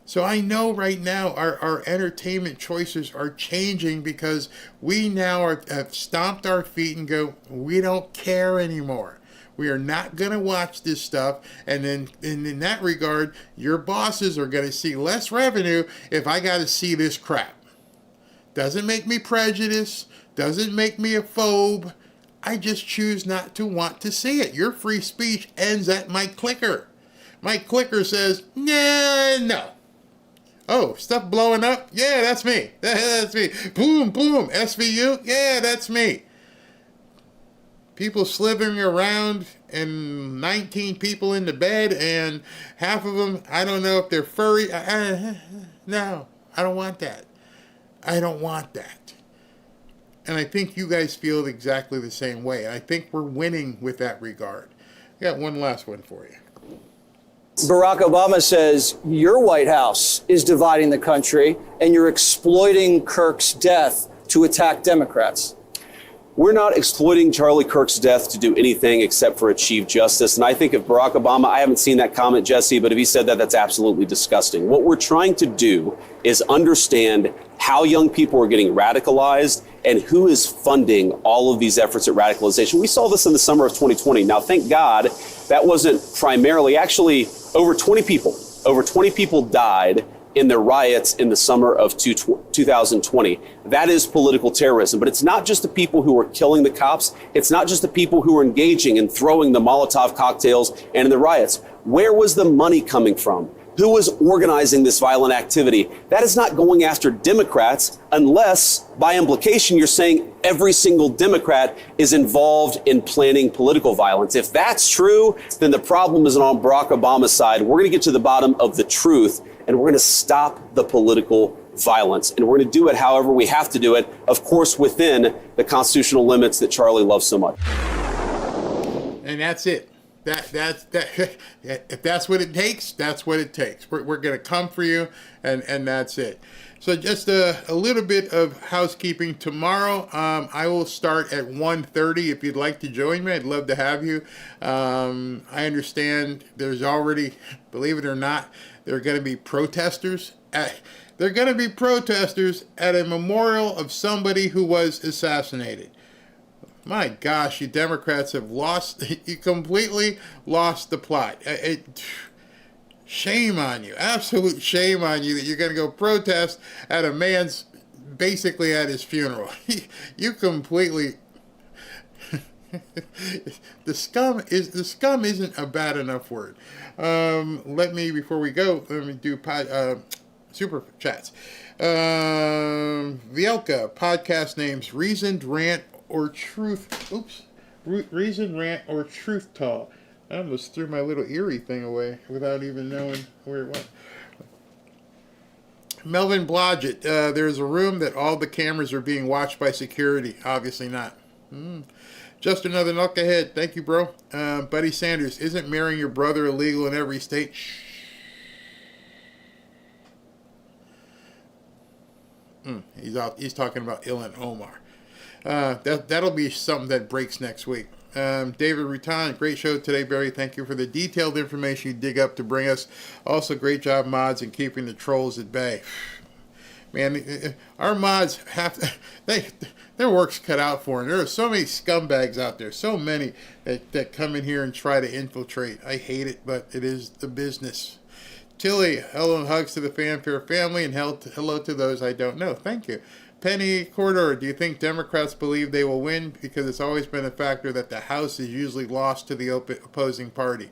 So I know right now our entertainment choices are changing because we now have stomped our feet and go, we don't care anymore. We are not going to watch this stuff. And then in that regard, your bosses are going to see less revenue if I got to see this crap. Doesn't make me prejudiced. Doesn't make me a phobe. I just choose not to want to see it. Your free speech ends at my clicker. My clicker says, nah, no. Oh, stuff blowing up? Yeah, that's me. That's me. Boom, boom. SVU? Yeah, that's me. People slithering around and 19 people in the bed and half of them, I don't know if they're furry. No, I don't want that. I don't want that. And I think you guys feel exactly the same way. I think we're winning with that regard. I got one last one for you. Barack Obama says your White House is dividing the country and you're exploiting Kirk's death to attack Democrats. We're not exploiting Charlie Kirk's death to do anything except for achieve justice. And I think if Barack Obama, I haven't seen that comment, Jesse, but if he said that, that's absolutely disgusting. What we're trying to do is understand how young people are getting radicalized and who is funding all of these efforts at radicalization. We saw this in the summer of 2020. Now, thank God, that wasn't primarily, actually over 20 people died in the riots in the summer of 2020. That is political terrorism. But it's not just the people who are killing the cops. It's not just the people who are engaging in throwing the Molotov cocktails and in the riots. Where was the money coming from? Who was organizing this violent activity? That is not going after Democrats unless, by implication, you're saying every single Democrat is involved in planning political violence. If that's true, then the problem isn't on Barack Obama's side. We're going to get to the bottom of the truth, and we're going to stop the political violence. And we're going to do it however we have to do it, of course, within the constitutional limits that Charlie loves so much. And that's it. If that's what it takes, that's what it takes. We're going to come for you, and that's it. So just a little bit of housekeeping. Tomorrow, I will start at 1:30. If you'd like to join me, I'd love to have you. I understand there's already, believe it or not, there are going to be protesters. They're going to be protesters at a memorial of somebody who was assassinated. My gosh, you Democrats have you completely lost the plot. Shame on you. Absolute shame on you that you're going to go protest at a man's, basically at his funeral. You completely... The scum isn't a bad enough word. Before we go, let me do super chats. Vielka, podcast names Reasoned Rant or Truth. Reason, Rant, or Truth Tall. I almost threw my little Erie thing away without even knowing where it went. Melvin Blodgett, there's a room that all the cameras are being watched by security. Obviously not. Just another knucklehead. Thank you, bro. Buddy Sanders, isn't marrying your brother illegal in every state? He's talking about Ilhan Omar. That'll be something that breaks next week. David Rutan, great show today, Barry. Thank you for the detailed information you dig up to bring us. Also, great job, mods, in keeping the trolls at bay. Man, our mods their work's cut out for them. There are so many scumbags out there, so many that come in here and try to infiltrate. I hate it, but it is the business. Tilly, hello and hugs to the Fanfare family, and hello to those I don't know. Thank you. Penny Corridor, do you think Democrats believe they will win? Because it's always been a factor that the House is usually lost to the opposing party.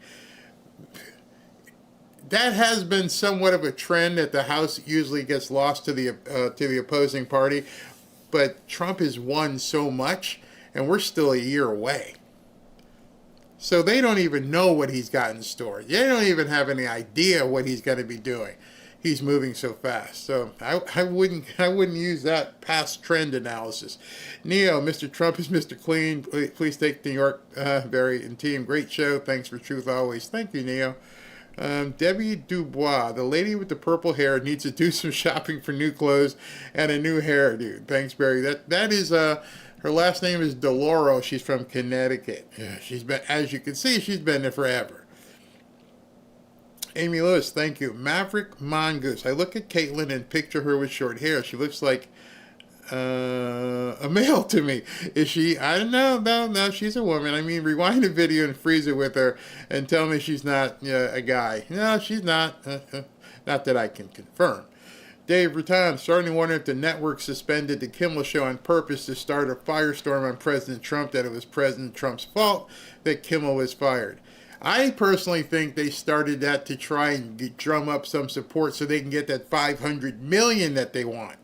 That has been somewhat of a trend, that the House usually gets lost to the opposing party. But Trump has won so much, and we're still a year away. So they don't even know what he's got in store. They don't even have any idea what he's going to be doing. He's moving so fast. So I wouldn't use that past trend analysis. Neo, Mr. Trump is Mr. Clean. Please take New York, Barry and team. Great show. Thanks for truth always. Thank you, Neo. Debbie Dubois, the lady with the purple hair, needs to do some shopping for new clothes and a new hairdo. Thanks, Barry. That is her last name is Deloro. She's from Connecticut. Yeah, she's been, as you can see, she's been there forever. Amy Lewis, thank you. Maverick Mongoose. I look at Caitlyn and picture her with short hair. She looks like a male to me. Is she? I don't know. No, she's a woman. I mean, rewind the video and freeze it with her and tell me she's not a guy. No, she's not. Not that I can confirm. Dave Rutan, starting to wonder if the network suspended the Kimmel Show on purpose to start a firestorm on President Trump, that it was President Trump's fault that Kimmel was fired. I personally think they started that to try and drum up some support so they can get that $500 million that they want.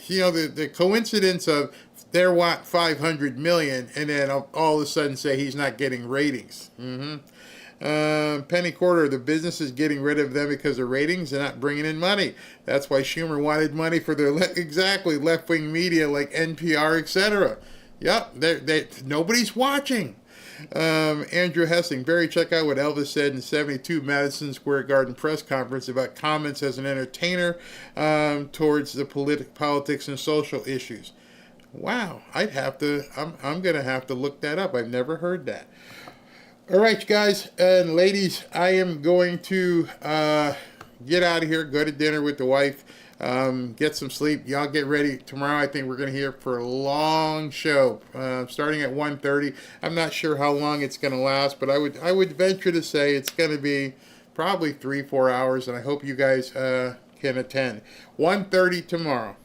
You know, the coincidence of they want $500 million and then all of a sudden say he's not getting ratings. Penny Quarter, the business is getting rid of them because of ratings and not bringing in money. That's why Schumer wanted money for their left-wing media like NPR, etc. Yep, nobody's watching. Andrew Hessing, Barry, check out what Elvis said in 72 Madison Square Garden press conference about comments as an entertainer towards the politics and social issues. Wow, I'm going to have to look that up. I've never heard that. All right, guys and ladies, I am going to get out of here, go to dinner with the wife. Get some sleep. Y'all get ready. Tomorrow, I think we're going to hear for a long show, starting at 1:30. I'm not sure how long it's going to last, but I would venture to say it's going to be probably 3-4 hours, and I hope you guys can attend. 1:30 tomorrow.